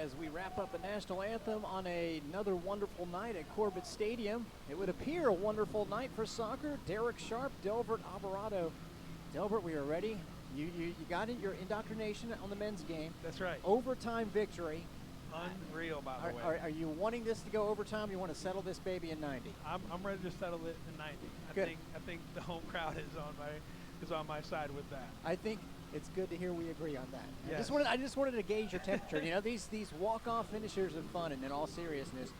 as we wrap up the national anthem on another wonderful night at Corbett Stadium. It would appear a wonderful night for soccer. Derek Sharp, Delbert Alvarado. Delbert, we are ready. You got it, your indoctrination on the men's game. That's right. Overtime victory. Unreal, by the way. Are you wanting this to go overtime? You want to settle this baby in 90? I'm ready to settle it in 90. I think the home crowd is on my side with that. I think it's good to hear we agree on that. Yes. I just wanted to gauge your temperature. You know, these walk-off finishers are fun, and in all seriousness,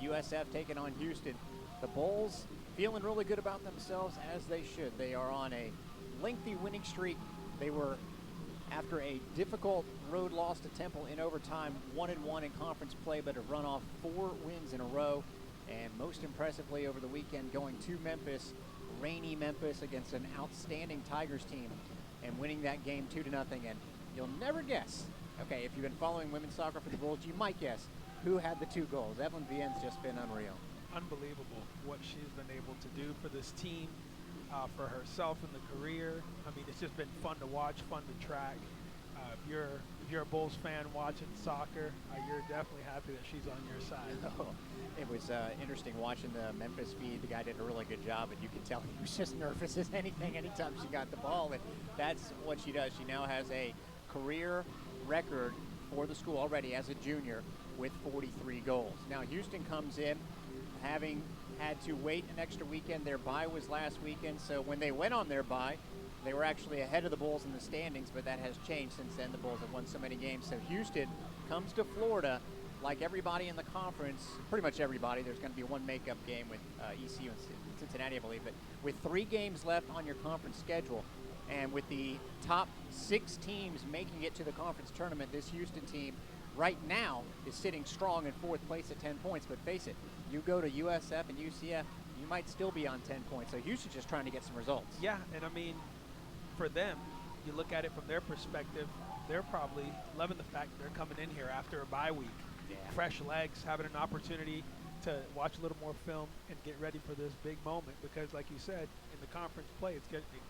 USF taking on Houston. The Bulls feeling really good about themselves, as they should. They are on a lengthy winning streak. They were, after a difficult road loss to Temple in overtime, 1-1 in conference play, but have run off 4 wins in a row. And most impressively over the weekend, going to Memphis, rainy Memphis, against an outstanding Tigers team, and winning that game 2-0. And you'll never guess, okay, if you've been following women's soccer for the Bulls, you might guess who had the 2 goals. Evelyn Vien's just been unreal. Unbelievable what she's been able to do for this team, for herself in the career. I mean, it's just been fun to watch, fun to track. If you're a Bulls fan watching soccer, you're definitely happy that she's on your side. Oh, it was interesting watching the Memphis feed. The guy did a really good job, and you could tell he was just nervous as anything anytime she got the ball, and that's what she does. She now has a career record for the school already as a junior with 43 goals. Now Houston comes in having had to wait an extra weekend. Their bye was last weekend, so when they went on their bye, they were actually ahead of the Bulls in the standings, but that has changed since then. The Bulls have won so many games. So Houston comes to Florida, like everybody in the conference, pretty much everybody. There's going to be one makeup game with ECU and Cincinnati, I believe, but with 3 games left on your conference schedule, and with the top 6 teams making it to the conference tournament, this Houston team right now is sitting strong in 4th place at 10 points. But face it, you go to USF and UCF, you might still be on 10 points. So Houston's just trying to get some results. Yeah, and I mean, for them, you look at it from their perspective, they're probably loving the fact that they're coming in here after a bye week. Yeah. Fresh legs, having an opportunity to watch a little more film and get ready for this big moment, because like you said, in the conference play,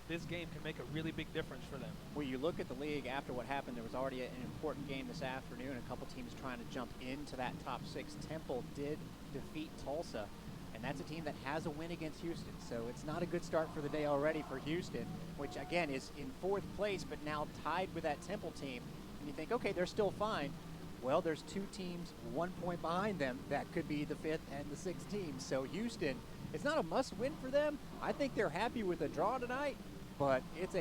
this game can make a really big difference for them. Well, you look at the league after what happened, there was already an important game this afternoon, a couple teams trying to jump into that top 6. Temple did defeat Tulsa, and that's a team that has a win against Houston. So it's not a good start for the day already for Houston, which again is in 4th place, but now tied with that Temple team. And you think, okay, they're still fine. Well, there's 2 teams 1 point behind them that could be the 5th and the 6th team. So Houston, it's not a must-win for them. I think they're happy with a draw tonight, but it's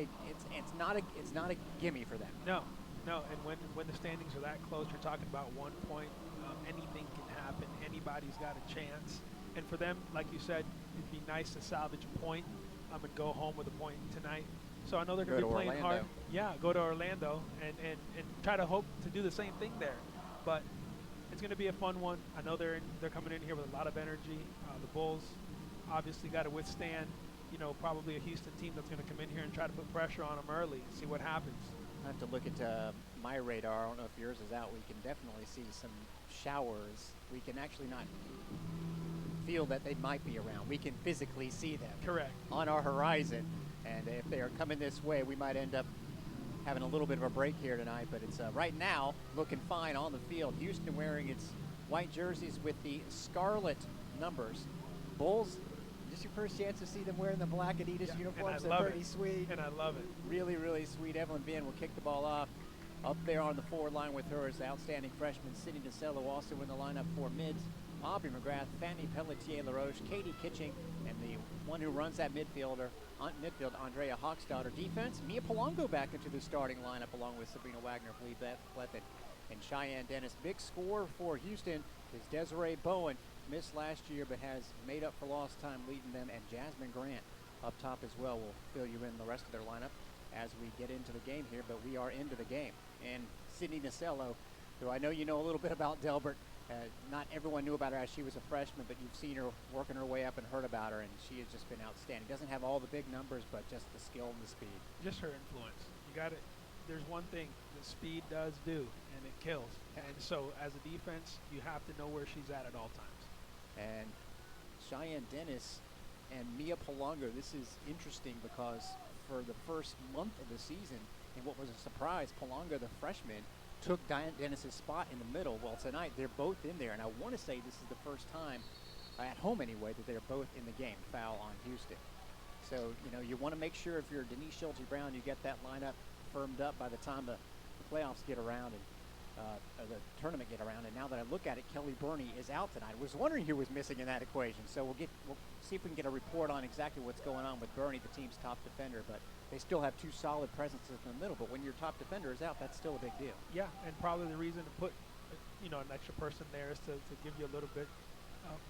not a gimme for them. No, and when the standings are that close, you're talking about 1 point. Anything can happen. Anybody's got a chance. And for them, like you said, it'd be nice to salvage a point and go home with a point tonight. So I know they're going to be playing hard. Yeah, go to Orlando and try to hope to do the same thing there. But it's going to be a fun one. I know they're coming in here with a lot of energy. The Bulls obviously got to withstand, probably a Houston team that's going to come in here and try to put pressure on them early and see what happens. I have to look at my radar. I don't know if yours is out. We can definitely see some showers. We can actually not feel that they might be around. We can physically see them. Correct. On our horizon. And if they are coming this way, we might end up having a little bit of a break here tonight. But it's right now looking fine on the field. Houston wearing its white jerseys with the scarlet numbers. Bulls, just your first chance to see them wearing the black Adidas uniforms. They're pretty sweet. And I love it. Really, really sweet. Evelyn Bien will kick the ball off. Up there on the forward line with her is the outstanding freshman Sydney DeCello, also in the lineup for mids. Aubrey McGrath, Fanny Pelletier-LaRoche, Katie Kitching, and the one who runs that midfield, Andrea Hochstadter. Defense, Mia Polongo back into the starting lineup along with Sabrina Wagner, Blethett, and Cheyenne Dennis. Big score for Houston is Desiree Bowen. Missed last year but has made up for lost time leading them, and Jasmine Grant up top as well will fill you in the rest of their lineup as we get into the game here, but we are into the game. And Sydney DeCello, who I know you know a little bit about, Delbert. Not everyone knew about her as she was a freshman, but you've seen her working her way up and heard about her, and she has just been outstanding. Doesn't have all the big numbers, but just the skill and the speed. Just her influence. You got it. There's one thing that speed does do, and it kills. And so as a defense, you have to know where she's at all times. And Cheyenne Dennis and Mia Polongo, this is interesting because for the first month of the season, and what was a surprise, Polongo, the freshman, took Dennis's spot in the middle. Well, tonight they're both in there, and I want to say this is the first time, at home anyway, that they're both in the game. Foul on Houston. So, you know, you want to make sure if you're Denise Schulte-Brown, you get that lineup firmed up by the time the playoffs get around and or the tournament get around. And now that I look at it, Kelly Burney is out tonight. I was wondering who was missing in that equation. So we'll see if we can get a report on exactly what's going on with Burney, the team's top defender. But they still have two solid presences in the middle. But when your top defender is out, that's still a big deal. Yeah, and probably the reason to put, you know, an extra person there is to give you a little bit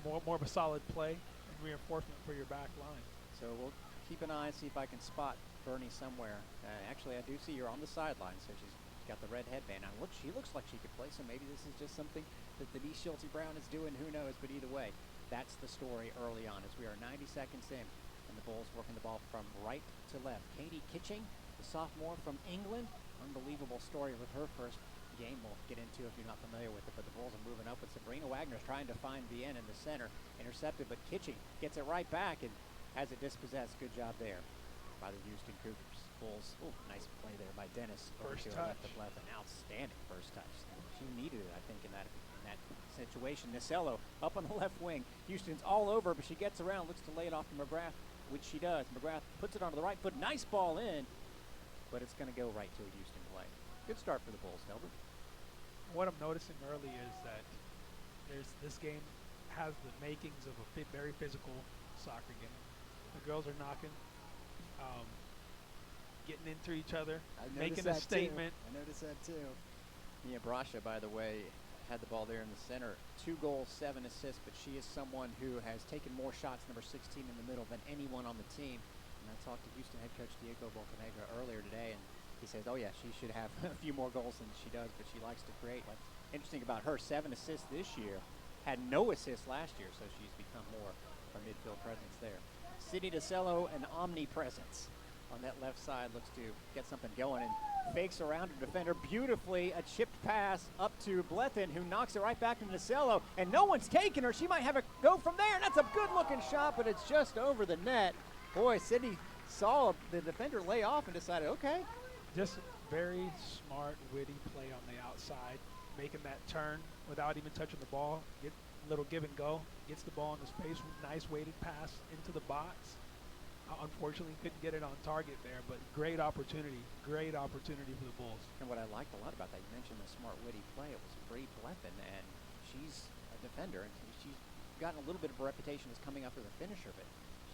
more of a solid play and reinforcement for your back line. So we'll keep an eye and see if I can spot Burney somewhere. Actually, I do see her on the sideline, so she's got the red headband on. Look, she looks like she could play, so maybe this is just something that Denise Schulte-Brown is doing. Who knows? But either way, that's the story early on as we are 90 seconds in, and the Bulls working the ball from right to left. Katie Kitching, the sophomore from England. Unbelievable story with her first game we'll get into if you're not familiar with it, but the Bulls are moving up with Sabrina Wagner's trying to find Vienne in the center. Intercepted, but Kitching gets it right back and has it dispossessed. Good job there by the Houston Cougars. Bulls, nice play there by Dennis. First touch. Left, an outstanding first touch. She needed it, I think, in that situation. Nicello up on the left wing. Houston's all over, but she gets around, looks to lay it off to McGrath, which she does. McGrath puts it onto the right foot. Nice ball in, but it's going to go right to a Houston play. Good start for the Bulls, Delbert. What I'm noticing early is that this game has the makings of a very physical soccer game. The girls are knocking, getting into each other, making a statement. I noticed that too. Mia Brasha, by the way, had the ball there in the center. 2 goals, 7 assists, but she is someone who has taken more shots, number 16 in the middle, than anyone on the team. And I talked to Houston head coach Diego Bocanegra earlier today, and he says, oh yeah, she should have a few more goals than she does, but she likes to create. What's interesting about her, 7 assists this year, had no assists last year, so she's become more of a midfield presence there. Sydney DeCello, an omnipresence on that left side, looks to get something going and fakes around her defender beautifully. A chipped pass up to Blethen, who knocks it right back into DeCello, and no one's taking her. She might have a go from there, and that's a good-looking shot, but it's just over the net. Boy, Sydney saw the defender lay off and decided, okay. Just very smart, witty play on the outside, making that turn without even touching the ball. Get a little give and go, gets the ball in the space, nice weighted pass into the box. Unfortunately, couldn't get it on target there, but great opportunity for the Bulls. And what I liked a lot about that, you mentioned the smart, witty play. It was Bree Blethen, and she's a defender, and she's gotten a little bit of a reputation as coming up as a finisher, but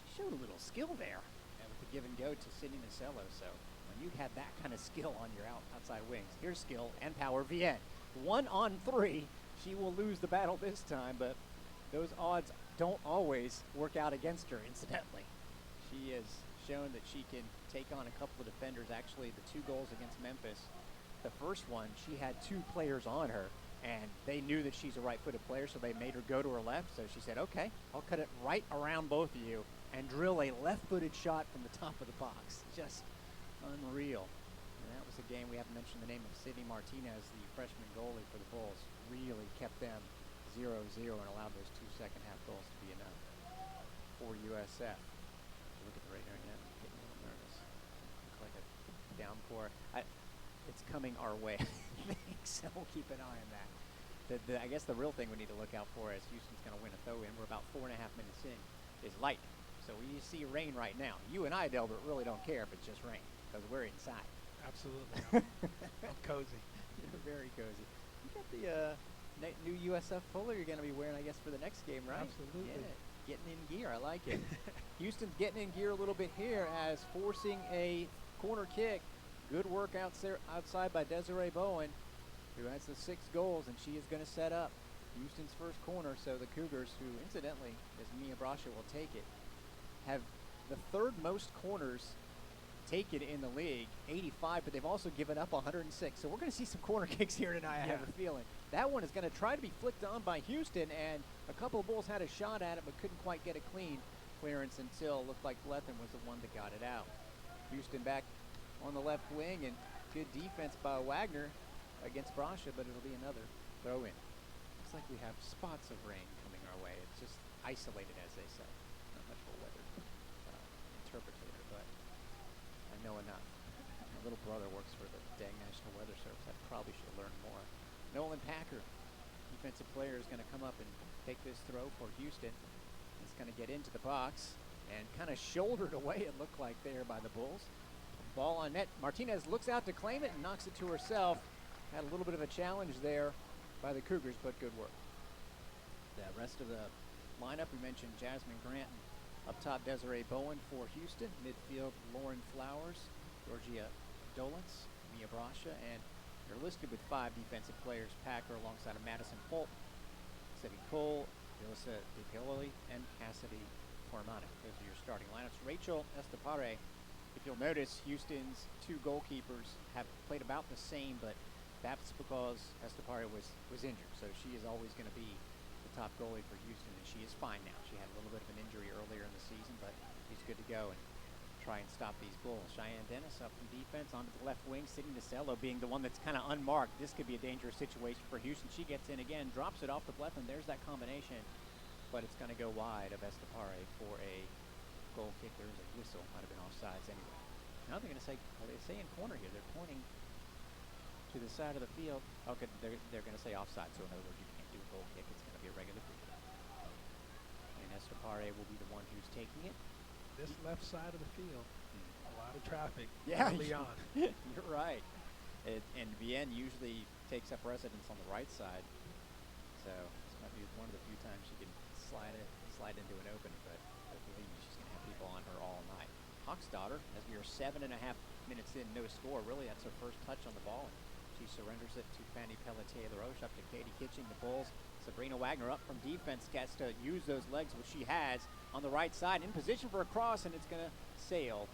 she showed a little skill there and with the give and go to Sydney Nicello. So when you had that kind of skill on your outside wings, here's skill and power. Vienne, 1-on-3. She will lose the battle this time, but those odds don't always work out against her, incidentally. She has shown that she can take on a couple of defenders. Actually, the 2 goals against Memphis, the first one, she had 2 players on her, and they knew that she's a right-footed player, so they made her go to her left. So she said, okay, I'll cut it right around both of you and drill a left-footed shot from the top of the box. Just unreal. And that was a game, we haven't mentioned the name of Sydney Martinez, the freshman goalie for the Bulls, really kept them 0-0 and allowed those 2 second-half goals to be enough for USF. Look at the radar net. I'm getting a little nervous. Looks like a downpour. It's coming our way, I think, so we'll keep an eye on that. I guess the real thing we need to look out for is Houston's going to win a throw-in. We're about 4.5 minutes in. Is light. So we see rain right now. You and I, Delbert, really don't care if it's just rain because we're inside. Absolutely. I'm cozy. You're very cozy. You got the new USF puller you're going to be wearing, I guess, for the next game, right? Absolutely. Yeah. Getting in gear. I like it. Houston's getting in gear a little bit here as forcing a corner kick. Good work outside by Desiree Bowen, who has the 6 goals, and she is going to set up Houston's first corner. So the Cougars, who incidentally, as Mia Brasha will take it, have the 3rd most corners taken in the league, 85, but they've also given up 106. So we're going to see some corner kicks here tonight, I have a feeling. That one is going to try to be flicked on by Houston, and a couple of Bulls had a shot at it but couldn't quite get a clean clearance until it looked like Blethen was the one that got it out. Houston back on the left wing, and good defense by Wagner against Brasha, but it'll be another throw-in. Looks like we have spots of rain coming our way. It's just isolated, as they say. Not much of a weather interpreter, but I know enough. little brother works for the dang National Weather Service. I probably should have learned more. Nolan Packer, defensive player, is going to come up and take this throw for Houston. It's going to get into the box and kind of shouldered away, it looked like there by the Bulls. Ball on net. Martinez looks out to claim it and knocks it to herself. Had a little bit of a challenge there by the Cougars, but good work. The rest of the lineup, we mentioned Jasmine Grant. Up top, Desiree Bowen for Houston. Midfield, Lauren Flowers, Georgia Dolence, Mia Brasha, and they're listed with 5 defensive players. Packer alongside of Madison Fulton, Sadie Cole, Melissa DiPioli, and Cassidy Formana. Those are your starting lineups. Rachel Estepare. If you'll notice, Houston's 2 goalkeepers have played about the same, but that's because Estepare was injured. So she is always going to be the top goalie for Houston, and she is fine now. She had a little bit of an injury earlier in the season, but she's good to go and try and stop these Bulls. Cheyenne Dennis up from defense onto the left wing. Sydney Nasello being the one that's kind of unmarked. This could be a dangerous situation for Houston. She gets in again, drops it off the left, and there's that combination, but it's going to go wide of Estepare for a goal kick. There is a whistle. Might have been offsides anyway. Now they're going to say, are they saying corner here? They're pointing to the side of the field. Okay, they're going to say offside. So in other words, you can't do a goal kick. It's going to be a regular free kick. And Estepare will be the one who's taking it. This left side of the field, a lot of traffic early on. You're right. And Vienne usually takes up residence on the right side. So this might be one of the few times she can slide into an opening, but I believe she's going to have people on her all night. Hochstadter, as we are 7.5 minutes in, no score. Really, that's her first touch on the ball. She surrenders it to Fanny Pelletier-LaRoche, up to Katie Kitching. The Bulls, Sabrina Wagner up from defense, gets to use those legs, which she has on the right side, in position for a cross, and it's going to sail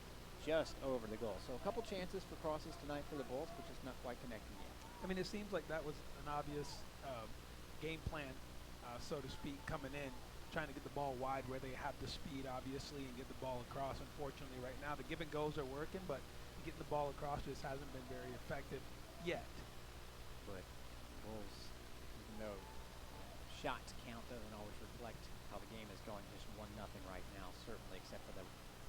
just over the goal. So a couple chances for crosses tonight for the Bulls, but just not quite connecting yet. I mean, it seems like that was an obvious game plan, so to speak, coming in, trying to get the ball wide where they have the speed, obviously, and get the ball across. Unfortunately, right now, the give and goes are working, but getting the ball across just hasn't been very effective yet. But Bulls, even though shots count, doesn't always reflect how the game is going. Just 1-0 right now, certainly, except for the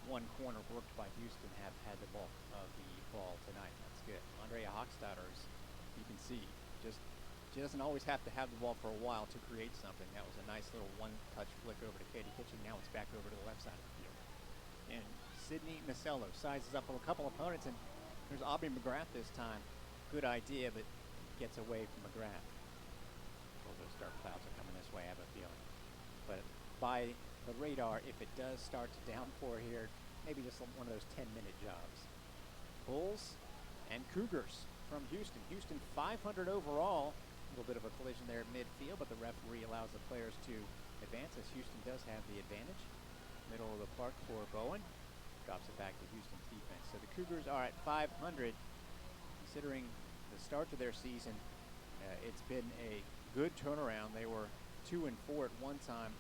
one corner worked by Houston, have had the bulk of the ball tonight. That's good. Andrea Hochstadter, as you can see, she doesn't always have to have the ball for a while to create something. That was a nice little one-touch flick over to Katie Kitching. Now it's back over to the left side of the field. And Sydney Nasello sizes up a couple opponents, and there's Aubrey McGrath this time. Good idea, but gets away from McGrath. Well, those dark clouds are coming this way, I have a feeling. But by the radar, if it does start to downpour here, maybe just one of those 10-minute jobs. Bulls and Cougars from Houston. Houston 500 overall. A little bit of a collision there at midfield, but the referee allows the players to advance as Houston does have the advantage. Middle of the park for Bowen. Drops it back to Houston's defense. So the Cougars are at 500. Considering the start to their season, it's been a good turnaround. They were 2-4 at one time.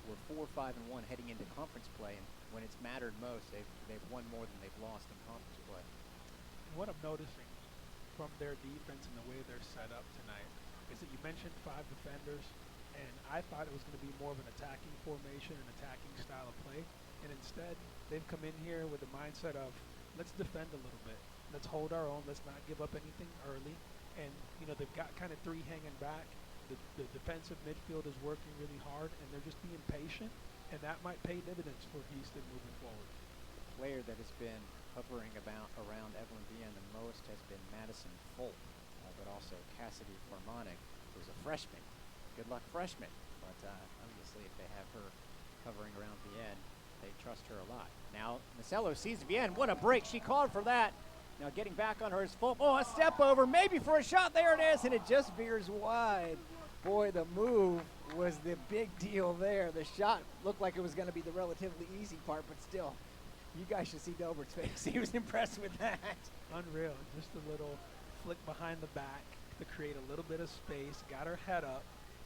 Were 4-5-1 heading into conference play, and when it's mattered most, they've won more than they've lost in conference play. And what I'm noticing from their defense and the way they're set up tonight is that you mentioned 5 defenders, and I thought it was going to be more of an attacking formation, an attacking style of play, and instead they've come in here with the mindset of let's defend a little bit, let's hold our own, let's not give up anything early, and they've got kind of 3 hanging back. The defensive midfield is working really hard, and they're just being patient, and that might pay dividends for Houston moving forward. The player that has been hovering around Evelyn Vienne the most has been Madison Fulton, but also Cassidy Formonic, who's a freshman. Good luck, freshman. But obviously, if they have her hovering around Vienne, they trust her a lot. Now, Nasello sees Vienne. What a break. She called for that. Now getting back on her is Fulton. Oh, a step over, maybe for a shot. There it is, and it just veers wide. Boy, the move was the big deal there. The shot looked like it was going to be the relatively easy part, but still, you guys should see Delbert's face. He was impressed with that. Unreal. Just a little flick behind the back to create a little bit of space, got her head up,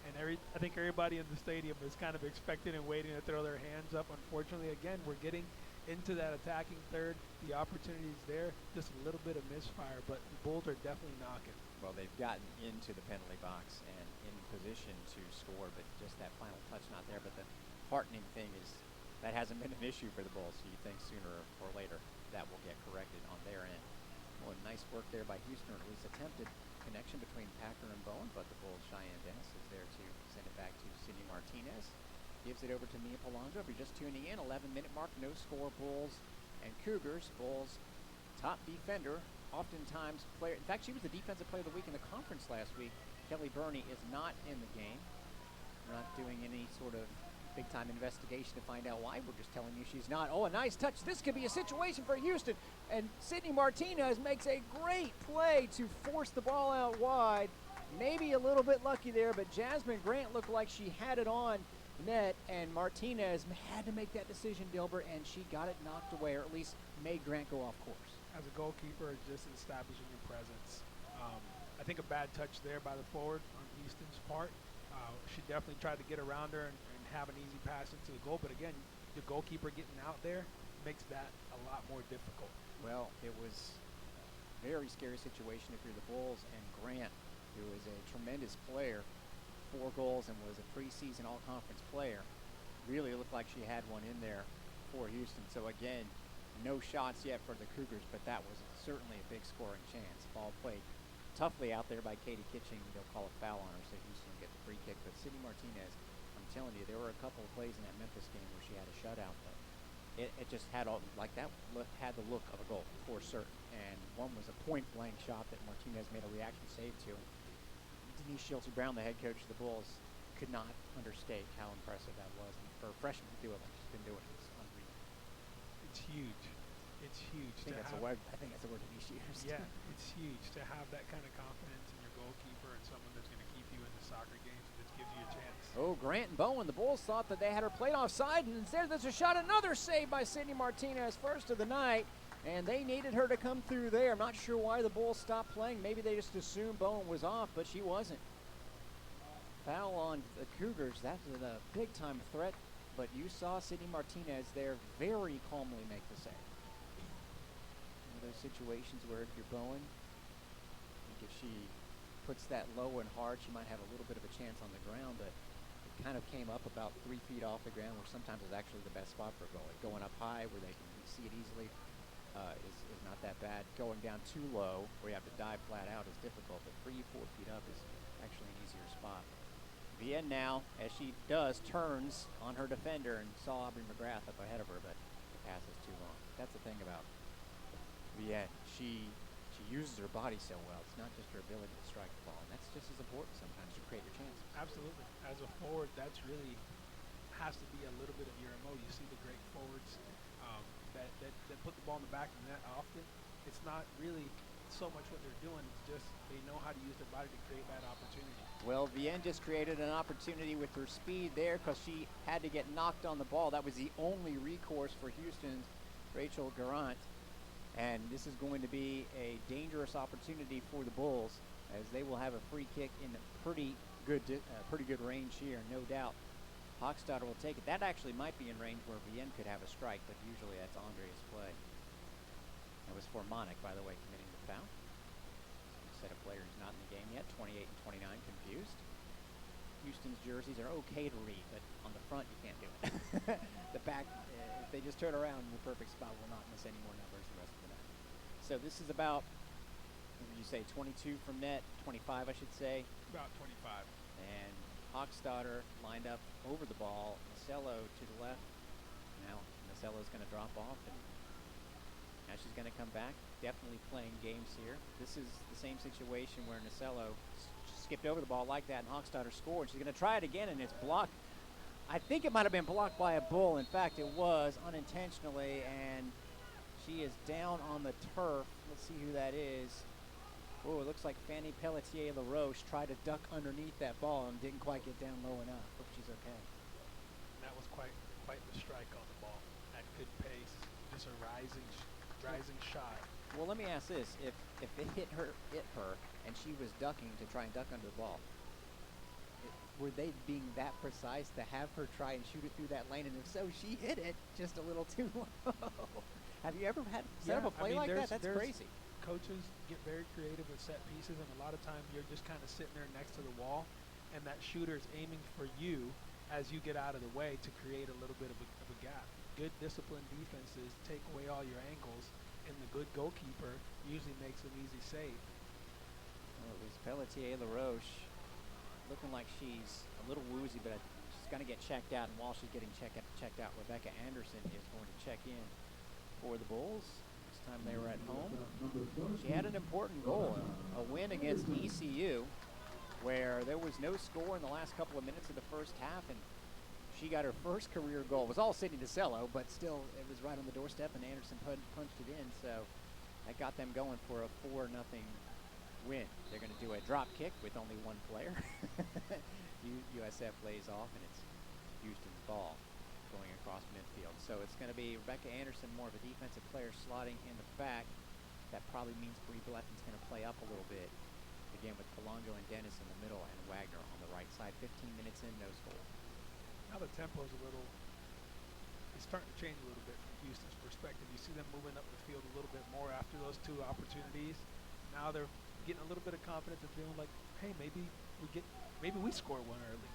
and I think everybody in the stadium is kind of expecting and waiting to throw their hands up. Unfortunately, again, we're getting into that attacking third. The opportunity is there, just a little bit of misfire, but the Bulls are definitely knocking. Well, they've gotten into the penalty box and in position to score, but just that final touch not there. But the heartening thing is that hasn't been an issue for the Bulls, so you think sooner or later that will get corrected on their end. Well, nice work there by Houston, or at least attempted connection between Packer and Bowen, but the Bulls' Cheyenne Dennis is there to send it back to Sydney Martinez. Gives it over to Mia Polongo. If you're just tuning in, 11-minute mark, no score, Bulls and Cougars. Bulls' top defender, oftentimes player. In fact, she was the defensive player of the week in the conference last week. Kelly Burney is not in the game. We're not doing any sort of big-time investigation to find out why. We're just telling you she's not. Oh, a nice touch. This could be a situation for Houston. And Sydney Martinez makes a great play to force the ball out wide. Maybe a little bit lucky there, but Jasmine Grant looked like she had it on net, and Martinez had to make that decision, Dilbert, and she got it knocked away, or at least made Grant go off course. As a goalkeeper, just establishing your presence. I think a bad touch there by the forward on Houston's part. She definitely tried to get around her and have an easy pass into the goal, but again, the goalkeeper getting out there makes that a lot more difficult. Well, it was a very scary situation if you're the Bulls, and Grant, who is a tremendous player, 4 goals and was a preseason all-conference player, really looked like she had one in there for Houston. So again, no shots yet for the Cougars, but that was certainly a big scoring chance. Ball played toughly out there by Katie Kitching. They'll call a foul on her, so Houston will get the free kick. But Sydney Martinez, I'm telling you, there were a couple of plays in that Memphis game where she had a shutout, but it just had all like that, had the look of a goal for certain. And one was a point-blank shot that Martinez made a reaction save to. Denise Schulte-Brown, the head coach of the Bulls, could not understate how impressive that was. And for a freshman to do it like she's been doing it, it's unreal. It's huge. It's huge. I think that's the word Denise used. Yeah, it's huge to have that kind of confidence in your goalkeeper and someone that's going to keep you in the soccer games and just gives you a chance. Oh, Grant and Bowen, the Bulls thought that they had her played offside, and instead there's a shot. Another save by Sydney Martinez, first of the night, and they needed her to come through there. I'm not sure why the Bulls stopped playing. Maybe they just assumed Bowen was off, but she wasn't. Foul on the Cougars. That was a big-time threat, but you saw Sydney Martinez there very calmly make the save. One of those situations where if you're Bowen, I think if she puts that low and hard, she might have a little bit of a chance on the ground, but it kind of came up about 3 feet off the ground, which sometimes is actually the best spot for a goalie. Going up high where they can see it easily is not that bad. Going down too low where you have to dive flat out is difficult, but 3-4 feet up is actually an easier spot. Vienne now, as she does, turns on her defender and saw Aubrey McGrath up ahead of her, but the pass is too long. That's the thing about Vienne. She uses her body so well. It's not just her ability to strike the ball, and that's just as important sometimes to create your chances. Absolutely. As a forward, that's really has to be a little bit of your MO. You see the great forwards that put the ball in the back of the net often. It's not really so much what they're doing. It's just they know how to use their body to create that opportunity. Well, Vienne just created an opportunity with her speed there because she had to get knocked on the ball. That was the only recourse for Houston's Rachel Garant. And this is going to be a dangerous opportunity for the Bulls, as they will have a free kick in pretty good range here, no doubt. Hochstadter will take it. That actually might be in range where Vienne could have a strike, but usually that's Andrea's play. That was for Monic, by the way, committing the foul. A set of players not in the game yet, 28 and 29, confused. Houston's jerseys are okay to read, but on the front you can't do it. The back, if they just turn around in the perfect spot, will not miss any more numbers the rest of the night. So this is about, what would you say, 22 from net, 25 I should say. About 25. And Hochstadter lined up over the ball, Nacello to the left. Now Nacello's going to drop off, and now she's going to come back. Definitely playing games here. This is the same situation where Nacello skipped over the ball like that, and Hochstadter scored. She's going to try it again, and it's blocked. I think it might have been blocked by a Bull. In fact, it was unintentionally, and she is down on the turf. Let's see who that is. Oh, it looks like Fanny Pelletier-LaRoche tried to duck underneath that ball and didn't quite get down low enough. Hope she's okay. And that was quite the strike on the ball at good pace. Just a rising shot. Well, let me ask this: if it hit her, and she was ducking to try and duck under the ball, were they being that precise to have her try and shoot it through that lane? And if so, she hit it just a little too low. Have you ever had set up a play like that? That's crazy. Coaches get very creative with set pieces, and a lot of times you're just kind of sitting there next to the wall, and that shooter is aiming for you as you get out of the way to create a little bit of a gap. Good disciplined defenses take away all your angles and the good goalkeeper usually makes an easy save. Well, it was Pelletier LaRoche looking like she's a little woozy, but she's going to get checked out. And while she's getting checked out, Rebecca Anderson is going to check in for the Bulls. This time they were at home. She had an important goal, a win against ECU, where there was no score in the last couple of minutes of the first half, and she got her first career goal. It was all Sydney DeCello, but still, it was right on the doorstep, and Anderson punched it in, so that got them going for a 4-0 win. They're going to do a drop kick with only one player. USF lays off, and it's Houston's ball going across midfield. So it's going to be Rebecca Anderson, more of a defensive player, slotting in the back. That probably means Bree Bleffen's going to play up a little bit. Again, with Polongo and Dennis in the middle and Wagner on the right side. 15 minutes in, no score. Now the tempo's it's starting to change a little bit from Houston's perspective. You see them moving up the field a little bit more after those two opportunities. Now they're getting a little bit of confidence and feeling like, hey, maybe we score one early.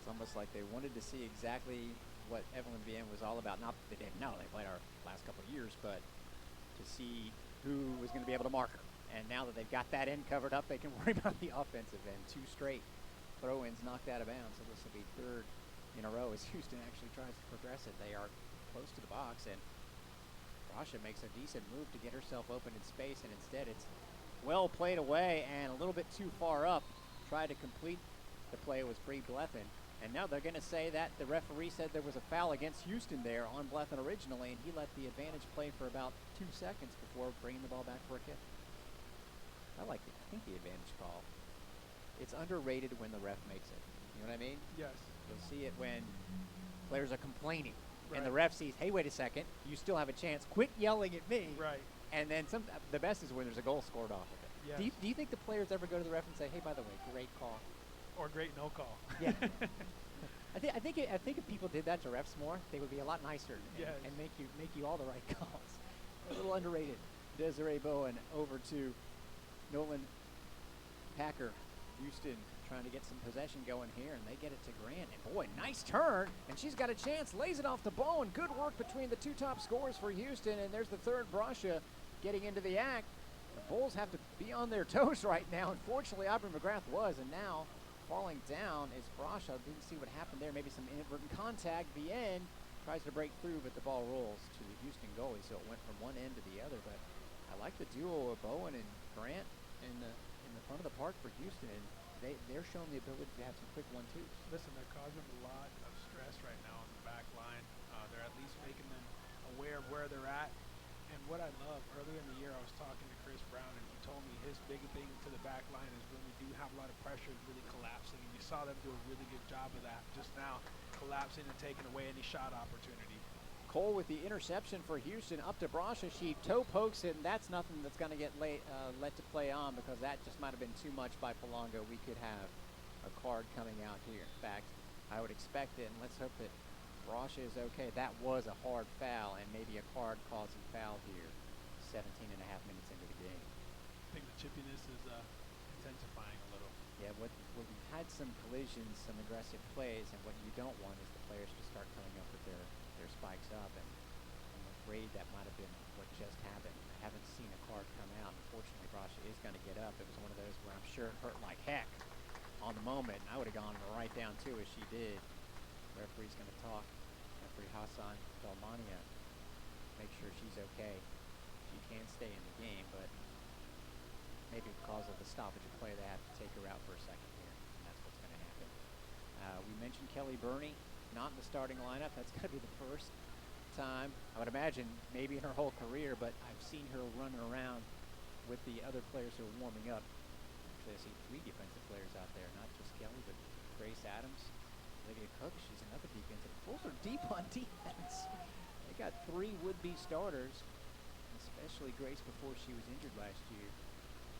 It's almost like they wanted to see exactly what Evelyn Vienne was all about. Not that they didn't know, they played our last couple of years, but to see who was going to be able to mark her. And now that they've got that end covered up, they can worry about the offensive end. 2 straight throw-ins knocked out of bounds, so this will be 3rd in a row as Houston actually tries to progress it. They are close to the box, and Rasha makes a decent move to get herself open in space, and instead it's well played away and a little bit too far up. Tried to complete the play was Bree Bleffen, and now they're going to say that the referee said there was a foul against Houston there on Bleffen originally, and he let the advantage play for about 2 seconds before bringing the ball back for a kick. I think the advantage call. It's underrated when the ref makes it. You know what I mean? Yes. You'll see it when players are complaining, right. And the ref sees, hey, wait a second, you still have a chance. Quit yelling at me. Right. And then the best is when there's a goal scored off of it. Yes. Do you think the players ever go to the ref and say, hey, by the way, great call? Or great no call. Yeah. I think if people did that to refs more, they would be a lot nicer and make you all the right calls. A little underrated. Desiree Bowen over to Nolan Packer. Houston trying to get some possession going here, and they get it to Grant. And boy, nice turn, and she's got a chance. Lays it off to Bowen. Good work between the 2 top scorers for Houston, and there's the 3rd, Brasha, getting into the act. The Bulls have to be on their toes right now. Unfortunately, Aubrey McGrath was, and now falling down is Brasha. Didn't see what happened there. Maybe some inadvertent contact. Vienne tries to break through, but the ball rolls to the Houston goalie, so it went from one end to the other. But I like the duo of Bowen and Grant in the front of the park for Houston, and they're showing the ability to have some quick 1-2s. Listen, they're causing a lot of stress right now on the back line. They're at least making them aware of where they're at. And what I love, earlier in the year, I was talking to Chris Brown, and he told me his big thing to the back line is when we do have a lot of pressure, really collapsing. And you saw them do a really good job of that just now, collapsing and taking away any shot opportunity. Cole with the interception for Houston up to Brasha. She toe pokes it, and that's nothing that's going to get let to play on, because that just might have been too much by Polongo. We could have a card coming out here. In fact, I would expect it, and let's hope that Brasha is okay. That was a hard foul, and maybe a card causing foul here 17 and a half minutes into the game. I think the chippiness is intensifying a little. Yeah, we've had some collisions, some aggressive plays, and what you don't want is the players to start coming up with their spikes up, and I'm afraid that might have been what just happened. I haven't seen a card come out. Unfortunately, Brasha is going to get up. It was one of those where I'm sure it hurt like heck on the moment. I would have gone right down to as she did. Referee's going to talk. Referee Hassan Belmania, make sure she's okay. She can stay in the game, but maybe because of the stoppage of play, they have to take her out for a second here, and that's what's going to happen. We mentioned Kelly Burney, not in the starting lineup. That's going to be the first time, I would imagine, maybe in her whole career, but I've seen her running around with the other players who are warming up. Actually, I see 3 defensive players out there, not just Kelly, but Grace Adams, Olivia Cook. She's another defensive. Bulls are deep on defense. They got 3 would-be starters, especially Grace before she was injured last year,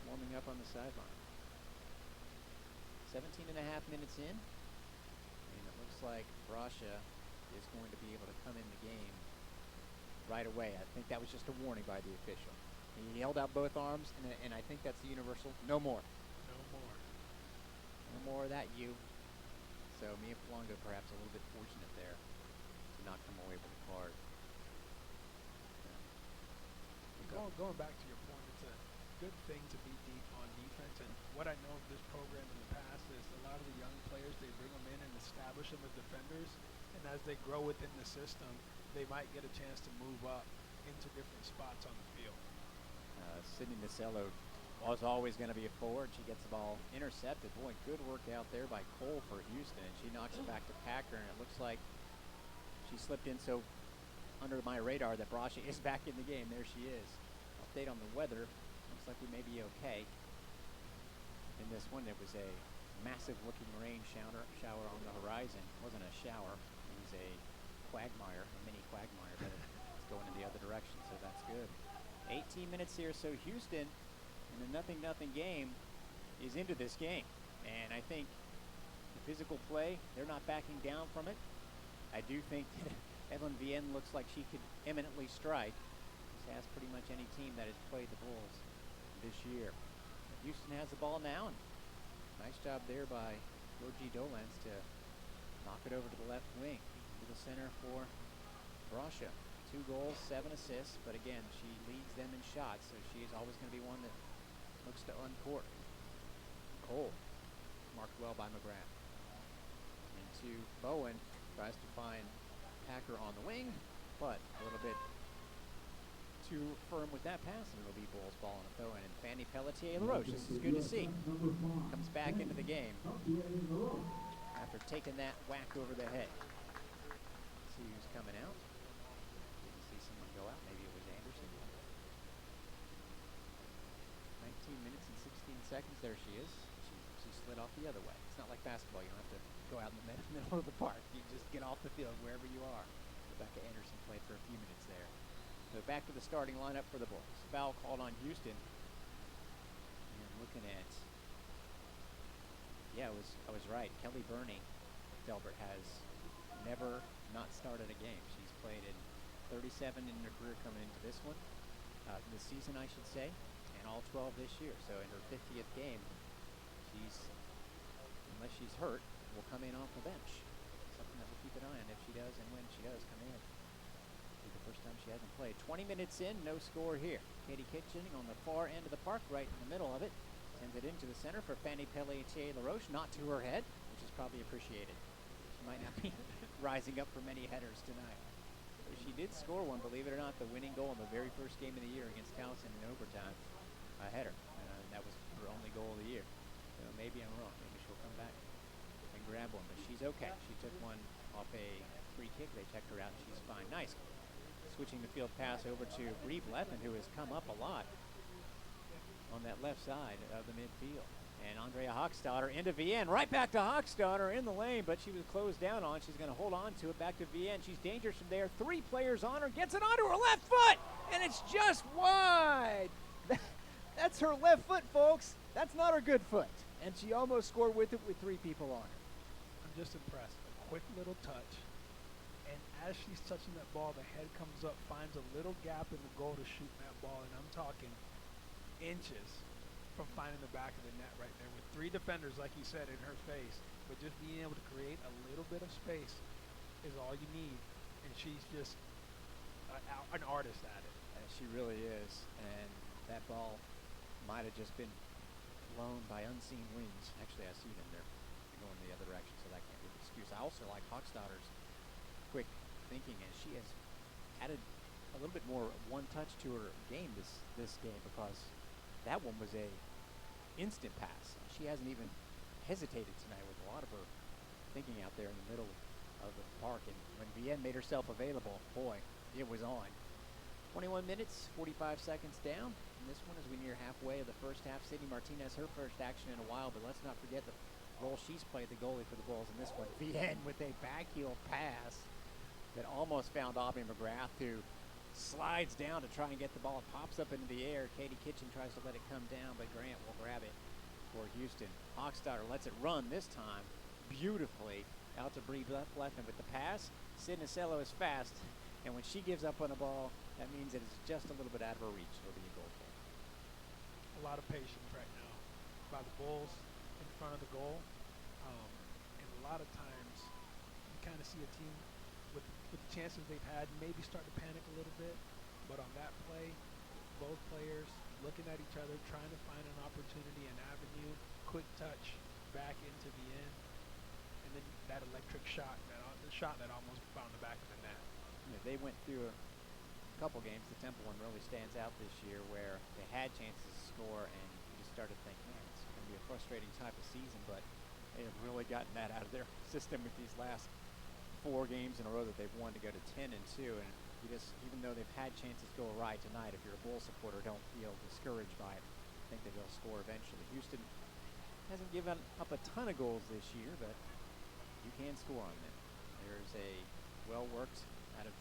warming up on the sideline. 17 and a half minutes in. Like Brasha is going to be able to come in the game right away. I think that was just a warning by the official. He held out both arms, and I think that's the universal. No more. No more. No more of that, you. So Mia Polongo perhaps a little bit fortunate there to not come away with a card. The going back to your point, it's a good thing to be deep on defense. And what I know of this program in the past is a lot of the young players, they bring them in and establish them as defenders. And as they grow within the system, they might get a chance to move up into different spots on the field. Sydney Nasello was always going to be a forward. She gets the ball intercepted. Boy, good work out there by Cole for Houston. And she knocks it back to Packer, and it looks like she slipped in so under my radar that Brasha is back in the game. There she is. Update on the weather. Looks like we may be okay. In this one, it was a massive-looking rain shower on the horizon. It wasn't a shower. It was a quagmire, a mini quagmire, but it's going in the other direction, so that's good. 18 minutes here, so Houston in the 0-0 game is into this game. And I think the physical play, they're not backing down from it. I do think that Evelyn Vienne looks like she could eminently strike. This has pretty much any team that has played the Bulls this year. Houston has the ball now, and nice job there by Georgie Dolans to knock it over to the left wing, to the center for Brasha. 2 goals, 7 assists, but again, she leads them in shots, so she is always going to be one that looks to uncork. Cole, marked well by McGrath. Into Bowen, tries to find Packer on the wing, but a little bit too firm with that pass, and it'll be Bulls ball on a throw-in. And Fanny Pelletier-LaRoche, this is good to see, comes back into the game after taking that whack over the head. Let's see who's coming out. Didn't see someone go out. Maybe it was Anderson. 19 minutes and 16 seconds. There she is. She slid off the other way. It's not like basketball. You don't have to go out in the middle of the park. You just get off the field wherever you are. Rebecca Anderson played for a few minutes there. So back to the starting lineup for the Bulls. Foul called on Houston. And looking at, yeah, I was right. Kelly Burney, Delbert, has never not started a game. She's played in 37 in her career coming into this one, this season, I should say, and all 12 this year. So in her 50th game, unless she's hurt, will come in off the bench. Something that we'll keep an eye on if she does and when she does come in. The first time she hasn't played. 20 minutes in, no score here. Katie Kitchen on the far end of the park, right in the middle of it. Sends it into the center for Fanny Pelletier-LaRoche, not to her head, which is probably appreciated. She might not be rising up for many headers tonight. So she did score one, believe it or not, the winning goal in the very first game of the year against Towson in overtime. A header. That was her only goal of the year. So maybe I'm wrong. Maybe she'll come back and grab one, but she's okay. She took one off a free kick. They checked her out, and she's fine. Nice. Switching the field pass over to Bree Bleffen, who has come up a lot on that left side of the midfield. And Andrea Hochstadter into Vienne. Right back to Hochstadter in the lane, but she was closed down on. She's going to hold on to it. Back to Vienne. She's dangerous from there. 3 players on her. Gets it onto her left foot, and it's just wide. That's her left foot, folks. That's not her good foot. And she almost scored with it with 3 people on her. I'm just impressed. A quick little touch. And as she's touching that ball, the head comes up, finds a little gap in the goal to shoot that ball. And I'm talking inches from finding the back of the net right there with 3 defenders, like you said, in her face. But just being able to create a little bit of space is all you need. And she's just an artist at it. She really is. And that ball might have just been blown by unseen winds. Actually, I see them. They're going the other direction, so that can't be an excuse. I also like Hochstadter's quick thinking, and she has added a little bit more one touch to her game this game, because that one was a instant pass. She hasn't even hesitated tonight with a lot of her thinking out there in the middle of the park. And when Vienne made herself available, boy, it was on. 21 minutes, 45 seconds down. And this one, as we near halfway of the first half, Sydney Martinez, her first action in a while, but let's not forget the role she's played, the goalie for the Bulls in this one. Vienne with a backheel pass that almost found Aubrey McGrath, who slides down to try and get the ball. It pops up into the air. Katie Kitchen tries to let it come down, but Grant will grab it for Houston. Hochstadter lets it run this time beautifully out to Bree Bleffen with the pass. Sydney Cello is fast, and when she gives up on a ball, that means it is just a little bit out of her reach. It'll be a goal kick. A lot of patience right now by the Bulls in front of the goal. And a lot of times you kind of see a team with the chances they've had maybe start to panic a little bit. But on that play, both players looking at each other, trying to find an opportunity, an avenue, quick touch back into the end, and then that electric shot, the shot that almost found the back of the net. Yeah, they went through a couple games. The Temple one really stands out this year, where they had chances to score, and you just started to think, man, it's going to be a frustrating type of season, but they have really gotten that out of their system with these last 4 games in a row that they've won to go to 10-2, and you just, even though they've had chances go awry tonight, if you're a Bull supporter, don't feel discouraged by it. I think that they'll score eventually. Houston hasn't given up a ton of goals this year, but you can score on them. There's a well-worked out of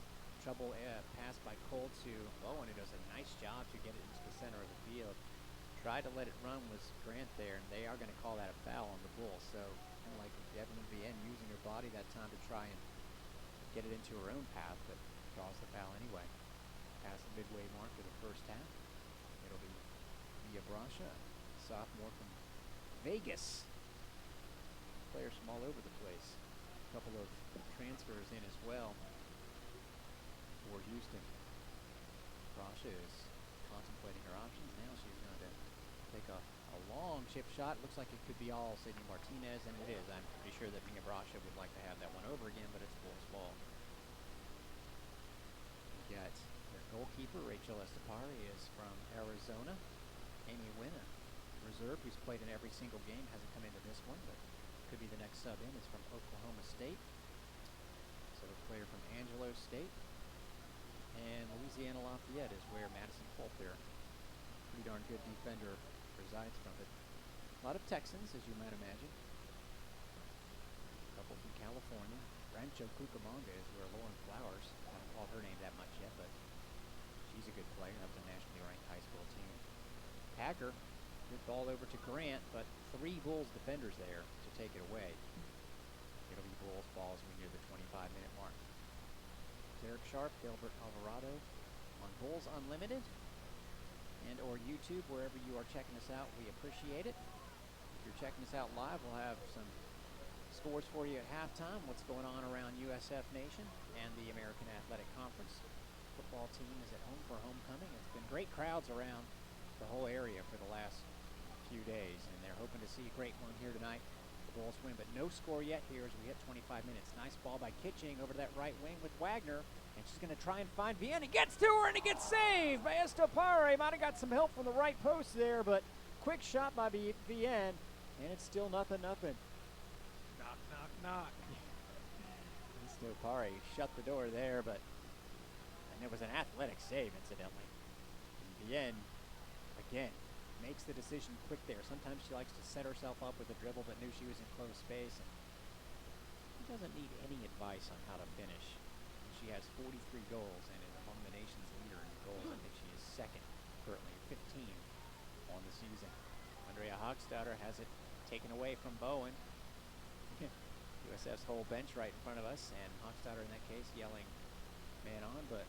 trouble pass by Cole to Bowen, who does a nice job to get it into the center of the field. Tried to let it run was Grant there, and they are going to call that a foul on the Bulls. So kind of like Devin Vienne using her body that time to try and get it into her own path, but draws the foul anyway. Past the midway mark of the first half. It'll be Mia Brasha, sophomore from Vegas. Players from all over the place. A couple of transfers in as well for Houston. Brasha is contemplating her options. Now she's going to take a long chip shot. Looks like it could be all Sydney Martinez, and it is. I'm pretty sure that Mia Brasha would like to have that one over again, but it's Bulls' ball. We got their goalkeeper, Rachel Estepari, is from Arizona. Amy Wynn, a reserve who's played in every single game, hasn't come into this one, but could be the next sub in, is from Oklahoma State. So a player from Angelo State. And Louisiana Lafayette is where Madison Holt, their pretty darn good defender, resides from. But a lot of Texans, as you might imagine. A couple from California. Rancho Cucamonga is where Lauren Flowers, I haven't called her name that much yet, but she's a good player. That was a nationally ranked high school team. Packer, good ball over to Grant, but 3 Bulls defenders there to take it away. It'll be Bulls ball as we near the 25-minute mark. Derek Sharp, Gilbert Alvarado on Bulls Unlimited and or YouTube, wherever you are checking us out. We appreciate it. If you're checking us out live, we'll have some scores for you at halftime, what's going on around USF Nation and the American Athletic Conference. Football team is at home for homecoming. It's been great crowds around the whole area for the last few days, and they're hoping to see a great one here tonight. The Bulls win, but no score yet here as we hit 25 minutes. Nice ball by Kitching over to that right wing with Wagner, and she's going to try and find Vienne. He gets to her, and it gets saved by Estopare. Might have got some help from the right post there, but quick shot by Vienne, and it's still 0-0. Knock, knock, knock. Estopare shut the door there, but and it was an athletic save, incidentally. And Vienne, again, makes the decision quick there. Sometimes she likes to set herself up with a dribble, but knew she was in close space. And she doesn't need any advice on how to finish. She has 43 goals and is among the nation's leader in goals. I think she is second currently, 15 on the season. Andrea Hochstadter has it taken away from Bowen. USF's whole bench right in front of us, and Hochstadter in that case yelling man on, but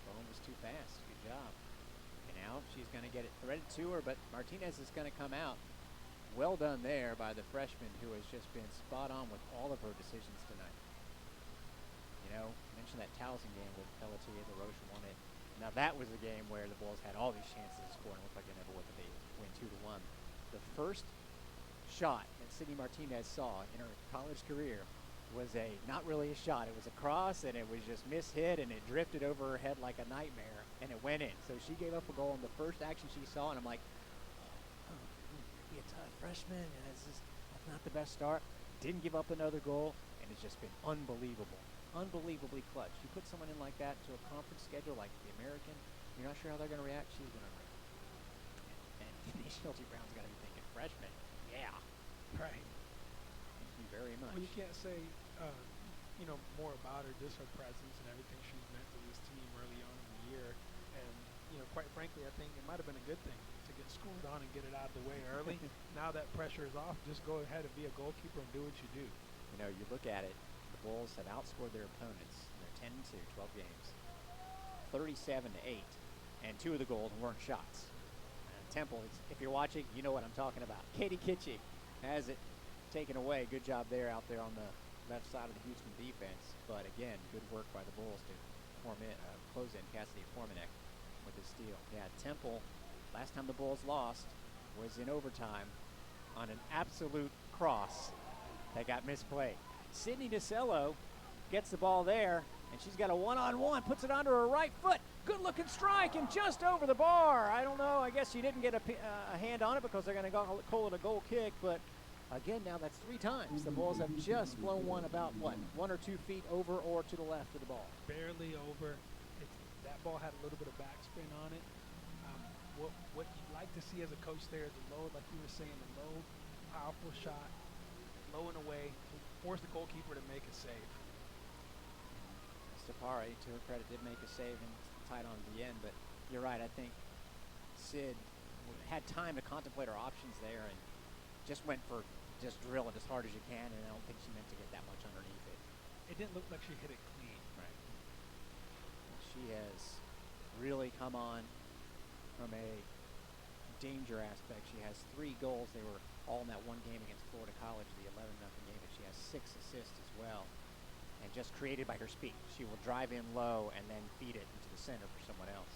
Bowen was too fast. Good job. And now she's going to get it threaded to her, but Martinez is going to come out. Well done there by the freshman, who has just been spot on with all of her decisions tonight. You know, mentioned that Towson game with Pelletier, the Roche won it. Now that was a game where the Bulls had all these chances to score and looked like they never would, but they win 2-1. The first shot that Sydney Martinez saw in her college career was not really a shot. It was a cross, and it was just mishit, and it drifted over her head like a nightmare, and it went in. So she gave up a goal in the first action she saw, and I'm like, oh, be a tough freshman, and that's not the best start. Didn't give up another goal, and it's just been unbelievable. Unbelievably clutch. You put someone in like that to a conference schedule like the American, you're not sure how they're going to react. She's going to react. And Shelty Brown's got to be thinking, freshman, yeah. Right. Thank you very much. Well, you can't say, more about her, just her presence and everything she's meant to this team early on in the year. And, quite frankly, I think it might have been a good thing to get scored on and get it out of the way early. Now that pressure is off, just go ahead and be a goalkeeper and do what you do. You look at it, the Bulls have outscored their opponents. They're 10-2, 12 games, 37-8, and 2 of the goals weren't shots. Temple, if you're watching, you know what I'm talking about. Katie Kitching has it taken away. Good job there out there on the left side of the Houston defense. But again, good work by the Bulls to close in Cassidy Formanek. with the steal. Yeah, Temple, last time the Bulls lost was in overtime on an absolute cross that got misplayed. Sydney DeCello gets the ball there, and she's got a one-on-one, puts it onto her right foot. Good-looking strike and just over the bar. I don't know. I guess she didn't get a hand on it because they're going to call it a goal kick. But, again, now that's 3 times. The Bulls have just flown one about, what, 1 or 2 feet over or to the left of the ball. Barely over. That ball had a little bit of backspin on it. What you'd like to see as a coach there is a low, like you were saying, a low, powerful shot, low and away, to force the goalkeeper to make a save. Stapari, to her credit, did make a save and tied on at the end, but you're right. I think Sid had time to contemplate her options there and just went for just drill it as hard as you can, and I don't think she meant to get that much underneath it. It didn't look like she hit it clean. Right. She has really come on from a danger aspect. She has 3 goals. They were all in that one game against Florida College, the 11-0 game, but she has 6 assists as well. And just created by her speed. She will drive in low and then feed it into the center for someone else.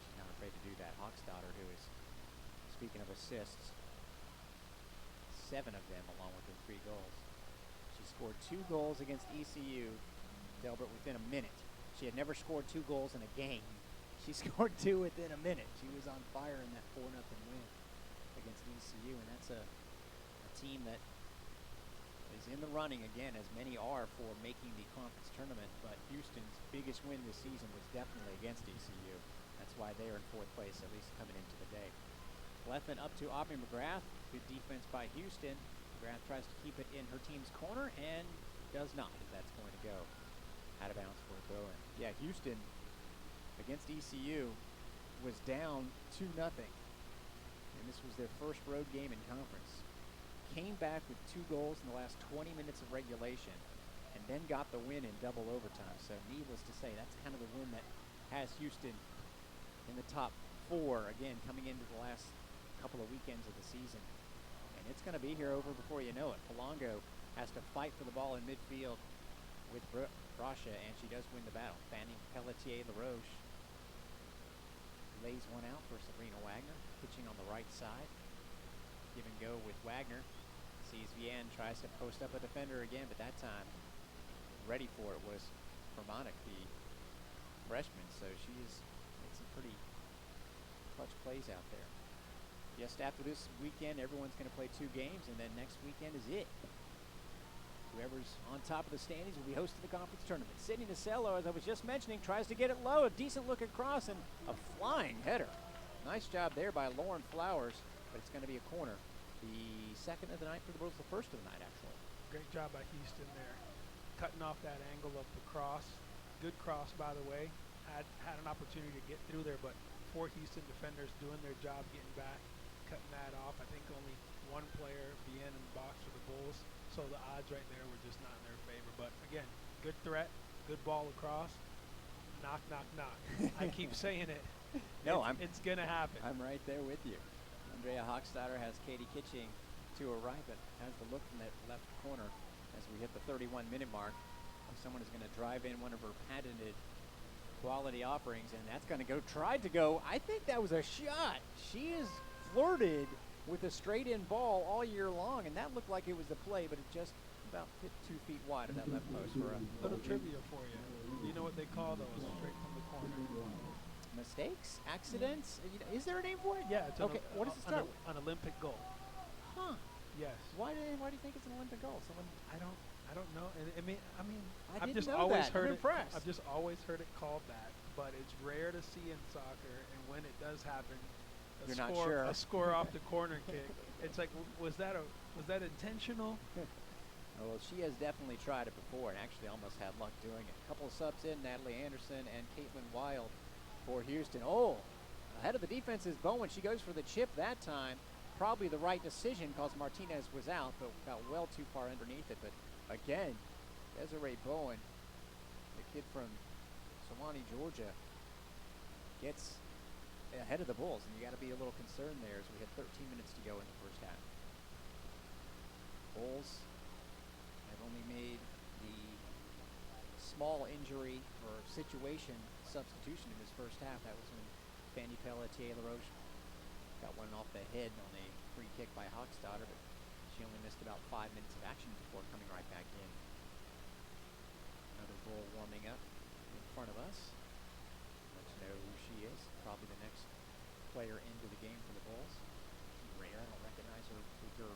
She's not afraid to do that. Hochstadter, who is, speaking of assists, 7 of them along with her 3 goals. She scored 2 goals against ECU, Delbert, within a minute. She had never scored 2 goals in a game. She scored 2 within a minute. She was on fire in that 4-0 win against ECU, and that's a team that is in the running again, as many are, for making the conference tournament. But Houston's biggest win this season was definitely against ECU. That's why they are in 4th place, at least coming into the day. Blethyn up to Aubrey McGrath. Good defense by Houston. McGrath tries to keep it in her team's corner and does not, as that's going to go out of bounds for a throw in. Yeah, Houston against ECU was down 2-0, and this was their first road game in conference. Came back with 2 goals in the last 20 minutes of regulation and then got the win in double overtime. So needless to say, that's kind of the win that has Houston in the top 4, again, coming into the last couple of weekends of the season. And it's going to be here over before you know it. Palongo has to fight for the ball in midfield with Brasha, and she does win the battle. Fanning Pelletier-LaRoche lays one out for Sabrina Wagner, pitching on the right side. Give and go with Wagner. Sees Vienne, tries to post up a defender again, but that time ready for it was Fermonic, the freshman. So she's made some pretty clutch plays out there. Just after this weekend, everyone's going to play 2 games, and then next weekend is it. Whoever's on top of the standings will be hosting the conference tournament. Sydney DeCello, as I was just mentioning, tries to get it low, a decent looking cross, and a flying header. Nice job there by Lauren Flowers, but it's going to be a corner. The second of the night for the Bulls, the first of the night, actually. Great job by Houston there, cutting off that angle of the cross. Good cross, by the way. Had an opportunity to get through there, but 4 Houston defenders doing their job, getting back, cutting that off. I think only 1 player, Vienne, in the box for the Bulls, so the odds right there were just not in their favor. But again, good threat, good ball across. Knock, knock, knock. I keep saying it. No, it's gonna happen. I'm right there with you. Andrea Hochstadter has Katie Kitching to her right, but has the look from that left corner as we hit the 31-minute mark. Someone is going to drive in one of her patented quality offerings, and that's going to go. Tried to go. I think that was a shot. She has flirted with a straight-in ball all year long, and that looked like it was the play, but it just about hit 2 feet wide of that left post for a little trivia for you. You know what they call those straight from the corner? Mistakes, accidents. Is there a name for it? Yeah. It's okay. What does it start with? An Olympic goal. Huh. Yes. Why do you think it's an Olympic goal? I don't know. And I I've didn't just know always that. heard I'm impressed. I've just always heard it called that, but it's rare to see in soccer. And when it does happen, You're not sure. A score off the corner kick. It's like, was that intentional? Oh, well, she has definitely tried it before and actually almost had luck doing it. A couple of subs in, Natalie Anderson and Caitlin Wild for Houston. Oh, ahead of the defense is Bowen. She goes for the chip that time. Probably the right decision because Martinez was out, but got well too far underneath it. But again, Desiree Bowen, the kid from Sewanee, Georgia, gets ahead of the Bulls, and you got to be a little concerned there as we had 13 minutes to go in the first half. Bulls have only made the small injury or situation substitution in this first half. That was when Fanny Pelletier-LaRoche got one off the head on a free kick by Hochstadter, but she only missed about 5 minutes of action before coming right back in. Another bull warming up in front of us. Let's know who she is. Probably the next player into the game for the Bulls. Rare, I don't recognize her with her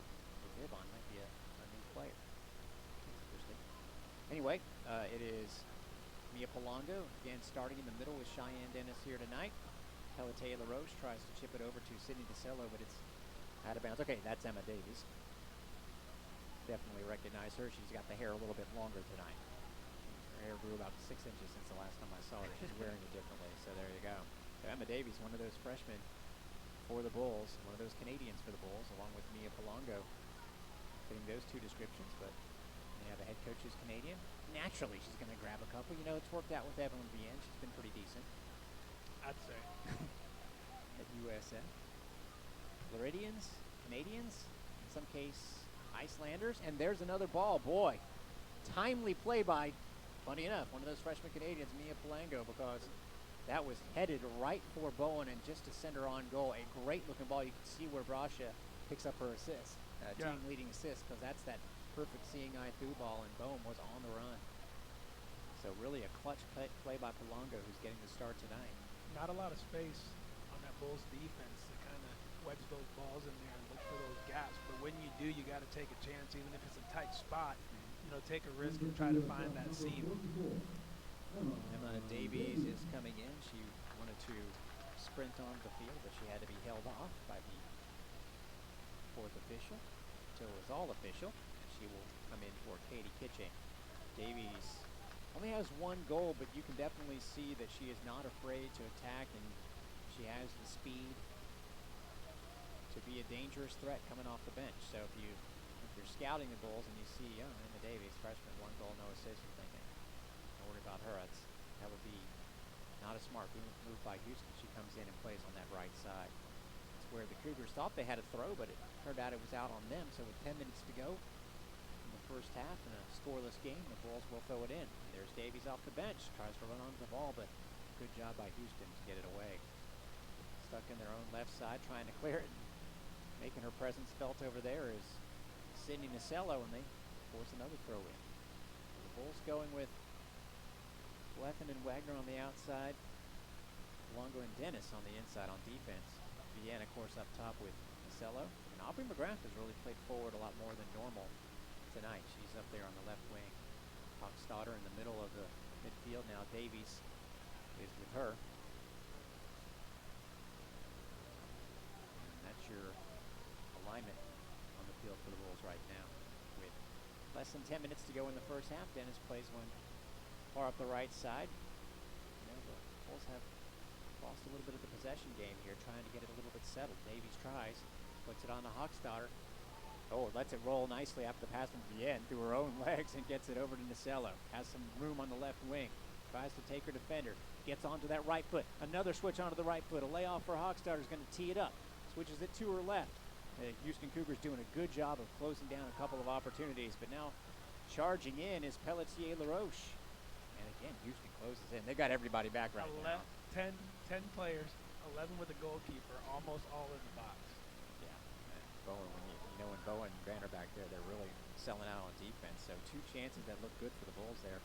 bib on. Might be a new player. That's interesting. Anyway, it is Mia Polongo, again starting in the middle with Cheyenne Dennis here tonight. Pelletier-LaRoche tries to chip it over to Sydney DeCello, but it's out of bounds. Okay, that's Emma Davies. Definitely recognize her. She's got the hair a little bit longer tonight. Her hair grew about 6 inches since the last time I saw her. She's wearing it differently, so there you go. So Emma Davies, one of those freshmen for the Bulls, one of those Canadians for the Bulls, along with Mia Polongo, fitting those two descriptions, but the head coach is Canadian. Naturally, she's going to grab a couple. You know, it's worked out with Evelyn Vienne. She's been pretty decent. I'd say. At USF. Floridians, Canadians, in some case, Icelanders. And there's another ball. Boy, timely play by, funny enough, one of those freshman Canadians, Mia Polongo, because that was headed right for Bowen and just to send her on goal. A great-looking ball. You can see where Brasha picks up her assist, team-leading assist, because that's that perfect seeing eye through ball, and Bowen was on the run. So really a clutch play by Polongo, who's getting the start tonight. Not a lot of space on that Bulls defense to kind of wedge those balls in there and look for those gaps. But when you do, you got to take a chance, even if it's a tight spot. You know, take a risk and try to find that seam. Emma Davies is coming in. She wanted to sprint onto the field, but she had to be held off by the fourth official until it was all official. She will come in for Katie Kitching. Davies only has one goal, but you can definitely see that she is not afraid to attack, and she has the speed to be a dangerous threat coming off the bench. So if you're scouting the Bulls and you see, Emma Davies, freshman, 1 goal, no assist, you're thinking, don't worry about her. That would be not a smart move by Houston. She comes in and plays on that right side. It's where the Cougars thought they had a throw, but it turned out it was out on them. So with 10 minutes to go in the first half in a scoreless game, the Bulls will throw it in. There's Davies off the bench, tries to run onto the ball, but good job by Houston to get it away. Stuck in their own left side, trying to clear it. Making her presence felt over there is Sydney Nacello, and they force another throw in. The Bulls going with Leffen and Wagner on the outside, Longo and Dennis on the inside on defense. Vienne, of course, up top with Nacello. And Aubrey McGrath has really played forward a lot more than normal tonight. She's up there on the left wing. Hochstadter in the middle of the midfield. Now Davies is with her. And that's your alignment on the field for the Bulls right now. With less than 10 minutes to go in the first half, Dennis plays one far up the right side. The Bulls have lost a little bit of the possession game here, trying to get it a little bit settled. Davies tries, puts it on to Hochstadter. Oh, lets it roll nicely after the pass from Vienne through her own legs and gets it over to Nacello. Has some room on the left wing. Tries to take her defender. Gets onto that right foot. Another switch onto the right foot. A layoff for Hochstadter is going to tee it up. Switches it to her left. The Houston Cougars doing a good job of closing down a couple of opportunities. But now charging in is Pelletier-LaRoche. And again, Houston closes in. They've got everybody back right now. 10 players, 11 with a goalkeeper, almost all in the box. Yeah. Bowen, when Bowen and Grant are back there, they're really selling out on defense. So 2 chances that look good for the Bulls there,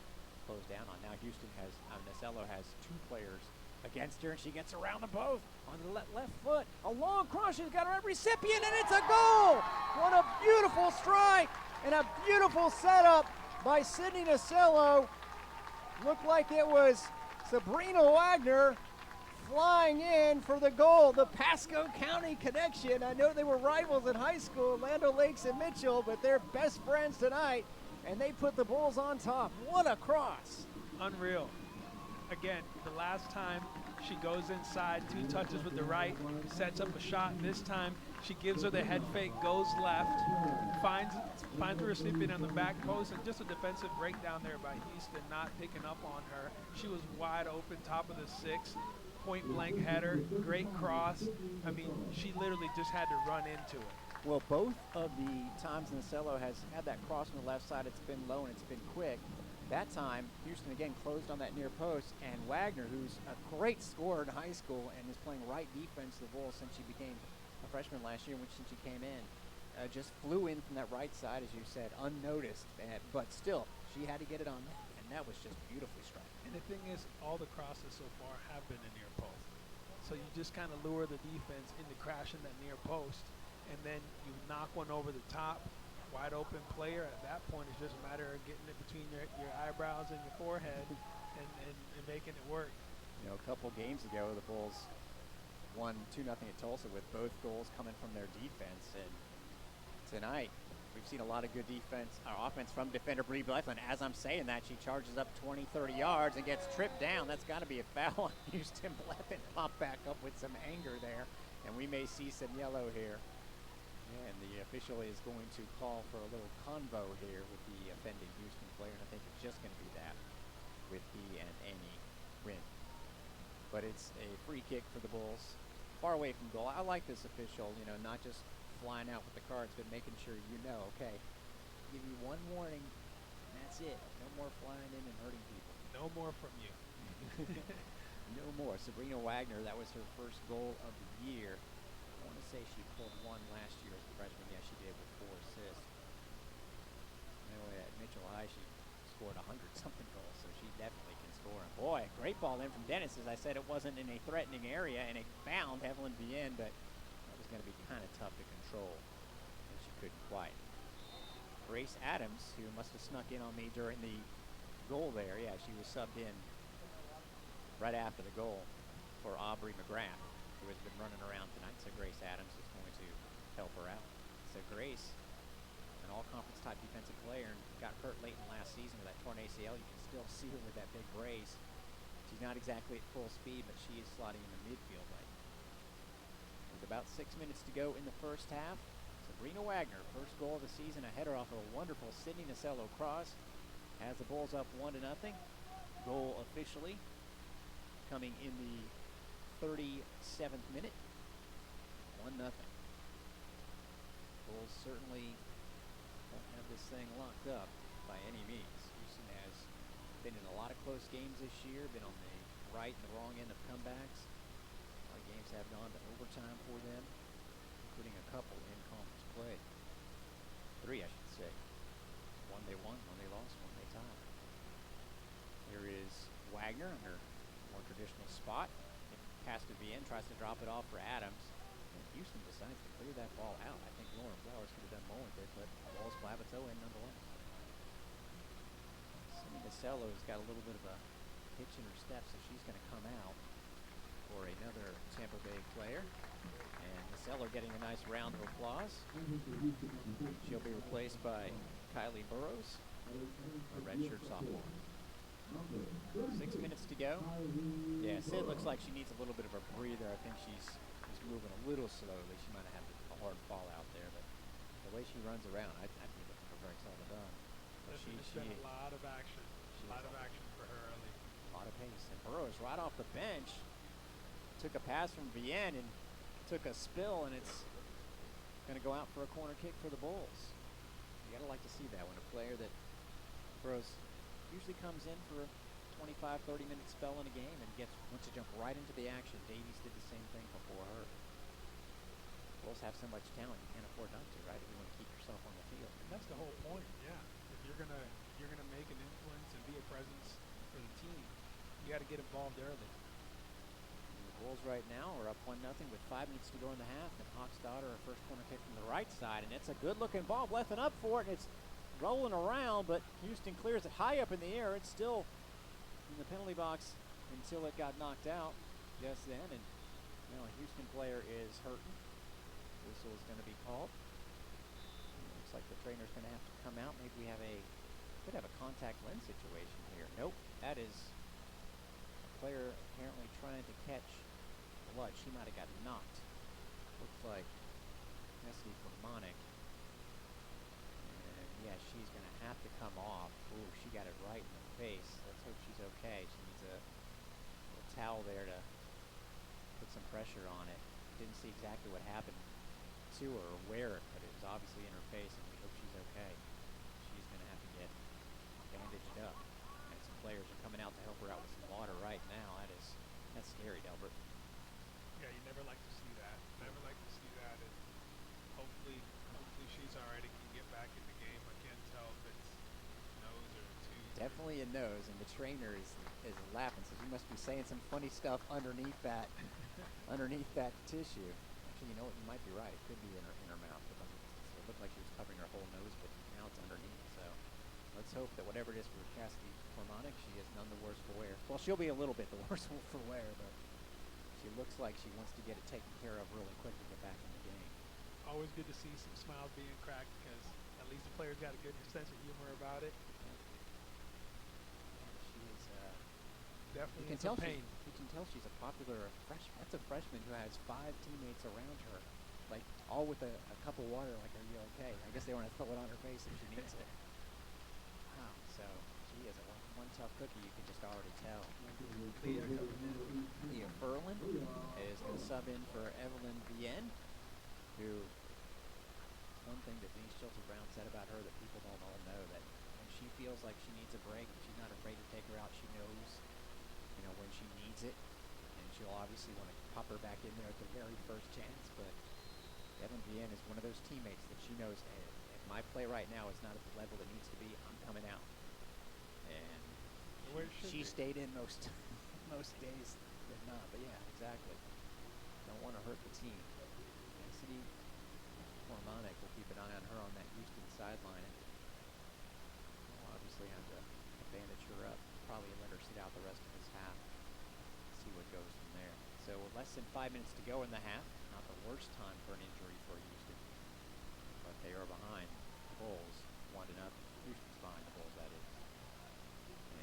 closed down on. Now Houston has, Nacello has 2 players against her, and she gets around them both on the left foot. A long cross, she's got her recipient, and it's a goal! What a beautiful strike and a beautiful setup by Sydney Nacello. Looked like it was Sabrina Wagner flying in for the goal. The Pasco County connection. I know they were rivals in high school, Land O'Lakes and Mitchell, but they're best friends tonight, and they put the Bulls on top. What a cross. Unreal. Again, the last time she goes inside, 2 touches with the right, sets up a shot. This time she gives her the head fake, goes left, finds the recipient on the back post, and just a defensive breakdown there by Houston, not picking up on her. She was wide open, top of the 6, point blank header, great cross. I mean, she literally just had to run into it. Well, both of the times Nacello has had that cross on the left side, it's been low and it's been quick. That time, Houston again closed on that near post, and Wagner, who's a great scorer in high school and is playing right defense to the Bulls since she became a freshman last year, since she came in, just flew in from that right side, as you said, unnoticed. But still, she had to get it on net, and that was just beautifully struck. And the thing is, all the crosses so far have been in near post. So you just kind of lure the defense into crashing that near post, and then you knock one over the top. Wide open player. At that point, it's just a matter of getting it between your eyebrows and your forehead and making it work. You know, a couple games ago, the Bulls won 2-0 at Tulsa with both goals coming from their defense. And tonight, we've seen a lot of good defense, or offense from defender Bree Blethyn. As I'm saying that, she charges up 20, 30 yards and gets tripped down. That's got to be a foul on Houston. Blethyn popped back up with some anger there, and we may see some yellow here. And the official is going to call for a little convo here with the offending Houston player, and I think it's just going to be that with he and Annie Wynn. But it's a free kick for the Bulls, far away from goal. I like this official, you know, not just flying out with the cards, but making sure you know, okay, give you one warning, and that's it. No more flying in and hurting people. No more from you. No more. Sabrina Wagner, that was her first goal of the year. I want to say she pulled one last year as a freshman. Yeah, she did, with 4 assists. Anyway, at Mitchell High, she scored 100-something goals, so she definitely can score. And boy, great ball in from Dennis. As I said, it wasn't in a threatening area, and it found Evelyn Vienne, but that was going to be kind of tough to control, and she couldn't quite. Grace Adams, who must have snuck in on me during the goal there. Yeah, she was subbed in right after the goal for Aubrey McGrath, who has been running around tonight, so Grace Adams is going to help her out. So Grace, an all-conference type defensive player, and got hurt late in last season with that torn ACL. You can still see her with that big brace. She's not exactly at full speed, but she is slotting in the midfield right now. With about 6 minutes to go in the first half, Sabrina Wagner, first goal of the season, a header off of a wonderful Sydney Nacello cross, has the Bulls up 1-0. Goal officially coming in the 37th minute, 1-0. Bulls certainly don't have this thing locked up by any means. Houston has been in a lot of close games this year, been on the right and the wrong end of comebacks. A lot of games have gone to overtime for them, including a couple in conference play. 3, I should say. One they won, one they lost, one they tied. Here is Wagner in her more traditional spot. Pass to Vienne, tries to drop it off for Adams. And Houston decides to clear that ball out. I think Lauren Flowers could have done more with it, but the ball's Clabateau in nonetheless. Sydney Nacello's got a little bit of a hitch in her step, so she's going to come out for another Tampa Bay player. And Nacello getting a nice round of applause. She'll be replaced by Kylie Burrows, a redshirt sophomore. 6 minutes to go. Yeah, Sid looks like she needs a little bit of a breather. I think she's moving a little slowly. She might have had a hard fall out there, but the way she runs around, I'd be looking for Greg Sullivan. There's been a lot of action. A lot of action for her early. A lot of pace. And Burrows right off the bench took a pass from Vienne and took a spill, and it's going to go out for a corner kick for the Bulls. You got to like to see that when a player that Burrows usually comes in for a 25, 30-minute spell in a game and wants to jump right into the action. Davies did the same thing before her. Bulls have so much talent, you can't afford not to, right? If you want to keep yourself on the field. And that's the whole point, yeah. If you're gonna make an influence and be a presence for the team, you got to get involved early. And the Bulls right now are up 1-0 with 5 minutes to go in the half, and Hawksdaughter, a first corner kick from the right side, and it's a good-looking ball. Blethyn up for it, and it's rolling around, but Houston clears it high up in the air. It's still in the penalty box until it got knocked out just then, and now a Houston player is hurting. Whistle is going to be called. Looks like the trainer's going to have to come out. Maybe we could have a contact lens situation here. Nope, that is a player apparently trying to catch blood. She might have got knocked. Looks like Nessie Formanek. Yeah, she's going to have to come off. Ooh, she got it right in the face. Let's hope she's okay. She needs a little towel there to put some pressure on it. Didn't see exactly what happened to her or where, but it was obviously in her face, and we hope she's okay. She's going to have to get bandaged up. players are coming out to help her out with some water right now. That's scary, Delbert. Yeah, you never like to see that. Never like to see that. And hopefully she's all right and can get back in the game. I can't tell if it's nose or tooth. Definitely a nose, and the trainer is laughing. Says you must be saying some funny stuff underneath that tissue. Actually, you know what? You might be right. It could be in her mouth. But it looked like she was covering her whole nose, but now it's underneath. So let's hope that whatever it is for Cassidy Cormonic, she is none the worse for wear. Well, she'll be a little bit the worse for wear, but she looks like she wants to get it taken care of really quick to get back in the game. Always good to see some smiles being cracked because at least the player's got a good sense of humor about it. She is definitely you in some pain. You can tell she's a popular freshman. That's a freshman who has 5 teammates around her, like all with a cup of water. Like, are you okay? I guess they want to throw it on her face if she needs it. Wow. So she is one tough cookie. You can just already tell. Leah Furlan is going to sub in for Evelyn Vienne, who, one thing that Denise Chilton-Brown said about her that people don't all know, that when she feels like she needs a break, she's not afraid to take her out. She knows, when she needs it, and she'll obviously want to pop her back in there at the very first chance, but Evelyn Vienne is one of those teammates that she knows, hey, if my play right now is not at the level it needs to be, I'm coming out. And she stayed in most days than not, but yeah, exactly. Don't want to hurt the team. Cassidy Cormonic will keep an eye on her on that Houston sideline, and we'll obviously have to bandage her up, probably let her sit out the rest of this half, see what goes from there. So less than 5 minutes to go in the half, not the worst time for an injury for Houston, but they are behind the Bulls 1-0. Houston's behind the Bulls, that is.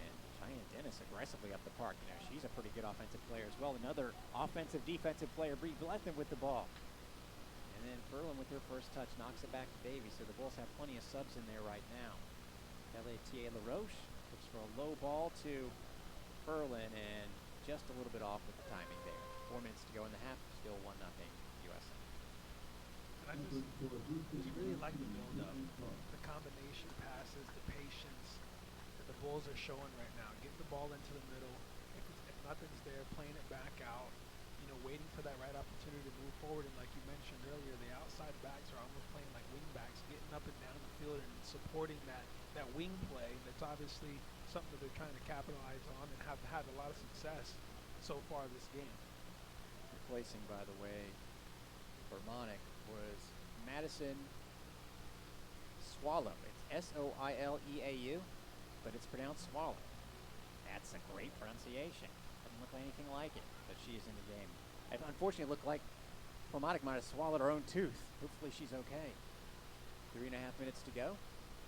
And Cheyenne Dennis aggressively up the park. She's a pretty good offensive player as well. Another offensive, defensive player, Bree Blethyn with the ball. And then Furlan with her first touch knocks it back to Davy. So the Bulls have plenty of subs in there right now. L.A.T.A. LaRoche looks for a low ball to Furlan, and just a little bit off with the timing there. 4 minutes to go in the half, still 1-0 USF. And I just really like the build-up, the combination passes, the patience that the Bulls are showing right now. Getting the ball into the middle, if nothing's there, playing it back out, waiting for that right opportunity to move forward. And like you mentioned earlier, the outside backs are almost playing like wing backs, getting up and down the field and supporting that wing play. That's obviously something that they're trying to capitalize on and have had a lot of success so far this game. Replacing, by the way, for Monic was Madison Swallow. It's Soileau, but it's pronounced Swallow. That's a great pronunciation. Doesn't look like anything like it, but she is in the game. It unfortunately looked like Formatic might have swallowed her own tooth. Hopefully she's okay. 3.5 minutes to go.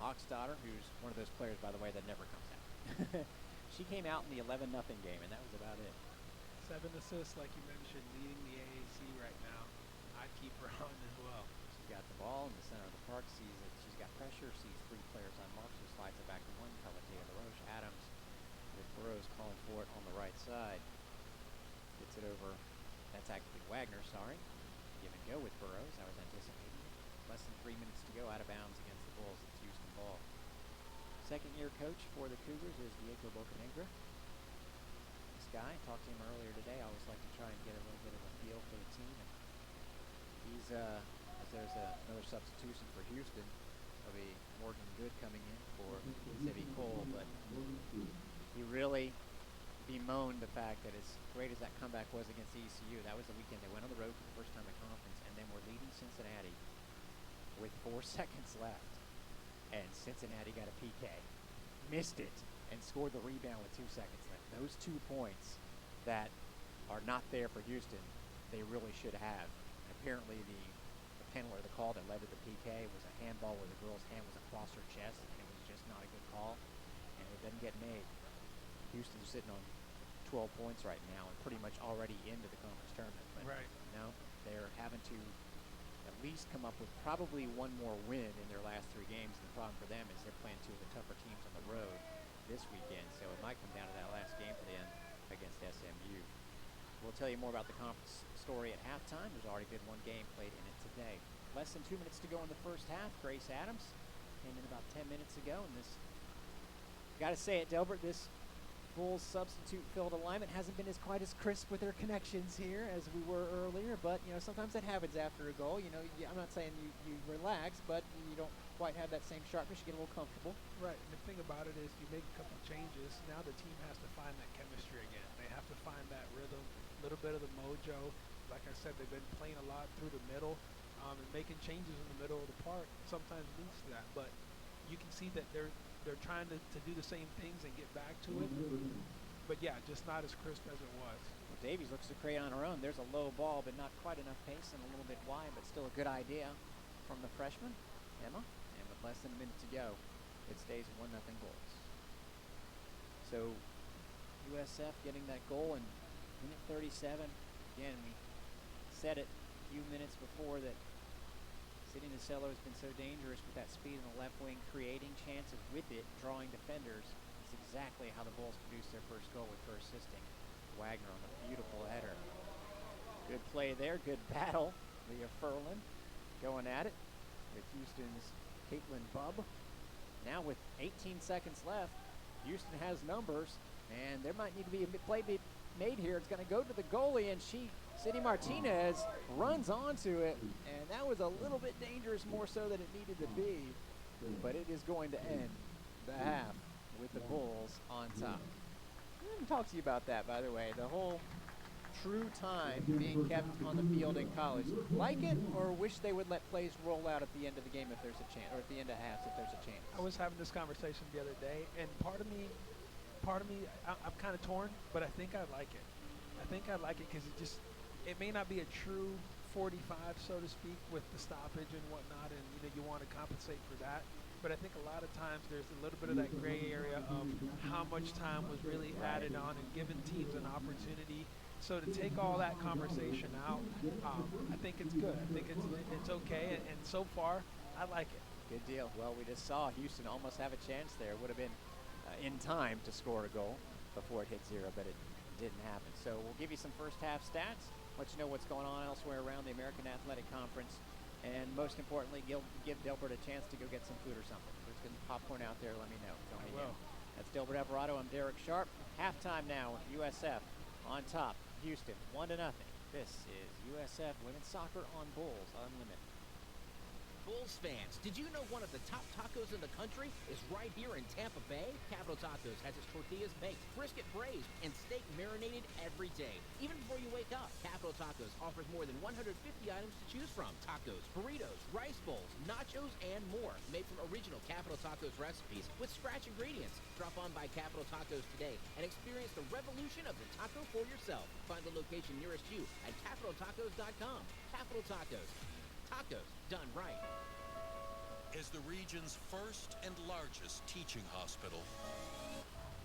Hawksdaughter, who's one of those players, by the way, that never comes out. She came out in the 11-0 game, and that was about it. 7 assists, like you mentioned, leading the AAC right now. I'd keep her on as well. She's got the ball in the center of the park, sees it. She's got pressure, sees 3 players on mark, so slides it back to one. L.A.T.A. LaRoche, Adams, with Burrows calling for it on the right side. Gets it over. That's actually Wagner, sorry. Give and go with Burrows. I was anticipating it. Less than 3 minutes to go, out of bounds against the Bulls. It's Houston ball. Second-year coach for the Cougars is Diego Bocanegra. This guy, talked to him earlier today. I always like to try and get a little bit of a feel for the team. And he's, as there's another substitution for Houston, of a Morgan Good coming in for Zibby Cole, but he really bemoaned the fact that as great as that comeback was against ECU, that was the weekend they went on the road for the first time in conference, and then were leading Cincinnati with 4 seconds left, and Cincinnati got a PK, missed it, and scored the rebound with 2 seconds left. Those 2 points that are not there for Houston, they really should have. And apparently the penalty, or the call that led to the PK, was a handball where the girl's hand was across her chest, and it was just not a good call, and it doesn't get made. Houston's sitting on 12 points right now and pretty much already into the conference tournament. But right. They're having to at least come up with probably one more win in their last 3 games. And the problem for them is they're playing 2 of the tougher teams on the road this weekend. So it might come down to that last game for them against SMU. We'll tell you more about the conference story at halftime. There's already been 1 game played in it today. Less than 2 minutes to go in the first half. Grace Adams came in about 10 minutes ago. And this, got to say it, Delbert, this Bulls' substitute-filled alignment hasn't been quite as crisp with their connections here as we were earlier, but sometimes that happens after a goal. I'm not saying you relax, but you don't quite have that same sharpness. You get a little comfortable. Right, and the thing about it is you make a couple of changes. Now the team has to find that chemistry again. They have to find that rhythm, a little bit of the mojo. Like I said, they've been playing a lot through the middle, and making changes in the middle of the park sometimes leads to that. But you can see that they're trying to do the same things and get back to it. But yeah, just not as crisp as it was. Well, Davies looks to create on her own. There's a low ball, but not quite enough pace and a little bit wide, but still a good idea from the freshman, Emma. And with less than a minute to go, it stays 1-0 Bulls. So USF getting that goal in minute 37. Again, we said it a few minutes before that Sidney Nasello has been so dangerous with that speed in the left wing, creating chances with it, drawing defenders. It's exactly how the Bulls produced their first goal with her assisting Wagner on a beautiful header. Good play there, good battle. Leah Furlan going at it with Houston's Caitlin Bubb. Now with 18 seconds left, Houston has numbers, and there might need to be a play made here. It's going to go to the goalie, and Cindy Martinez runs onto it, and that was a little bit dangerous, more so than it needed to be. But it is going to end the half with the Bulls on top. I didn't talk to you about that, by the way. The whole true time being kept on the field in college. Like it, or wish they would let plays roll out at the end of the game if there's a chance, or at the end of halves if there's a chance? I was having this conversation the other day, and part of me, I'm kind of torn, but I think I like it. I think I like it because it may not be a true 45, so to speak, with the stoppage and whatnot, and you want to compensate for that. But I think a lot of times there's a little bit of that gray area of how much time was really added on and given teams an opportunity. So to take all that conversation out, I think it's good. I think it's okay, and so far, I like it. Good deal. Well, we just saw Houston almost have a chance there. Would have been in time to score a goal before it hit zero, but it didn't happen. So we'll give you some first half stats, let you know what's going on elsewhere around the American Athletic Conference, and most importantly, give Delbert a chance to go get some food or something. If there's some popcorn out there, let me know. Tell me now. That's Delbert Alvarado. I'm Derek Sharp. Halftime now with USF on top. Houston 1-0. This is USF Women's Soccer on Bulls Unlimited. Bulls fans, did you know one of the top tacos in the country is right here in Tampa Bay? Capital Tacos has its tortillas baked, brisket braised, and steak marinated every day. Even before you wake up, Capital Tacos offers more than 150 items to choose from. Tacos, burritos, rice bowls, nachos, and more. Made from original Capital Tacos recipes with scratch ingredients. Drop on by Capital Tacos today and experience the revolution of the taco for yourself. Find the location nearest you at capitaltacos.com. Capital Tacos. Tacos done right. As the region's first and largest teaching hospital,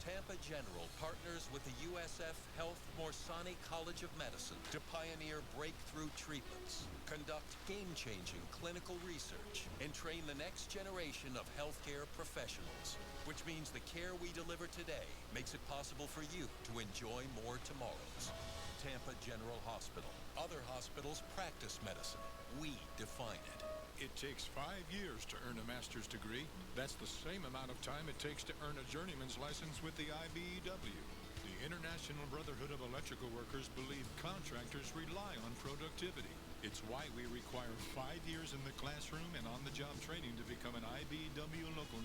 Tampa General partners with the USF Health Morsani College of Medicine to pioneer breakthrough treatments, conduct game-changing clinical research, and train the next generation of healthcare professionals, which means the care we deliver today makes it possible for you to enjoy more tomorrows. Tampa General Hospital. Other hospitals practice medicine. We define it. It takes 5 years to earn a master's degree. That's the same amount of time it takes to earn a journeyman's license with the IBEW. The International Brotherhood of Electrical Workers believe contractors rely on productivity. It's why we require 5 years in the classroom and on-the-job training to become an IBEW Local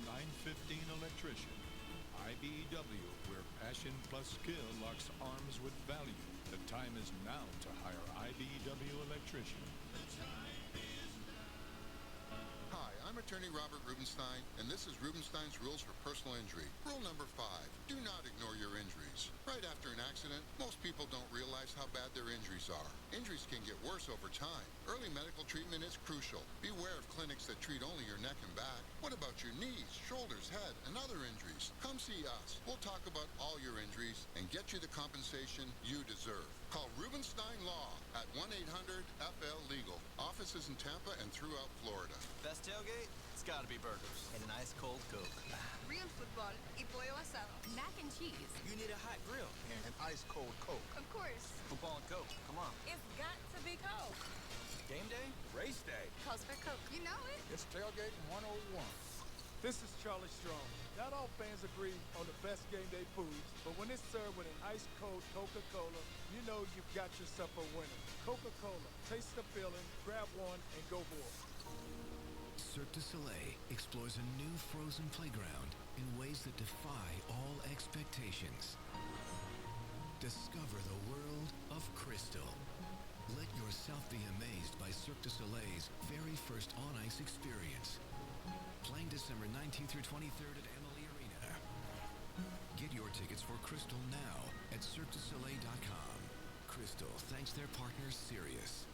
915 electrician. IBEW, where passion plus skill locks arms with value. The time is now to hire IBEW electrician. Hi, I'm attorney Robert Rubenstein, and this is Rubenstein's Rules for Personal Injury. Rule number 5, do not ignore your injuries. Right after an accident, most people don't realize how bad their injuries are. Injuries can get worse over time. Early medical treatment is crucial. Beware of clinics that treat only your neck and back. What about your knees, shoulders, head, and other injuries? Come see us. We'll talk about all your injuries and get you the compensation you deserve. Call Rubenstein Law at 1-800-FL-LEGAL. Offices in Tampa and throughout Florida. Best tailgate? It's gotta be burgers. And an ice cold Coke. Real football y pollo asado. Mac and cheese. You need a hot grill. And an ice cold Coke. Of course. Football and Coke. Come on. It's got to be Coke. Game day? Race day. Calls for Coke. You know it. It's tailgating 101. This is Charlie Strong. Not all fans agree on the best game day foods, but when it's served with an ice-cold Coca-Cola, you know you've got yourself a winner. Coca-Cola, taste the feeling, grab one, and go Bulls. Cirque du Soleil explores a new frozen playground in ways that defy all expectations. Discover the world of Crystal. Let yourself be amazed by Cirque du Soleil's very first on-ice experience. Playing December 19th through 23rd at Emily Arena. Get your tickets for Crystal now at CirqueDuSoleil.com. Crystal thanks their partners Sirius.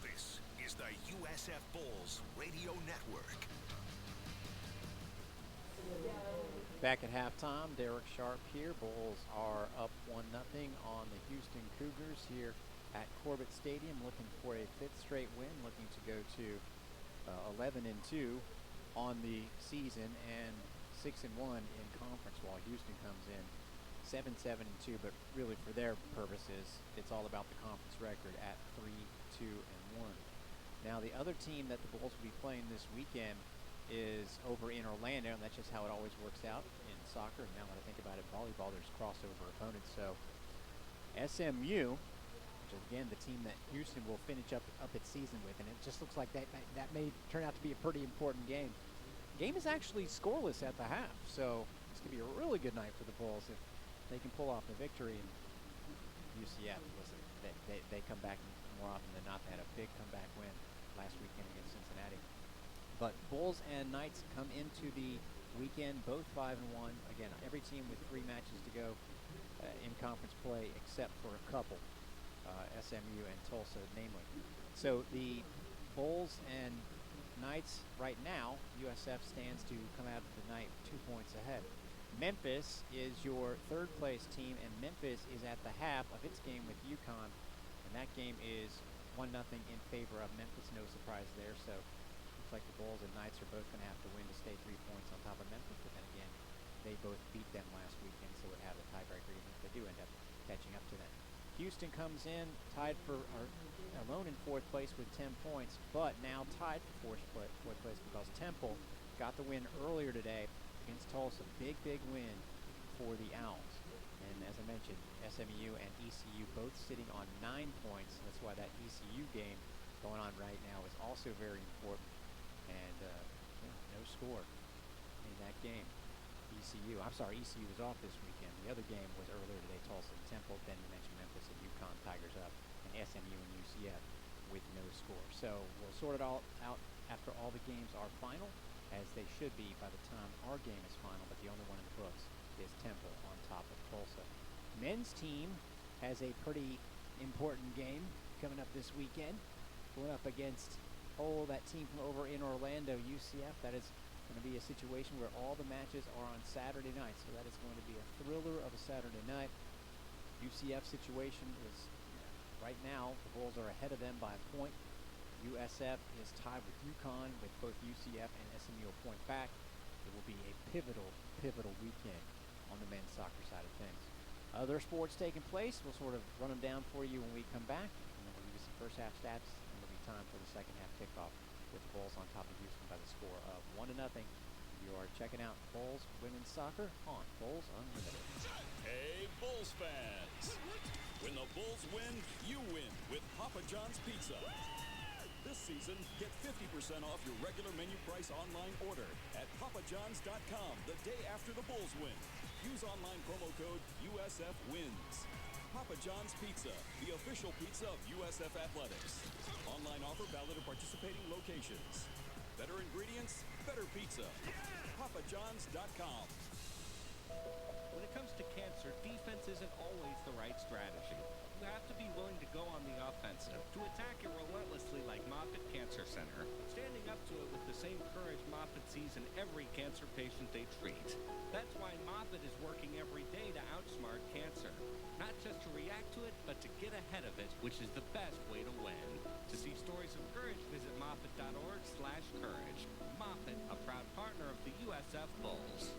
This is the USF Bulls Radio Network. Back at halftime, Derek Sharp here. Bulls are up 1-0 on the Houston Cougars here at Corbett Stadium, looking for a fifth straight win, looking to go to 11-2 on the season and 6-1 in conference, while Houston comes in 7-2. But really, for their purposes, it's all about the conference record at 3-2-1. Now, the other team that the Bulls will be playing this weekend is over in Orlando, and that's just how it always works out in soccer. And now that I think about it, volleyball, there's crossover opponents. So SMU, which is again the team that Houston will finish up its season with, and it just looks like that may turn out to be a pretty important game. Game is actually scoreless at the half, so it's going to be a really good night for the Bulls if they can pull off a victory. And UCF, listen, they come back more often than not. They had a big comeback win last weekend against Cincinnati. But Bulls and Knights come into the weekend both 5-1. Again, every team with 3 matches to go in conference play except for a couple, SMU and Tulsa namely. So the Bulls and Knights right now, USF stands to come out of the night 2 points ahead. Memphis is your third place team, and Memphis is at the half of its game with UConn, and that game is 1-0 in favor of Memphis. No surprise there. So looks like the Bulls and Knights are both going to have to win to stay 3 points on top of Memphis. But then again, they both beat them last weekend, so would have a tiebreaker even if they do end up catching up to them. Houston comes in tied for alone in 4th place with 10 points, but now tied for 4th place because Temple got the win earlier today against Tulsa. Big win for the Owls. And as I mentioned, SMU and ECU both sitting on 9 points. That's why that ECU game going on right now is also very important. And no score in that game. ECU was off this weekend. The other game was earlier today, Tulsa and Temple. Then you mentioned Memphis and UConn, Tigers up, and SMU and UCF with no score. So we'll sort it all out after all the games are final, as they should be by the time our game is final. But the only one in the books is Temple on top of Tulsa. Men's team has a pretty important game coming up this weekend, going up against that team from over in Orlando, UCF. That is going to be a situation where all the matches are on Saturday night, so that is going to be a thriller of a Saturday night. UCF situation is right now the Bulls are ahead of them by a point. USF is tied with UConn with both UCF and SMU a point back. It will be a pivotal weekend on the men's soccer side of things. Other sports taking place, we'll sort of run them down for you when we come back. And then we'll give you some first half stats, and it'll be time for the second half kickoff with the Bulls on top of Houston by the score of 1-0. You are checking out Bulls women's soccer on Bulls Unlimited. Hey, Bulls fans! When the Bulls win, you win with Papa John's Pizza. This season, get 50% off your regular menu price online order at papajohns.com the day after the Bulls win. Use online promo code USFWINS. Papa John's Pizza, the official pizza of USF Athletics. Online offer valid at participating locations. Better ingredients, better pizza. PapaJohns.com. When it comes to cancer, defense isn't always the right strategy. You have to be willing to go on the offensive, to attack it relentlessly like Moffitt Cancer Center, standing up to it with the same courage Moffitt sees in every cancer patient they treat. That's why Moffitt is working every day to outsmart cancer. Not just to react to it, but to get ahead of it, which is the best way to win. To see stories of courage, visit Moffitt.org/courage. Moffitt, a proud partner of the USF Bulls.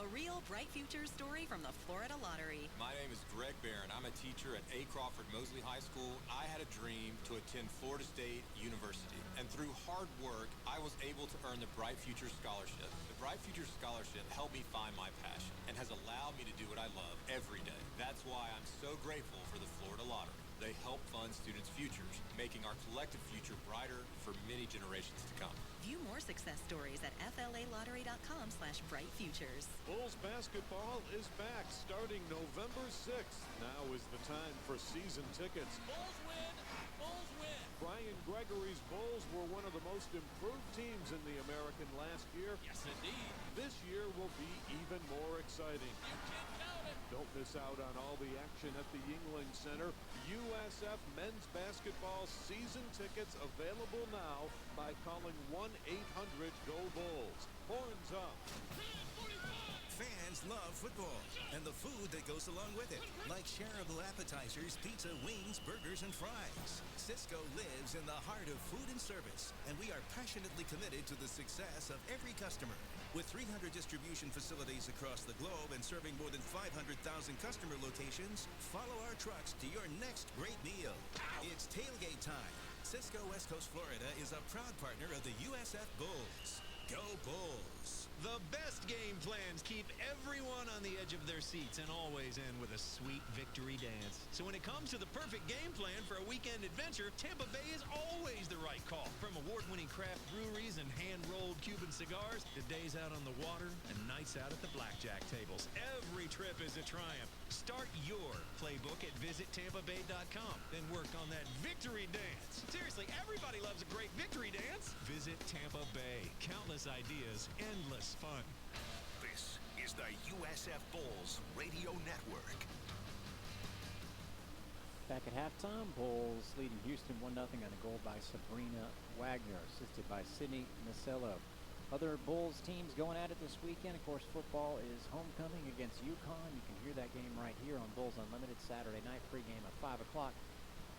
A real bright future story from the Florida Lottery. My name is Greg Barron. I'm a teacher at A. Crawford Mosley High School. I had a dream to attend Florida State University, and through hard work, I was able to earn the Bright Futures Scholarship. The Bright Futures Scholarship helped me find my passion and has allowed me to do what I love every day. That's why I'm so grateful for the Florida Lottery. They help fund students' futures, making our collective future brighter for many generations to come. View more success stories at flalottery.com/brightfutures. Bulls basketball is back starting November 6th. Now is the time for season tickets. Bulls win! Bulls win! Brian Gregory's Bulls were one of the most improved teams in the American last year. Yes, indeed. This year will be even more exciting. You can count it! Don't miss out on all the action at the Yingling Center. USF men's basketball season tickets available now by calling 1-800-GO-BULLS. Horns up. Fans love football and the food that goes along with it, like shareable appetizers, pizza, wings, burgers, and fries. Cisco lives in the heart of food and service, and we are passionately committed to the success of every customer. With 300 distribution facilities across the globe and serving more than 500,000 customer locations, follow our trucks to your next great meal. It's tailgate time. Cisco West Coast, Florida is a proud partner of the USF Bulls. Go Bulls! The best game plans keep everyone on the edge of their seats and always end with a sweet victory dance. So when it comes to the perfect game plan for a weekend adventure, Tampa Bay is always the right call. From award-winning craft breweries and hand-rolled Cuban cigars to days out on the water and nights out at the blackjack tables, every trip is a triumph. Start your playbook at visitTampaBay.com. Then work on that victory dance. Seriously, everybody loves a great victory dance. Visit Tampa Bay. Countless ideas, endless fun. This is the USF Bulls Radio Network. Back at halftime, Bulls leading Houston 1-0 on a goal by Sabrina Wagner, assisted by Sydney Nasello. Other Bulls teams going at it this weekend. Of course, football is homecoming against UConn. You can hear that game right here on Bulls Unlimited Saturday night pregame at 5 o'clock.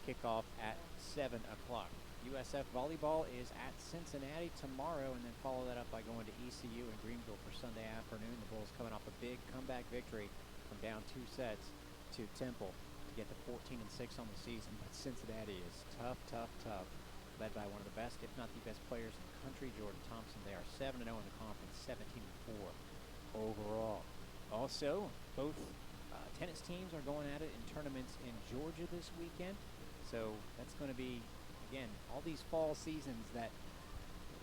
Kickoff at 7 o'clock. USF volleyball is at Cincinnati tomorrow, and then follow that up by going to ECU in Greenville for Sunday afternoon. The Bulls coming off a big comeback victory from down 2 sets to Temple to get to 14-6 on the season. But Cincinnati is tough, led by one of the best, if not the best players in the country, Jordan Thompson. They are 7-0 in the conference, 17-4 overall. Also, both tennis teams are going at it in tournaments in Georgia this weekend. So that's going to be, again, all these fall seasons that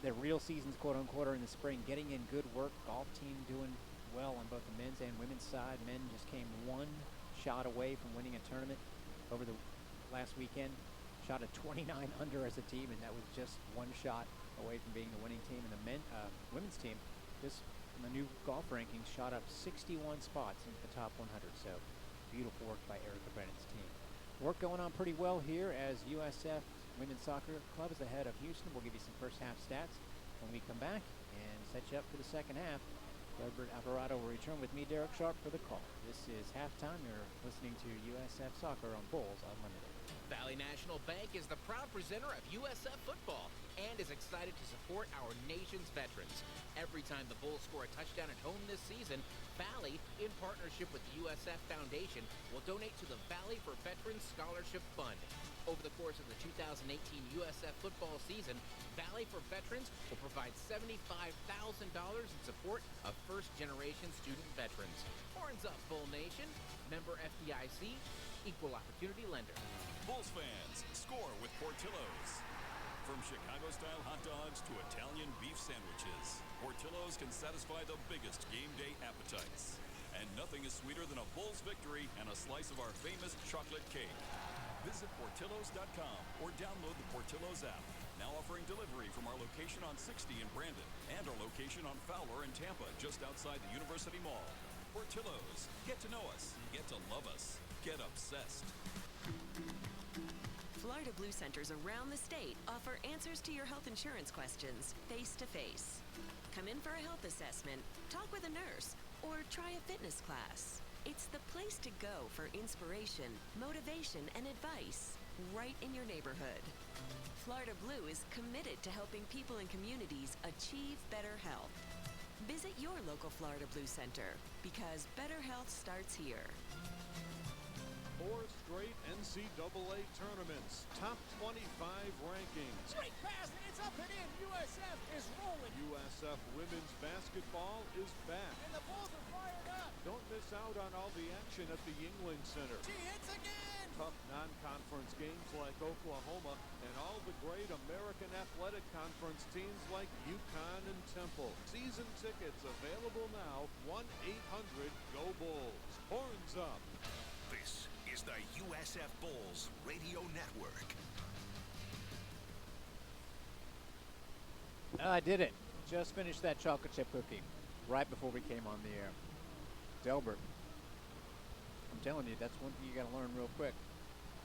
the real seasons, quote unquote, are in the spring, getting in good work. Golf team doing well on both the men's and women's side. Men just came one shot away from winning a tournament over the last weekend. Shot a 29 under as a team, and that was just one shot away from being the winning team. And the women's team, just in the new golf rankings, shot up 61 spots into the top 100. So beautiful work by Erica Brennan's team. Work going on pretty well here as USF Women's Soccer Club is ahead of Houston. We'll give you some first half stats when we come back and set you up for the second half. Gilbert Alvarado will return with me, Derek Sharp, for the call. This is halftime. You're listening to USF Soccer on Bulls Unlimited. Valley National Bank is the proud presenter of USF football and is excited to support our nation's veterans. Every time the Bulls score a touchdown at home this season, Valley, in partnership with the USF Foundation, will donate to the Valley for Veterans Scholarship Fund. Over the course of the 2018 USF football season, Valley for Veterans will provide $75,000 in support of first-generation student veterans. Horns up, Bull Nation. Member FDIC, Equal Opportunity Lender. Bulls fans, score with Portillo's. From Chicago-style hot dogs to Italian beef sandwiches, Portillo's can satisfy the biggest game day appetites. And nothing is sweeter than a Bulls victory and a slice of our famous chocolate cake. Visit Portillos.com or download the Portillo's app. Now offering delivery from our location on 60 in Brandon and our location on Fowler in Tampa, just outside the University Mall. Portillo's. Get to know us. Get to love us. Get obsessed. Florida Blue Centers around the state offer answers to your health insurance questions face-to-face. Come in for a health assessment, talk with a nurse, or try a fitness class. It's the place to go for inspiration, motivation, and advice right in your neighborhood. Florida Blue is committed to helping people and communities achieve better health. Visit your local Florida Blue Center because better health starts here. NCAA tournaments, top 25 rankings. Straight pass, and it's up and in. USF is rolling. USF women's basketball is back. And the Bulls are fired up. Don't miss out on all the action at the Yingling Center. She hits again. Tough non-conference games like Oklahoma and all the great American Athletic Conference teams like UConn and Temple. Season tickets available now. 1-800-GO-BULLS. Horns up. This is the USF Bulls Radio Network. I did it. Just finished that chocolate chip cookie right before we came on the air. Delbert, I'm telling you, that's one thing you got to learn real quick.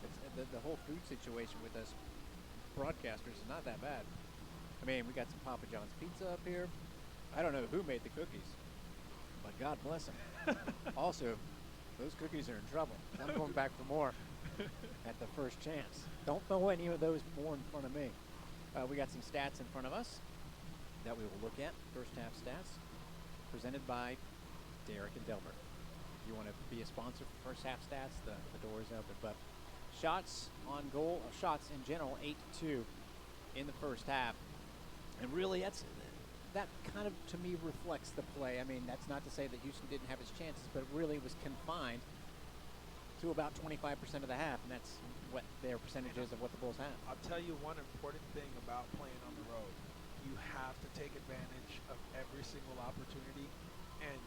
It's the whole food situation with us broadcasters is not that bad. I mean, we got some Papa John's pizza up here. I don't know who made the cookies, but God bless them. Also, those cookies are in trouble. I'm going back for more at the first chance. Don't throw any of those more in front of me. We got some stats in front of us that we will look at. First half stats presented by Derek and Delbert. If you want to be a sponsor for first half stats, the door is open. But shots on goal, shots in general, 8-2 in the first half. And really, that kind of, to me, reflects the play. I mean, that's not to say that Houston didn't have its chances, but it really was confined to about 25% of the half, and that's what their percentage is of what the Bulls have. I'll tell you one important thing about playing on the road. You have to take advantage of every single opportunity, and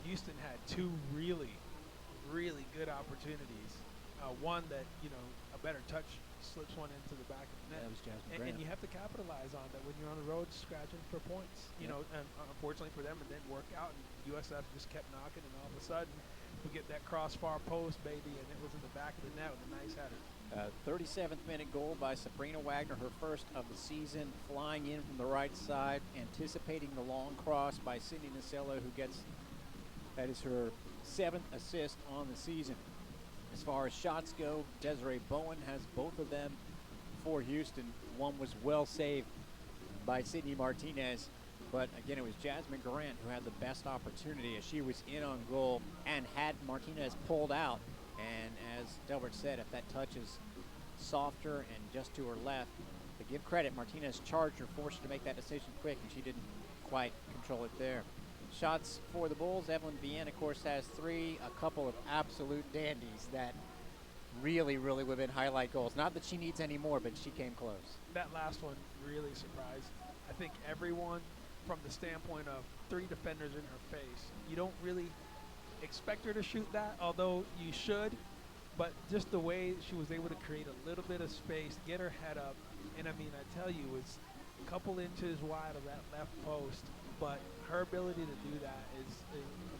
Houston had two really, really good opportunities. One that, a better touch slips one into the back of the net. That was Jasmine and Grant. you have to capitalize on that when you're on the road scratching for points. You know, and unfortunately for them, it didn't work out, and USF just kept knocking, and all of a sudden, we get that crossbar post, baby, and it was in the back of the net with a nice header. 37th minute goal by Sabrina Wagner, her first of the season, flying in from the right side, anticipating the long cross by Sydney Nasello, that is her 7th assist on the season. As far as shots go, Desiree Bowen has both of them for Houston. One was well saved by Sydney Martinez, but again, it was Jasmine Grant who had the best opportunity as she was in on goal and had Martinez pulled out. And as Delbert said, if that touch is softer and just to her left, to give credit, Martinez charged her, forced her to make that decision quick, and she didn't quite control it there. Shots for the Bulls. Evelyn Vienne, of course, has 3, a couple of absolute dandies that really, really would have been highlight goals. Not that she needs any more, but she came close. That last one really surprised, I think, everyone from the standpoint of 3 defenders in her face. You don't really expect her to shoot that, although you should, but just the way she was able to create a little bit of space, get her head up, and I mean, I tell you, it's a couple inches wide of that left post, but her ability to do that is a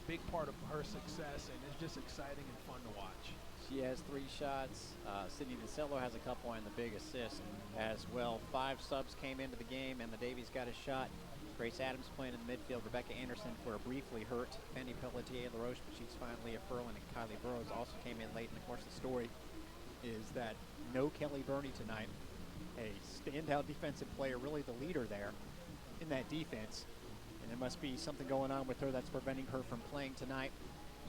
big part of her success, and it's just exciting and fun to watch. She has 3 shots. Sydney Nasello has a couple and the big assist as well. 5 subs came into the game, and the Davies got a shot. Grace Adams playing in the midfield. Rebecca Anderson for a briefly hurt. Fanny Pelletier, LaRoche, but she's fine. Leah Furlan and Kylie Burrows also came in late. And of course, the story is that no Kelly Burney tonight. A standout defensive player, really the leader there in that defense. And there must be something going on with her that's preventing her from playing tonight.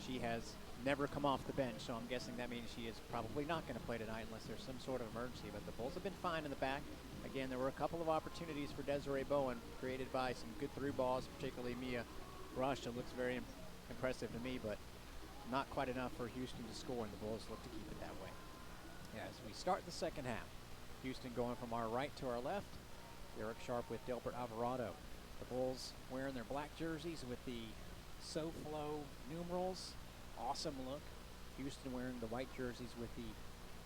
She has never come off the bench, so I'm guessing that means she is probably not going to play tonight unless there's some sort of emergency. But the Bulls have been fine in the back. Again, there were a couple of opportunities for Desiree Bowen created by some good through balls, particularly Mia Rush. It looks very impressive to me, but not quite enough for Houston to score, and the Bulls look to keep it that way. As we start the second half, Houston going from our right to our left. Eric Sharp with Delbert Alvarado. The Bulls wearing their black jerseys with the SoFlo numerals. Awesome look. Houston wearing the white jerseys with the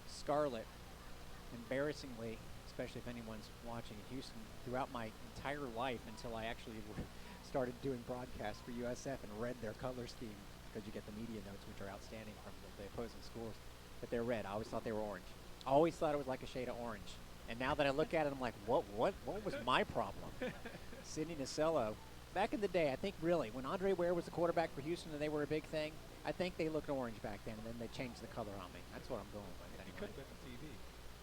scarlet. Embarrassingly, especially if anyone's watching in Houston, throughout my entire life until I actually started doing broadcasts for USF and read their color scheme, because you get the media notes, which are outstanding from the opposing schools, but they're red. I always thought they were orange. I always thought it was like a shade of orange. And now that I look at it, I'm like, what was my problem? Sydney Nasello. Back in the day, I think really, when Andre Ware was the quarterback for Houston and they were a big thing, I think they looked orange back then, and then they changed the color on me. That's what I'm going with. It could have been the TV.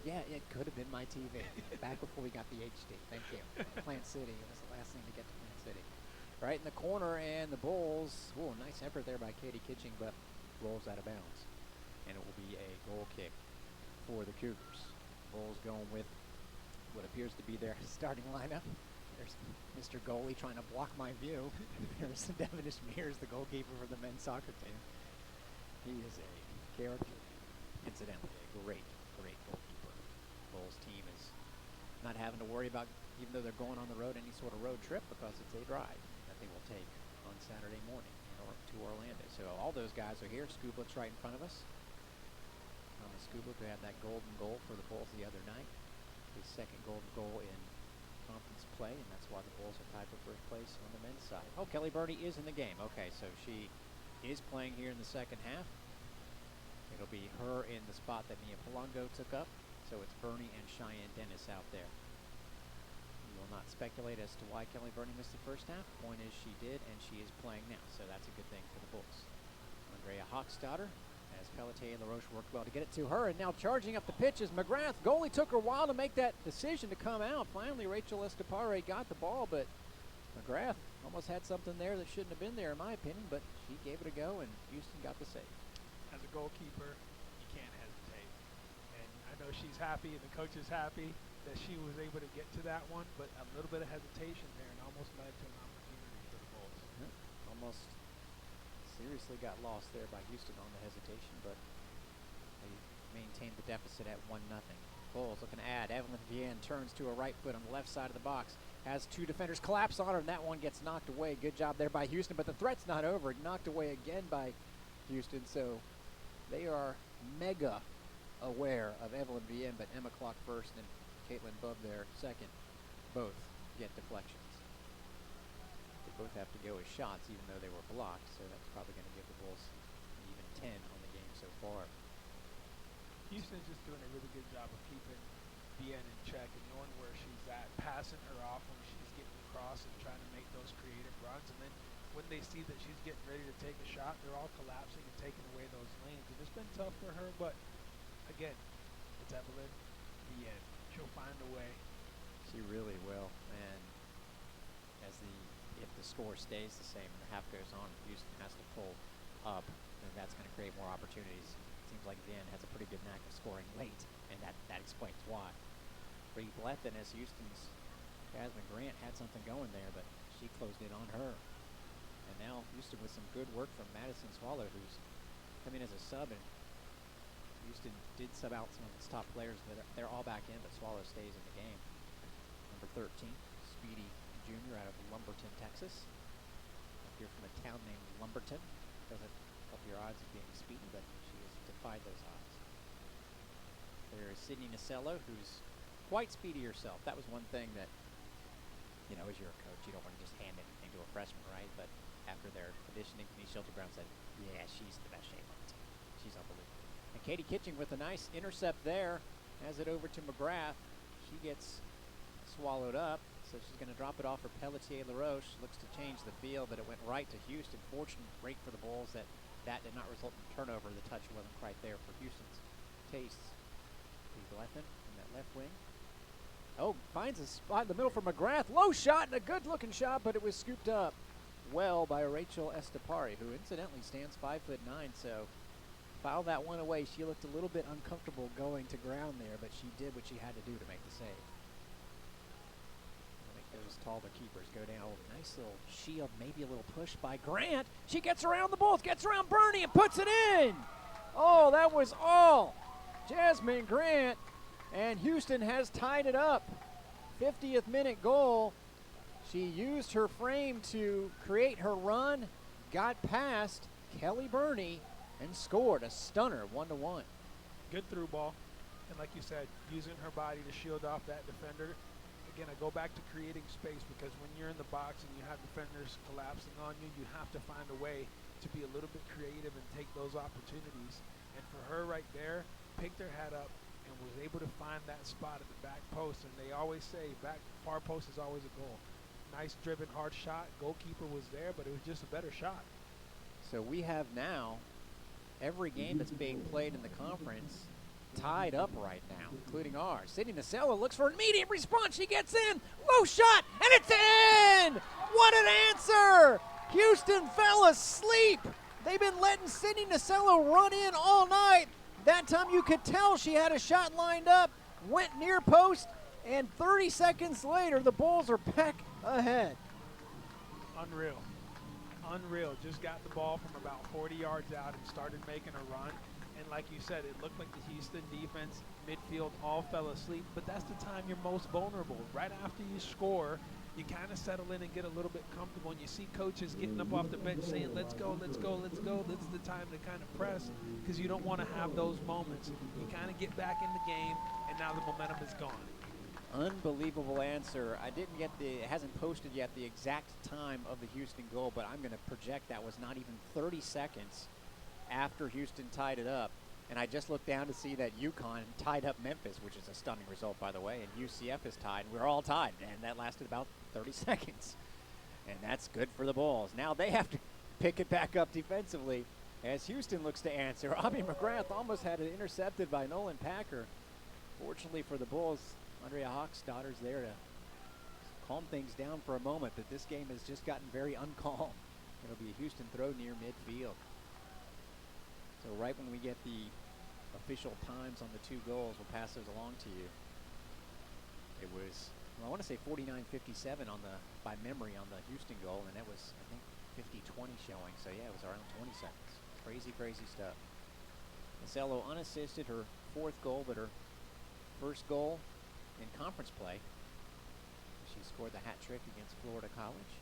Yeah, it could have been my TV. Back before we got the HD. Thank you. Plant City. It was the last thing to get to Plant City. Right in the corner, and the Bulls. Nice effort there by Katie Kitching, but rolls out of bounds. And it will be a goal kick for the Cougars. Bulls going with what appears to be their starting lineup. There's Mr. Goalie trying to block my view. There's Devinish Mears, the goalkeeper for the men's soccer team. He is a character. Incidentally, a great goalkeeper. Bulls team is not having to worry about, even though they're going on the road, any sort of road trip, because it's a drive that they will take on Saturday morning to Orlando. So all those guys are here. Skublik's right in front of us. Thomas Skublik, who had that golden goal for the Bulls the other night. His second golden goal in conference play, and that's why the Bulls are tied for first place on the men's side. Oh, Kelly Burney is in the game. Okay, so she is playing here in the second half. It'll be her in the spot that Mia Palongo took up. So it's Burney and Cheyenne Dennis out there. We will not speculate as to why Kelly Burney missed the first half. Point is she did, and she is playing now, so that's a good thing for the Bulls. Andrea Hochstadter, as Pelletier and LaRoche worked well to get it to her, and now charging up the pitch is McGrath. Goalie took her a while to make that decision to come out. Finally, Rachel Estepare got the ball, but McGrath almost had something there that shouldn't have been there, in my opinion, but she gave it a go, and Houston got the save. As a goalkeeper, you can't hesitate. And I know she's happy and the coach is happy that she was able to get to that one, but a little bit of hesitation there and almost led to an opportunity for the Bulls. Yep. Almost seriously got lost there by Houston on the hesitation, but they maintained the deficit at 1-0. Bulls looking to add. Evelyn Vienne turns to her right foot on the left side of the box. Has two defenders collapse on her, and that one gets knocked away. Good job there by Houston, but the threat's not over. Knocked away again by Houston, so they are mega aware of Evelyn Vienne, but Emma Clark first and Caitlin Bubb there second. Both get deflections. They both have to go as shots, even though they were blocked, so that's probably going to give the Bulls an even 10 on the game so far. Houston's just doing a really good job of keeping Vienne in check and knowing where she's at, passing her off when she's getting across and trying to make those creative runs, and then when they see that she's getting ready to take a shot, they're all collapsing and taking away those lanes. And it's been tough for her, but again, it's Evelyn Vienne. She'll find a way. She really will. And if the score stays the same and the half goes on, Houston has to pull up, and that's going to create more opportunities. It seems like Vienne has a pretty good knack of scoring late, and that explains why. Bree Blethen, as Houston's Jasmine Grant had something going there, but she closed in on her. And now Houston with some good work from Madison Swallow, who's come in as a sub, and Houston did sub out some of its top players, but they're all back in, but Swallow stays in the game. Number 13, Speedy Jr. out of Lumberton, Texas. Up here from a town named Lumberton. Doesn't help your odds of being speedy, but she has defied those odds. There is Sydney Nasello, who's quite speedy herself. That was one thing that, as you're a coach, you don't want to just hand anything to a freshman, right? But after their conditioning, Denise Shelter-Brown said, yeah, she's the best shape on the team. She's unbelievable. And Katie Kitching with a nice intercept there. Has it over to McGrath. She gets swallowed up, so she's going to drop it off for Pelletier LaRoche. Looks to change the field, but it went right to Houston. Fortunate break for the Bulls that did not result in a turnover. The touch wasn't quite there for Houston's tastes. Blethen in that left wing. Oh, finds a spot in the middle for McGrath. Low shot and a good-looking shot, but it was scooped up well by Rachel Estepare, who incidentally stands 5'9", so fouled that one away. She looked a little bit uncomfortable going to ground there, but she did what she had to do to make the save. I'll make those taller keepers go down. Oh, nice little shield, maybe a little push by Grant. She gets around the Bulls, gets around Burney, and puts it in. Oh, that was all Jasmine Grant, and Houston has tied it up. 50th minute goal. She used her frame to create her run, got past Kelly Burney, and scored a stunner, 1-1. Good through ball, and like you said, using her body to shield off that defender. Again, I go back to creating space, because when you're in the box and you have defenders collapsing on you, you have to find a way to be a little bit creative and take those opportunities. And for her right there, picked her head up and was able to find that spot at the back post. And they always say back far post is always a goal. Nice driven hard shot. Goalkeeper was there, but it was just a better shot. So we have now every game that's being played in the conference tied up right now, including ours. Sydney Nasello looks for an immediate response. She gets in. Low shot, and it's in! What an answer! Houston fell asleep. They've been letting Sydney Nasello run in all night. That that time you could tell she had a shot lined up, went near post, and 30 seconds later, the Bulls are back ahead. Unreal. Unreal. Just got the ball from about 40 yards out and started making a run. And like you said, it looked like the Houston defense, midfield, all fell asleep. But that's the time you're most vulnerable. Right after you score, you kind of settle in and get a little bit comfortable. And you see coaches getting up off the bench saying, let's go, let's go, let's go. This is the time to kind of press because you don't want to have those moments. You kind of get back in the game, and now the momentum is gone. Unbelievable answer. I didn't get it hasn't posted yet the exact time of the Houston goal, but I'm going to project that was not even 30 seconds after Houston tied it up. And I just looked down to see that UConn tied up Memphis, which is a stunning result, by the way, and UCF is tied. We're all tied, and that lasted about 30 seconds. And that's good for the Bulls. Now they have to pick it back up defensively as Houston looks to answer. Abby McGrath almost had it intercepted by Nolan Packer. Fortunately for the Bulls, Andrea Hochstadter's there to calm things down for a moment, but this game has just gotten very uncalm. It'll be a Houston throw near midfield. So right when we get the official times on the two goals, we'll pass those along to you. It was, well, I want to say 49-57 on by memory on the Houston goal, and that was, I think, 50-20 showing. So yeah, it was around 20 seconds. Crazy, crazy stuff. Marcelo unassisted, her fourth goal, but her first goal in conference play. She scored the hat trick against Florida College.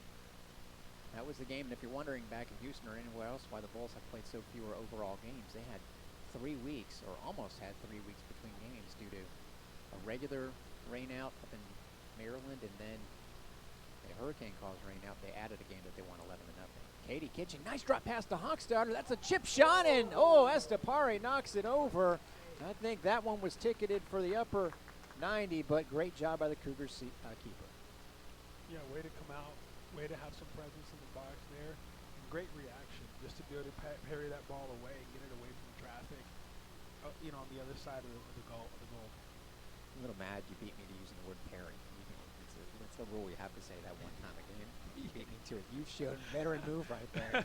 That was the game, and if you're wondering back in Houston or anywhere else why the Bulls have played so fewer overall games, they had 3 weeks, or almost had 3 weeks between games due to a regular rainout up in Maryland, and then a hurricane-caused rainout. They added a game that they won 11-0. Katie Kitchen, nice drop pass to Hochstadter. That's a chip shot, and Estepare knocks it over. I think that one was ticketed for the upper 90, but great job by the Cougars keeper. Yeah, way to come out, way to have some presence in the box there, and great reaction just to be able to parry that ball away and get it away from traffic, on the other side of the goal. I'm a little mad you beat me to using the word parry. It's a rule you have to say that one time a game. You beat me to it. You've shown a veteran move right there.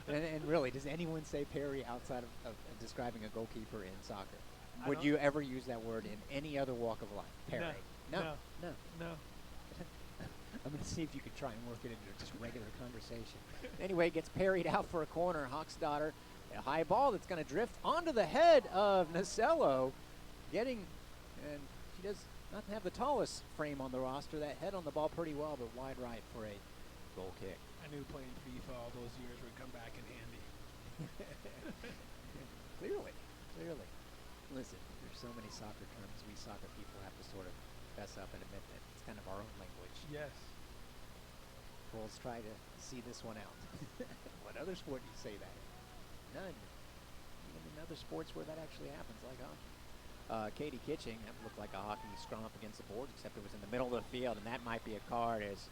and really, does anyone say parry outside of describing a goalkeeper in soccer? Would you ever use that word in any other walk of life? Parry. No. I'm going to see if you can try and work it into just regular conversation. Anyway, gets parried out for a corner. Hochstadter, a high ball that's going to drift onto the head of Nasello. And she does not have the tallest frame on the roster. That head on the ball pretty well, but wide right for a goal kick. I knew playing FIFA all those years would come back in handy. Clearly. Listen, there's so many soccer terms we soccer people have to sort of fess up and admit that it's kind of our own language. Yes. Bulls try to see this one out. What other sport do you say that in? None. Even in other sports where that actually happens, like hockey. Katie Kitching, that looked like a hockey scrum up against the board, except it was in the middle of the field, and that might be a card as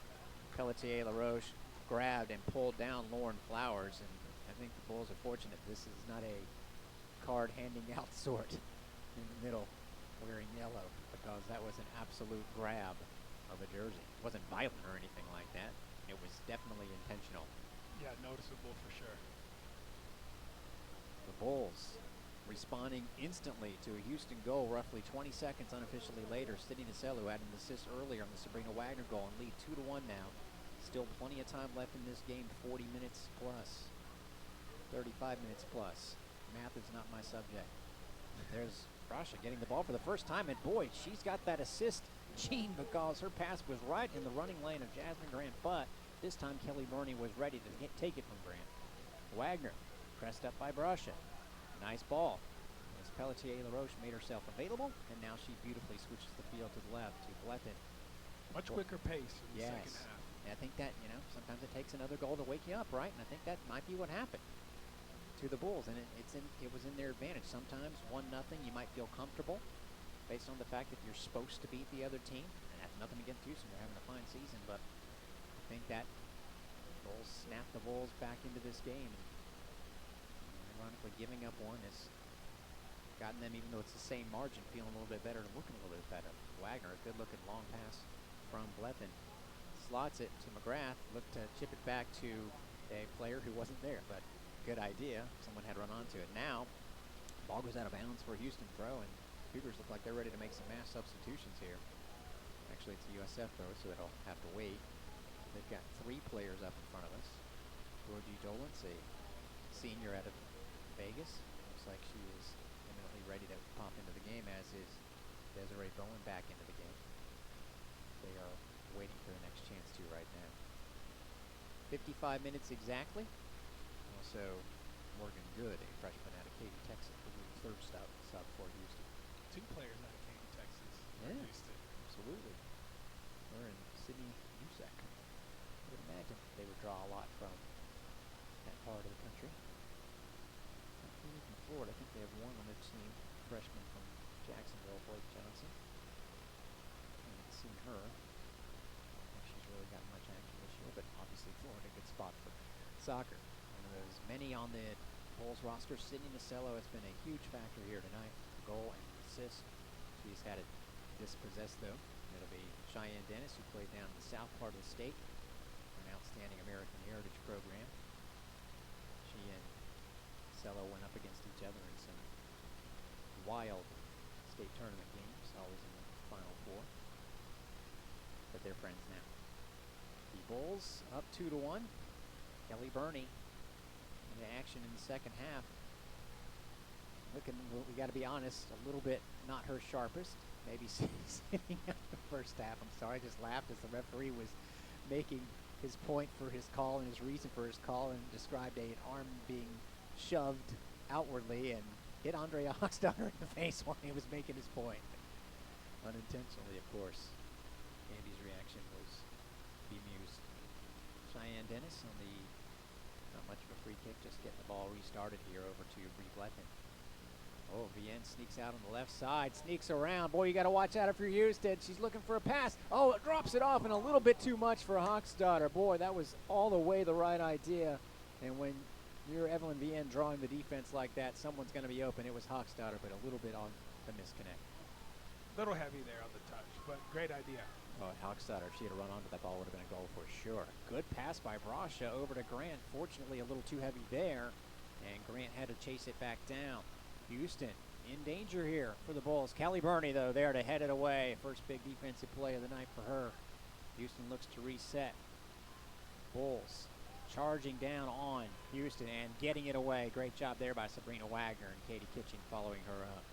Pelletier LaRoche grabbed and pulled down Lauren Flowers. And I think the Bulls are fortunate this is not a card handing out sort in the middle wearing yellow, because that was an absolute grab of a jersey. It wasn't violent or anything like that. It was definitely intentional. Yeah, noticeable for sure. The Bulls responding instantly to a Houston goal roughly 20 seconds unofficially later. Sydney Nasello had an assist earlier on the Sabrina Wagner goal and lead 2-1 now. Still plenty of time left in this game, 40 minutes plus, 35 minutes plus. Math is not my subject. There's Brasha getting the ball for the first time, and boy, she's got that assist gene because her pass was right in the running lane of Jasmine Grant, but this time Kelly Burney was ready to take it from Grant. Wagner pressed up by Brasha. Nice ball. As Pelletier LaRoche made herself available, and now she beautifully switches the field to the left to Blethen. Much quicker pace in the second half. I think that, sometimes it takes another goal to wake you up, right? And I think that might be what happened to the Bulls, and it was in their advantage. Sometimes 1-0, you might feel comfortable based on the fact that you're supposed to beat the other team, and that's nothing against Houston. They're having a fine season, but I think that Bulls snapped the Bulls back into this game. And ironically, giving up one has gotten them, even though it's the same margin, feeling a little bit better and looking a little bit better. Wagner, a good-looking long pass from Blethen. Slots it to McGrath, looked to chip it back to a player who wasn't there, but good idea. Someone had run onto it. Now, Ball goes out of bounds for a Houston throw, and Cougars look like they're ready to make some mass substitutions here. Actually, it's a USF throw, so they'll have to wait. They've got 3 players up in front of us. Georgie Dolance, a senior out of Vegas. Looks like she is imminently ready to pop into the game, as is Desiree Bowen back into the game. They are waiting for the next chance to right now. 55 minutes exactly. Also, Morgan Good, a freshman out of Katy, Texas, will be the third stop for Houston. 2 players out of Katy, Texas. Yeah, Houston. absolutely. We're in Sydney, USF. I would imagine they would draw a lot from that part of the country. Including from Florida. I think they have one on their team, freshman from Jacksonville, Blake Johnson. I haven't seen her. I don't think she's really gotten much action this year, but obviously Florida, a good spot for soccer. One of those many on the Bulls roster. Sydney Nasello has been a huge factor here tonight. Goal and assist. She's had it dispossessed, though. It'll be Cheyenne Dennis, who played down in the south part of the state. An outstanding American Heritage program. She and Cello went up against each other in some wild state tournament games, always in the Final Four. But they're friends now. The Bulls up 2-1. Kelly Burney into action in the second half. Looking, we got to be honest, a little bit not her sharpest. Maybe sitting out the first half. I'm sorry, I just laughed as the referee was making his point for his call and his reason for his call, and described an arm being shoved outwardly and hit Andrea Hochstarter in the face while he was making his point. Unintentionally, of course. Andy's reaction was bemused. Cheyenne Dennis on the, not much of a free kick, just getting the ball restarted here over to Bree Bleckman. Oh, Vienne sneaks out on the left side, sneaks around. Boy, you got to watch out if you're Houston. She's looking for a pass. Oh, it drops it off, and a little bit too much for Hochstarter. Boy, that was all the way the right idea. And when you're Evelyn Vienne drawing the defense like that, someone's going to be open. It was Hochstarter, but a little bit on the misconnect. Little heavy there on the touch, but great idea. Oh, Hochstarter, if she had run onto that ball, would have been a goal for sure. Good pass by Brasha over to Grant. Fortunately, a little too heavy there, and Grant had to chase it back down. Houston in danger here for the Bulls. Kelly Burney, though, there to head it away. First big defensive play of the night for her. Houston looks to reset. Bulls charging down on Houston and getting it away. Great job there by Sabrina Wagner and Katie Kitchen following her up.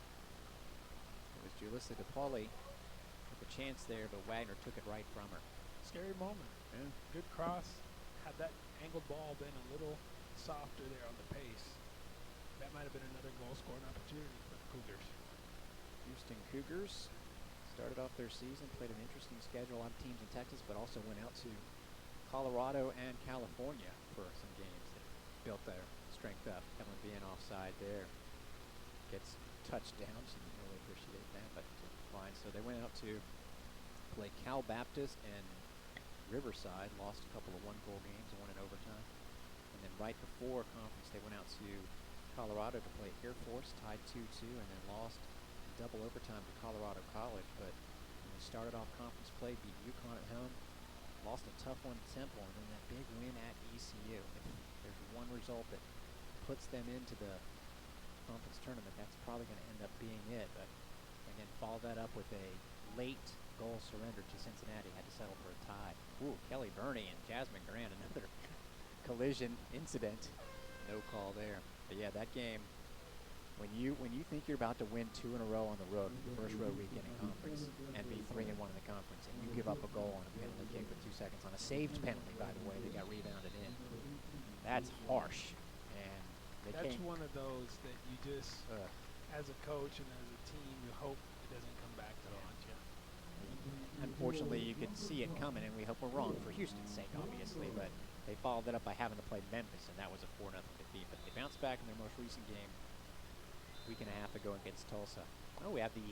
It was Julissa DePauli with a chance there, but Wagner took it right from her. Scary moment. Yeah. Good cross. Had that angled ball been a little softer there on the pace, that might have been another goal-scoring opportunity for the Cougars. Houston Cougars started off their season, played an interesting schedule, a lot of teams in Texas, but also went out to Colorado and California for some games that built their strength up. Ellen being offside there. Gets touched down. She didn't really appreciate that, but fine. So they went out to play Cal Baptist and Riverside, lost a couple of one-goal games and won in overtime. And then right before conference, they went out to Colorado to play Air Force, tied 2-2, and then lost in double overtime to Colorado College. But when they started off conference play, beat UConn at home, lost a tough one to Temple, and then that big win at ECU. If there's one result that puts them into the conference tournament, that's probably going to end up being it. But again, follow that up with a late goal surrender to Cincinnati, had to settle for a tie. Ooh, Kelly Burney and Jasmine Grant, another collision incident. No call there. But yeah, that game, when you think you're about to win 2 in a row on the road, the first road weekend in conference, and be 3-1 in the conference, and you give up a goal on a penalty kick with 2 seconds on a saved penalty, by the way, that got rebounded in. That's harsh. And that's one of those that you just, as a coach and as a team, you hope it doesn't come back to haunt you. Unfortunately, you could see it coming, and we hope we're wrong for Houston's sake, obviously, but they followed that up by having to play Memphis, and that was a 4-0 defeat. But they bounced back in their most recent game a week and a half ago against Tulsa. Oh, we have the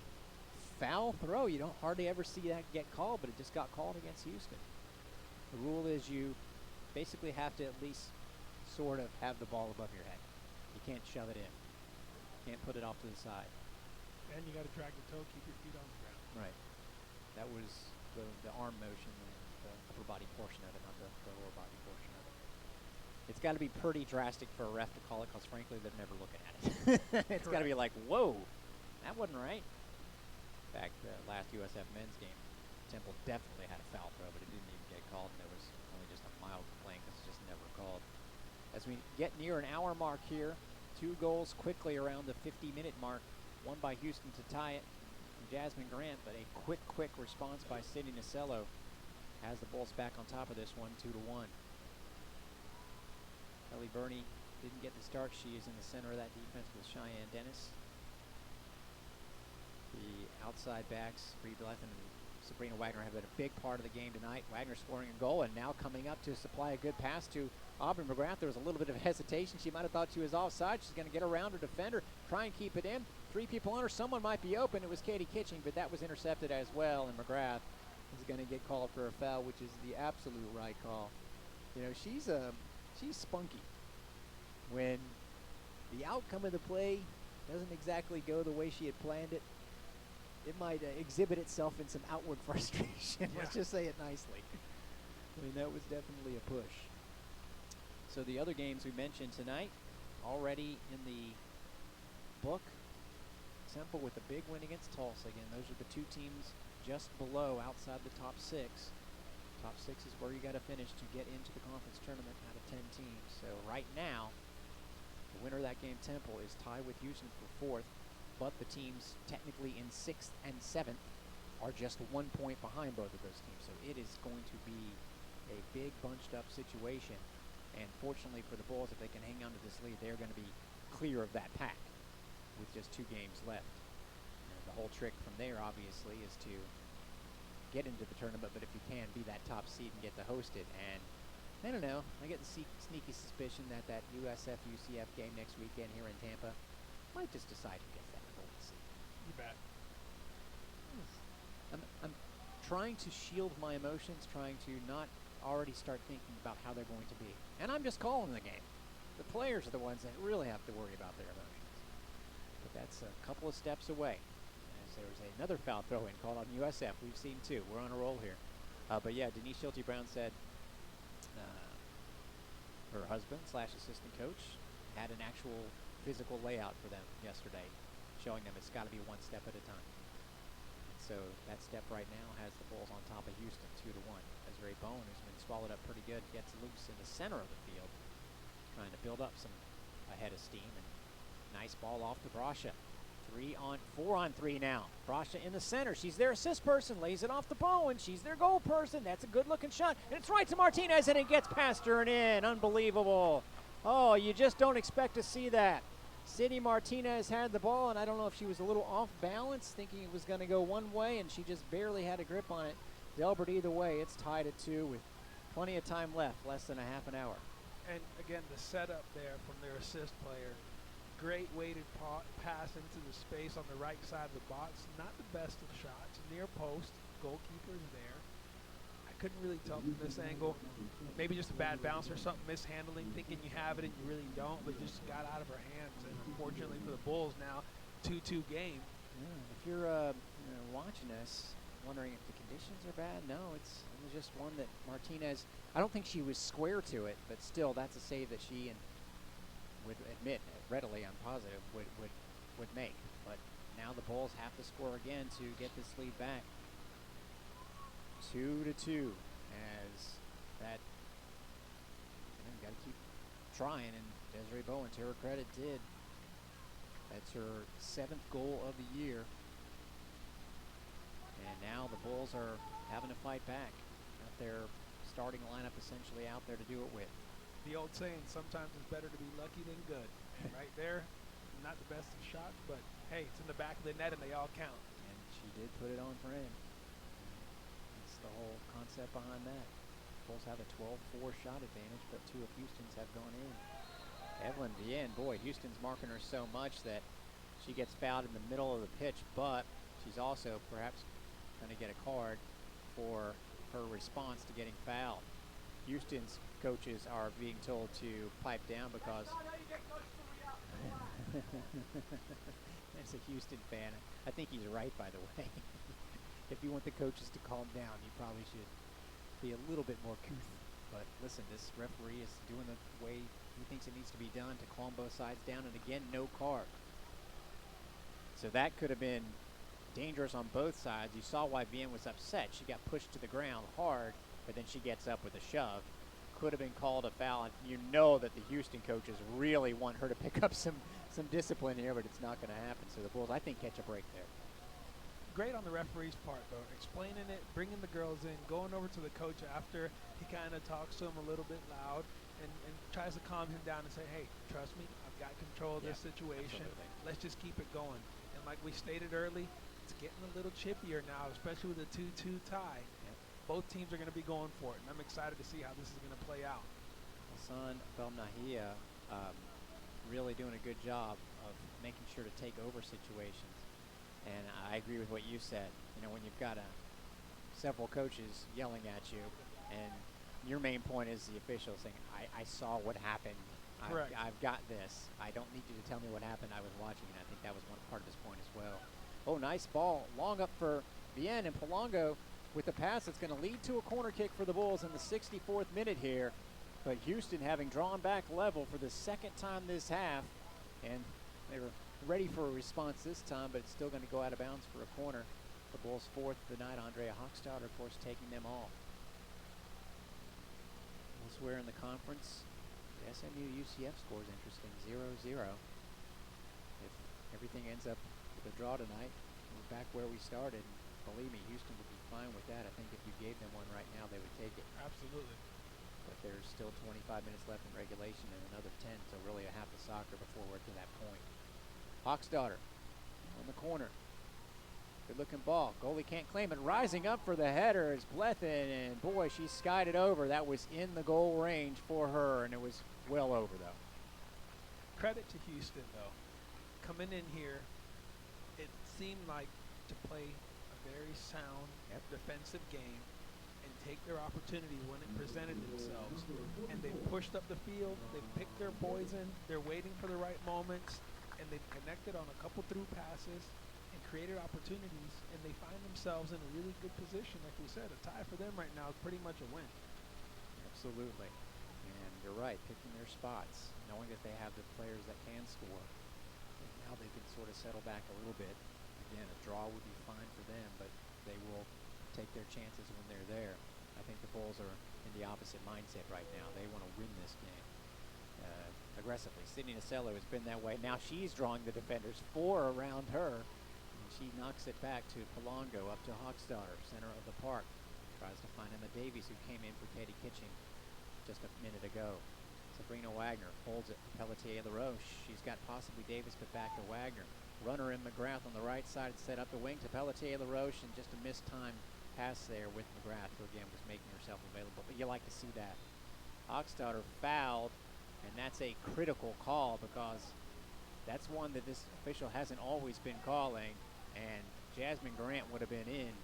foul throw. You don't hardly ever see that get called, but it just got called against Houston. The rule is you basically have to at least sort of have the ball above your head. You can't shove it in. You can't put it off to the side. And you got to drag the toe, keep your feet on the ground. Right. That was the arm motion, the upper body portion of it, not the lower body portion of it. It's got to be pretty drastic for a ref to call it because, frankly, they're never looking at it. It's got to be like, whoa, that wasn't right. In fact, the last USF men's game, Temple definitely had a foul throw, but it didn't even get called, and there was only just a mild complaint because it's just never called. As we get near an hour mark here, 2 goals quickly around the 50-minute mark, one by Houston to tie it from Jasmine Grant, but a quick response by Sydney Nasello has the Bulls back on top of this one, 2-1. Kelly Burney didn't get the start. She is in the center of that defense with Cheyenne Dennis. The outside backs, Bree Blythe and Sabrina Wagner, have been a big part of the game tonight. Wagner scoring a goal and now coming up to supply a good pass to Aubrey McGrath. There was a little bit of hesitation. She might have thought she was offside. She's going to get around her defender, try and keep it in. 3 people on her. Someone might be open. It was Katie Kitching, but that was intercepted as well, and McGrath is going to get called for a foul, which is the absolute right call. You know, she's spunky. When the outcome of the play doesn't exactly go the way she had planned it, it might exhibit itself in some outward frustration. Let's just say it nicely. I mean, that was definitely a push. So the other games we mentioned tonight, already in the book. Temple with a big win against Tulsa. Again, those are the 2 teams just below, outside the top 6. Top 6 is where you got to finish to get into the conference tournament out of 10 teams. So right now, the winner of that game, Temple, is tied with Houston for 4th, but the teams technically in 6th and 7th are just 1 point behind both of those teams. So it is going to be a big bunched up situation. And fortunately for the Bulls, if they can hang on to this lead, they're going to be clear of that pack with just 2 games left. And the whole trick from there, obviously, is to get into the tournament, but if you can, be that top seed and get to host it. And I don't know, I get the sneaky suspicion that USF-UCF game next weekend here in Tampa might just decide who gets that number 1 seed. You bet. I'm trying to shield my emotions, trying to not already start thinking about how they're going to be. And I'm just calling the game. The players are the ones that really have to worry about their emotions. But that's a couple of steps away. As there was another foul throw-in called on USF. We've seen 2. We're on a roll here. But yeah, Denise Schulte-Brown said her husband/assistant coach had an actual physical layout for them yesterday, showing them it's got to be 1 step at a time. And so that step right now has the Bulls on top of Houston, 2-1. Desiree Bone, who's been swallowed up pretty good, gets loose in the center of the field, trying to build up a head of steam. And nice ball off to Brasha. 4 on 3 now. Brasha in the center. She's their assist person. Lays it off to Bowen. She's their goal person. That's a good-looking shot. And it's right to Martinez, and it gets past her and in. Unbelievable. Oh, you just don't expect to see that. Sydney Martinez had the ball, and I don't know if she was a little off balance, thinking it was going to go one way, and she just barely had a grip on it. Delbert, either way, it's tied at 2 with plenty of time left, less than a half an hour. And again, the setup there from their assist player. Great weighted pass into the space on the right side of the box. Not the best of shots. Near post. Goalkeeper's there. I couldn't really tell from this angle. Maybe just a bad bounce or something, mishandling, thinking you have it and you really don't, but just got out of her hands. And unfortunately for the Bulls now, 2-2 game. Yeah, if you're watching us, wondering if the conditions are bad, no, it was just one that Martinez, I don't think she was square to it, but still, that's a save that she would admit readily, I'm positive, would make. But now the Bulls have to score again to get this lead back. 2-2 as that, you got to keep trying, and Desiree Bowen, to her credit, did. That's her 7th goal of the year. And now the Bulls are having to fight back. Got their starting lineup essentially out there to do it with. The old saying, sometimes it's better to be lucky than good. Right there, not the best of shots, but hey, it's in the back of the net and they all count. And she did put it on for in. That's the whole concept behind that. Bulls have a 12-4 shot advantage, but 2 of Houston's have gone in. Evelyn Vienne, boy, Houston's marking her so much that she gets fouled in the middle of the pitch, but she's also perhaps going to get a card for her response to getting fouled. Houston's coaches are being told to pipe down because that's a Houston fan. I think he's right, by the way. If you want the coaches to calm down, you probably should be a little bit more couth But listen, this referee is doing the way he thinks it needs to be done to calm both sides down. And again, no card. So that could have been dangerous on both sides. You saw why Vienne was upset. She got pushed to the ground hard, but then she gets up with a shove. Could have been called a foul. And you know that the Houston coaches really want her to pick up some discipline here, but it's not going to happen. So the Bulls, I think, catch a break there. Great on the referee's part, though, explaining it, bringing the girls in, going over to the coach after he kind of talks to him a little bit loud and tries to calm him down and say, hey, trust me, I've got control of this situation. Absolutely. Let's just keep it going. And like we stated early, it's getting a little chippier now, especially with a 2-2 tie. Yep. Both teams are going to be going for it, and I'm excited to see how this is going to play out. Hassan Belnahia really doing a good job of making sure to take over situations. And I agree with what you said. You know, when you've got several coaches yelling at you, and your main point is the official saying, I saw what happened. Correct. I've got this. I don't need you to tell me what happened. I was watching it. I think that was one part of his point as well. Oh, nice ball. Long up for Vienne, and Polanco with the pass that's going to lead to a corner kick for the Bulls in the 64th minute here. But Houston having drawn back level for the second time this half, and they were ready for a response this time, but it's still going to go out of bounds for a corner. The Bulls' fourth of the night. Andrea Hochstadter, of course, taking them all. Elsewhere in the conference, the SMU-UCF score is interesting, 0-0. If everything ends up with a draw tonight, we're back where we started. Believe me, Houston would be fine with that. I think if you gave them one right now, they would take it. Absolutely. But there's still 25 minutes left in regulation and another 10, so really a half of soccer before we're to that point. Hochstadter on the corner. Good looking ball. Goalie can't claim it. Rising up for the header is Blethen, and boy, she skied it over. That was in the goal range for her, and it was well over, though. Credit to Houston, though. Coming in here, it seemed like to play a very sound defensive game and take their opportunity when it presented themselves. And they pushed up the field. They picked their poison. They're waiting for the right moments. And they've connected on a couple through passes and created opportunities, and they find themselves in a really good position. Like we said, a tie for them right now is pretty much a win. Absolutely. And you're right, picking their spots, knowing that they have the players that can score. And now they can sort of settle back a little bit. Again, a draw would be fine for them, but they will take their chances when they're there. I think the Bulls are in the opposite mindset right now. They want to win this game. Aggressively. Sydney Nasello has been that way. Now she's drawing the defenders, 4 around her, and she knocks it back to Polanco, up to Hochstadter, center of the park. Tries to find Emma Davies, who came in for Katie Kitching just a minute ago. Sabrina Wagner holds it for Pelletier-LaRoche. She's got possibly Davis, but back to Wagner. Runner in McGrath on the right side, set up the wing to Pelletier-LaRoche, and just a missed time pass there with McGrath, who again was making herself available. But you like to see that. Hochstadter fouled. And that's a critical call because that's one that this official hasn't always been calling. And Jasmine Grant would have been in,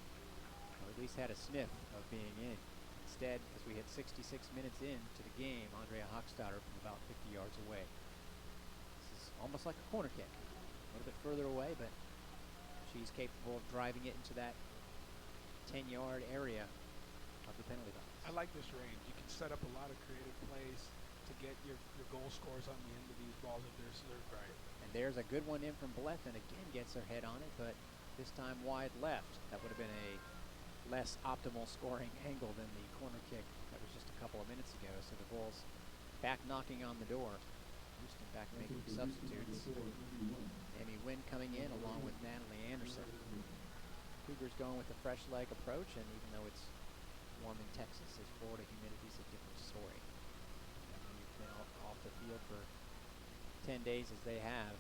or at least had a sniff of being in. Instead, as we hit 66 minutes into the game, Andrea Hochstadter from about 50 yards away. This is almost like a corner kick. A little bit further away, but she's capable of driving it into that 10-yard area of the penalty box. I like this range. You can set up a lot of creative plays to get your goal scores on the end of these balls if they're served right. And there's a good one in from Blethen. Again, gets her head on it, but this time wide left. That would have been a less optimal scoring angle than the corner kick that was just a couple of minutes ago. So the Bulls back knocking on the door. Houston back making substitutes. Amy Wynn coming in along with Natalie Anderson. Cougars going with the fresh leg approach, and even though it's warm in Texas, as Florida humidity is a different story. Been off the field for 10 days as they have,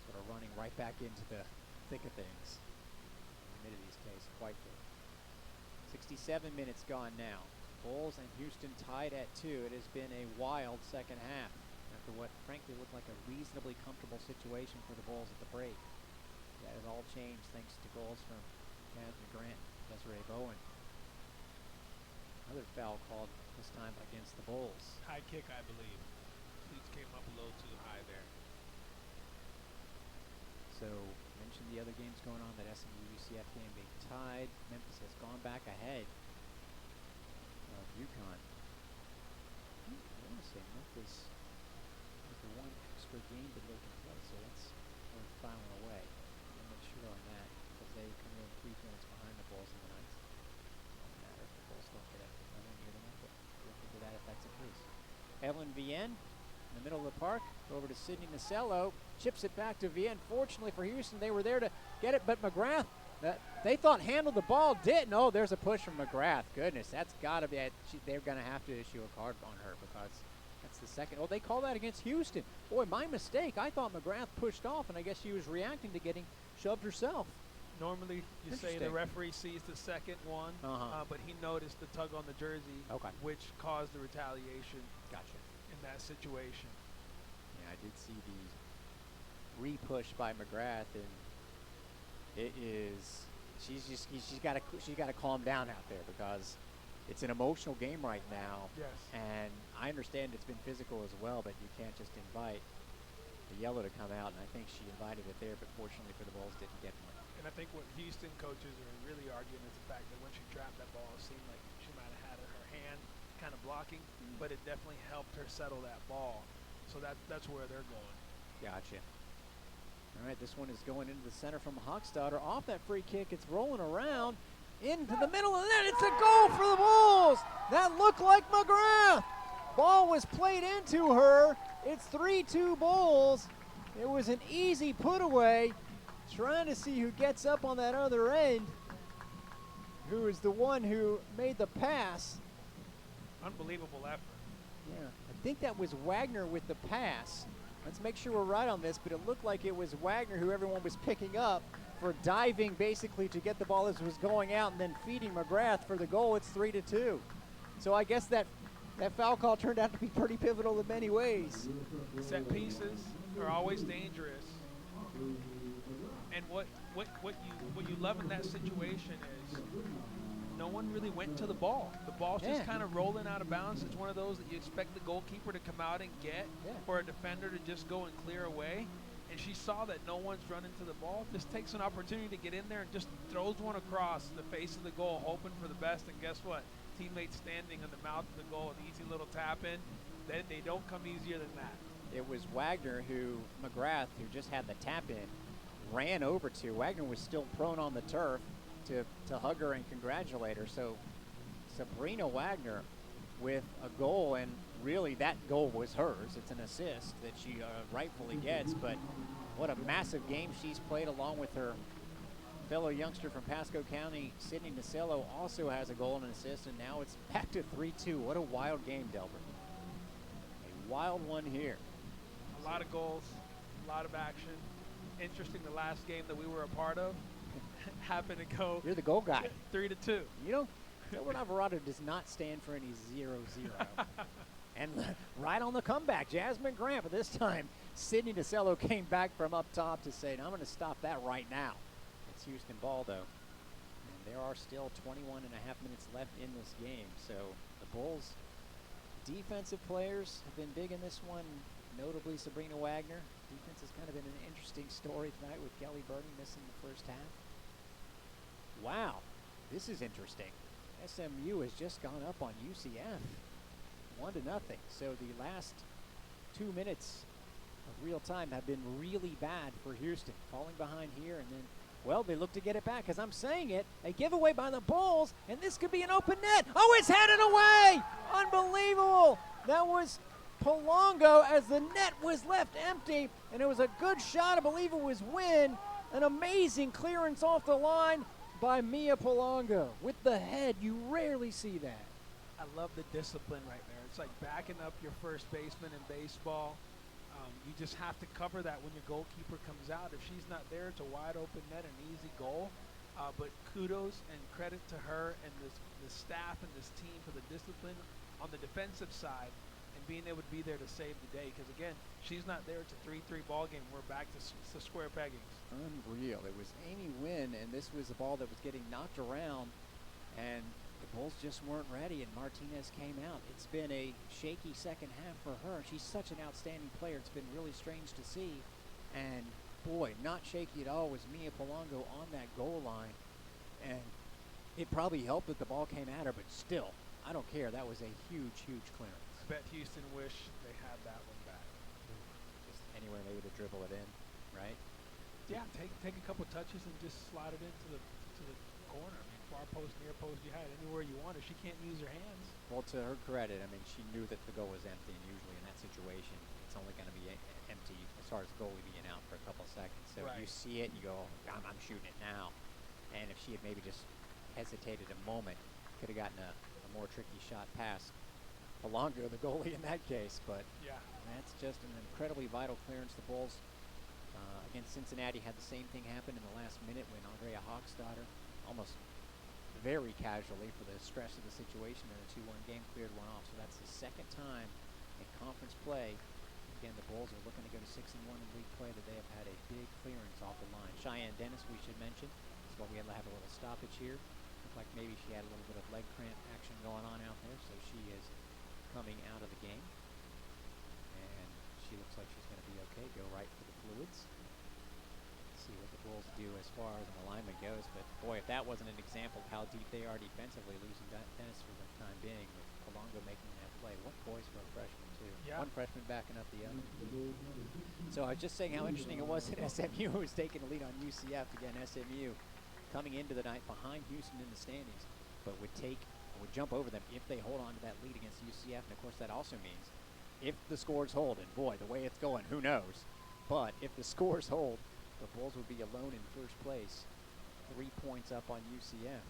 sort of running right back into the thick of things. Humidity's case quite good. 67 minutes gone now. Bulls and Houston tied at 2. It has been a wild second half after what frankly looked like a reasonably comfortable situation for the Bulls at the break. That has all changed thanks to goals from Jasmine Grant, Desiree Bowen. Another foul called this time against the Bulls. High kick, I believe. Cleats came up a little too high there. So, mentioned the other games going on, that SMU-UCF game being tied. Memphis has gone back ahead of UConn. say Memphis was the one extra game that they can play, so that's worth filing away. I'm not sure on that because they come in 3 points behind the Bulls in the ninth. Doesn't matter if the Bulls don't get another near the end, but we'll figure that if that's the case. Evelyn Vienne in the middle of the park, over to Sydney Nasello, chips it back to Vienne. Fortunately for Houston, they were there to get it, but McGrath, they thought handled the ball, didn't. Oh, there's a push from McGrath. Goodness, that's got to be it. They're going to have to issue a card on her because that's the second. Oh, they call that against Houston. Boy, my mistake. I thought McGrath pushed off, and I guess she was reacting to getting shoved herself. Normally, you say the referee sees the second one, but he noticed the tug on the jersey, which caused the retaliation. Gotcha. In that situation. Yeah, I did see the re-push by McGrath, and it is. She's got to calm down out there because it's an emotional game right now. Yes. And I understand it's been physical as well, but you can't just invite the yellow to come out. And I think she invited it there, but fortunately for the Bulls, didn't get one. And I think what Houston coaches are really arguing is the fact that when she trapped that ball, it seemed like she might have had her hand kind of blocking, but it definitely helped her settle that ball. So that's where they're going. Gotcha. All right, this one is going into the center from Hochstadter. Off that free kick, it's rolling around into the middle of the net. It's a goal for the Bulls. That looked like McGrath. Ball was played into her. It's 3-2 Bulls. It was an easy put away. Trying to see who gets up on that other end. Who is the one who made the pass. Unbelievable effort. Yeah, I think that was Wagner with the pass. Let's make sure we're right on this, but it looked like it was Wagner who everyone was picking up for diving basically to get the ball as it was going out and then feeding McGrath for the goal. It's 3-2. So I guess that foul call turned out to be pretty pivotal in many ways. Set pieces are always dangerous. And what you love in that situation is no one really went to the ball. The ball's just kind of rolling out of bounds. It's one of those that you expect the goalkeeper to come out and get, or a defender to just go and clear away. And she saw that no one's running to the ball. Just takes an opportunity to get in there and just throws one across the face of the goal, hoping for the best. And guess what? Teammates standing on the mouth of the goal, an easy little tap in. They don't come easier than that. It was Wagner McGrath, who just had the tap in, ran over to. Wagner was still prone on the turf to hug her and congratulate her. So Sabrina Wagner with a goal, and really that goal was hers. It's an assist that she rightfully gets, but what a massive game she's played along with her fellow youngster from Pasco County, Sydney Nasello, also has a goal and an assist, and now it's back to 3-2. What a wild game, Delbert. A wild one here. A lot of goals, a lot of action. Interesting, the last game that we were a part of happened to go. You're the goal guy. 3-2. You know, Delbert Alvarado does not stand for any 0-0. And right on the comeback, Jasmine Grant, but this time Sydney Nasello came back from up top to say, I'm going to stop that right now. It's Houston ball, though. And there are still 21 and a half minutes left in this game. So the Bulls' defensive players have been big in this one, notably Sabrina Wagner. Defense has kind of been an interesting story tonight with Kelly Birdie missing the first half. Wow, this is interesting. SMU has just gone up on UCF 1-0. So the last 2 minutes of real time have been really bad for Houston. Falling behind here, and then, well, they look to get it back. As I'm saying it, a giveaway by the Bulls, and this could be an open net. Oh, it's headed away! Unbelievable! That was Polongo as the net was left empty, and it was a good shot. I believe it was Wynn. An amazing clearance off the line by Mia Polongo. With the head, you rarely see that. I love the discipline right there. It's like backing up your first baseman in baseball. You just have to cover that when your goalkeeper comes out. If she's not there, it's a wide open net, an easy goal. But kudos and credit to her and the staff and this team for the discipline on the defensive side and being able to be there to save the day. Because, again, she's not there. It's a 3-3 ball game. We're back to square peggings. Unreal. It was Amy Wynn, and this was a ball that was getting knocked around, and the Bulls just weren't ready, and Martinez came out. It's been a shaky second half for her. She's such an outstanding player. It's been really strange to see. And, boy, not shaky at all was Mia Polongo on that goal line. And it probably helped that the ball came at her, but still, I don't care. That was a huge, huge clearance. bet Houston wish they had that one back. Just anywhere maybe to dribble it in, right? Yeah, take a couple touches and just slide it into the corner. I mean, far post, near post, you had it anywhere you want. If she can't use her hands. Well, to her credit, I mean, she knew that the goal was empty, and usually in that situation, it's only going to be empty as far as the goalie being out for a couple of seconds. So you see it, and you go, I'm shooting it now. And if she had maybe just hesitated a moment, could have gotten a more tricky shot past Alongo, the goalie in that case. But that's just an incredibly vital clearance. The Bulls against Cincinnati had the same thing happen in the last minute when Andrea Hochstadter almost very casually for the stress of the situation in a 2-1 game cleared one off. So that's the second time in conference play. Again, the Bulls are looking to go to 6-1 in league play that they have had a big clearance off the line. Cheyenne Dennis, we should mention, is what we had to have a little stoppage here. Looked like maybe she had a little bit of leg cramp action going on out there, so she is coming out of the game. And she looks like she's going to be okay. Go right for the fluids. See what the Bulls do as far as an alignment goes. But boy, if that wasn't an example of how deep they are defensively, losing Dennis for the time being, with Colongo making that play. What poise for a freshman too. One freshman backing up the other. So I was just saying how interesting it was that SMU was taking the lead on UCF. Again, SMU coming into the night behind Houston in the standings, but would jump over them if they hold on to that lead against UCF. And of course that also means if the scores hold, and boy, the way it's going, who knows? But if the scores hold, the Bulls would be alone in first place, 3 points up on UCF.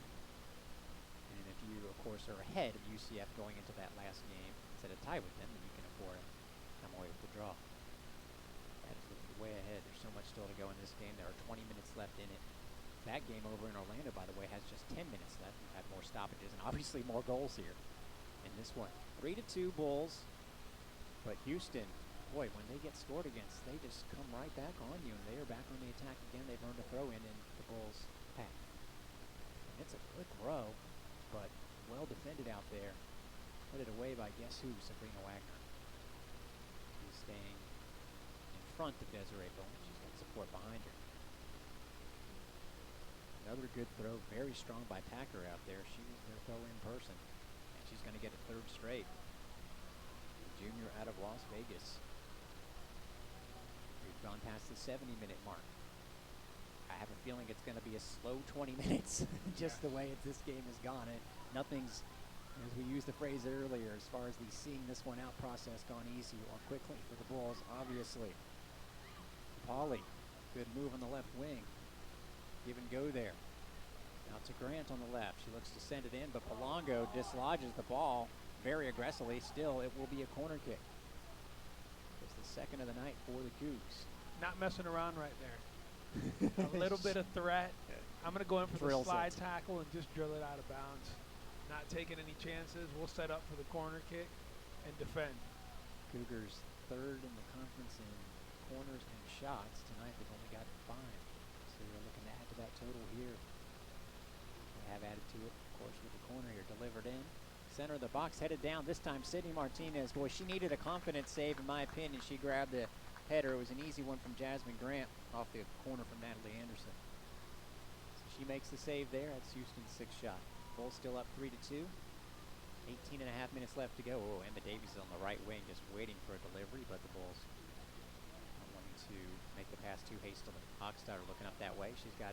And if you, of course, are ahead of UCF going into that last game, instead of tie with them, then you can afford to come away with the draw. That is looking way ahead. There's so much still to go in this game. There are 20 minutes left in it. That game over in Orlando, by the way, has just 10 minutes left. We've had more stoppages and obviously more goals here in this one. 3-2 Bulls, but Houston, boy, when they get scored against, they just come right back on you, and they are back on the attack again. They've earned a throw in the Bulls' path. And it's a good throw, but well defended out there. Put it away by guess who? Sabrina Wagner. She's staying in front of Desiree Bowman. She's got support behind her. Another good throw, very strong by Packer out there. She was their thrower in person, and she's going to get a third straight. The junior out of Las Vegas. We've gone past the 70-minute mark. I have a feeling it's going to be a slow 20 minutes, just the way this game has gone. Nothing's, as we used the phrase earlier, as far as the seeing this one out process gone easy or quickly for the Bulls, obviously. Pauly, good move on the left wing. Give and go there. Now to Grant on the left. She looks to send it in, but Polongo dislodges the ball very aggressively. Still, it will be a corner kick. It's the second of the night for the Cougs. Not messing around right there. A little bit of threat. I'm going to go in for the slide tackle and just drill it out of bounds. Not taking any chances. We'll set up for the corner kick and defend. Cougars third in the conference in corners and shots. Tonight they've only got 5. So you're looking to add to that total here. They have added to it, of course, with the corner here. Delivered in. Center of the box, headed down. This time, Sydney Martinez. Boy, she needed a confidence save, in my opinion. She grabbed the header. It was an easy one from Jasmine Grant off the corner from Natalie Anderson. So she makes the save there. That's Houston's 6th shot. Bulls still up 3-2. 18 and a half minutes left to go. Oh, Emma Davies is on the right wing just waiting for a delivery, but the Bulls not wanting to make the pass too hastily. Hochstadter looking up that way. She's got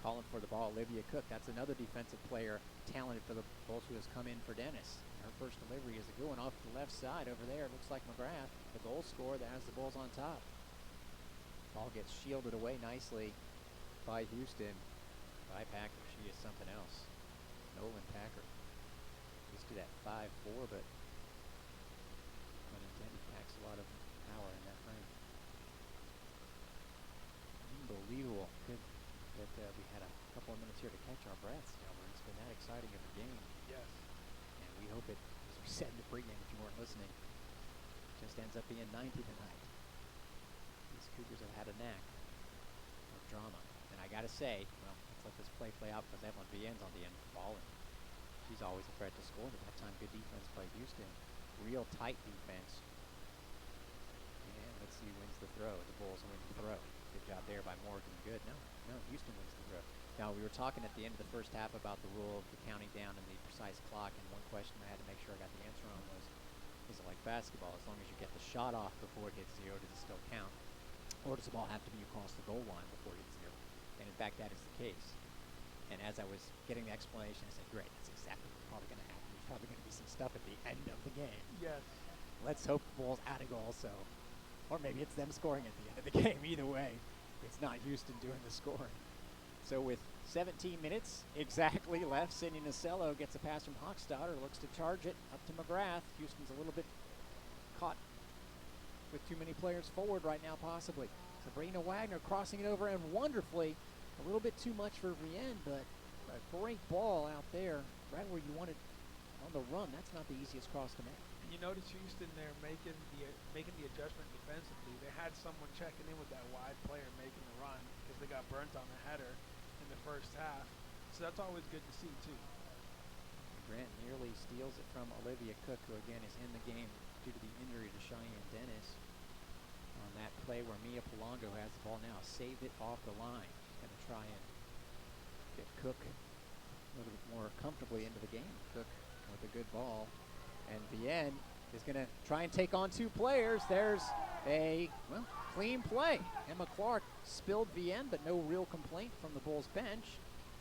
calling for the ball, Olivia Cook. That's another defensive player talented for the Bulls who has come in for Dennis. Her first delivery is a good one off the left side over there. It looks like McGrath, the goal scorer that has the Bulls on top. Ball gets shielded away nicely by Houston. By Packer. She is something else. Nolan Packer. Used to that 5'4", but unintended, packs a lot of power in that frame. Unbelievable. Good that we had a couple of minutes here to catch our breaths, gentlemen. It's been that exciting of a game. Yes. And we hope it, as we said in the pregame, if you weren't listening, just ends up being 90 tonight. These Cougars have had a knack of drama. And I got to say, well, let's let this play out because Evelyn Vienne's on the end of the ball. And she's always a threat to score. But that time, good defense by Houston. Real tight defense. And let's see who wins the throw. The Bulls win the throw. Good job there by Morgan. Good. No, Houston wins the throw. Now, we were talking at the end of the first half about the rule of the counting down and the precise clock. And one question I had to make sure I got the answer on was, Is it like basketball? As long as you get the shot off before it hits zero, does it still count? Or does the ball have to be across the goal line before it hits zero? And in fact, that is the case. And as I was getting the explanation, I said, great, that's exactly what's probably going to happen. There's probably going to be some stuff at the end of the game. Yes. Let's hope the ball's out of goal, so. Or maybe it's them scoring at the end of the game. Either way, it's not Houston doing the scoring. So with 17 minutes exactly left, Sidney Nasello gets a pass from Hochstadter, looks to charge it up to McGrath. Houston's a little bit caught with too many players forward right now, possibly. Sabrina Wagner crossing it over, and wonderfully, a little bit too much for Vienne, but a great ball out there, right where you want it on the run. That's not the easiest cross to make. You notice Houston there making the adjustment defensively. They had someone checking in with that wide player making the run because they got burnt on the header in the first half. So that's always good to see too. Grant nearly steals it from Olivia Cook, who again is in the game due to the injury to Cheyenne Dennis. On that play where Mia Polanco has the ball now, saved it off the line. She's going to try and get Cook a little bit more comfortably into the game. Cook with a good ball. And Vienne is going to try and take on two players. There's a, well, clean play. Emma Clark spilled Vienne, but no real complaint from the Bulls bench.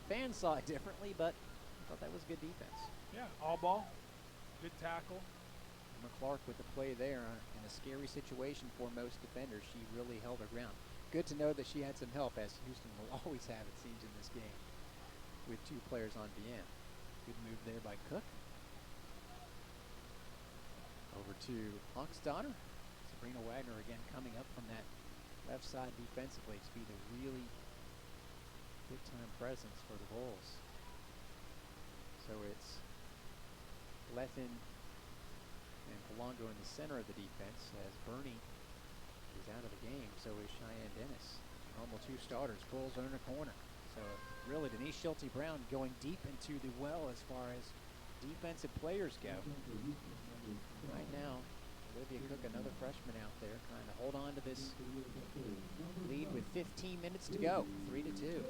Fans saw it differently, but I thought that was good defense. Yeah, all ball, good tackle. Emma Clark with the play there in a scary situation for most defenders. She really held her ground. Good to know that she had some help, as Houston will always have, it seems, in this game, with two players on Vienne. Good move there by Cook. Over to Hochstadter. Sabrina Wagner again coming up from that left side defensively to be the really big time presence for the Bulls. So it's Lethen and Polanco in the center of the defense, as Bernie is out of the game. So is Cheyenne Dennis. Normal two starters. Bulls are in a corner. So really Denise Schulte-Brown going deep into the well as far as defensive players go. Right now, Olivia Cook, another freshman out there, trying to hold on to this lead with 15 minutes to go, 3-2.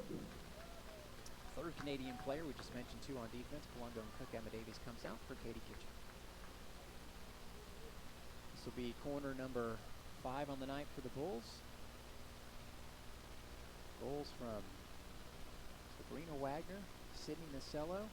Third Canadian player, we just mentioned two on defense, Polanco and Cook. Emma Davies comes out for Katie Kitchen. This will be corner number 5 on the night for the Bulls. Goals from Sabrina Wagner, Sidney Nasello,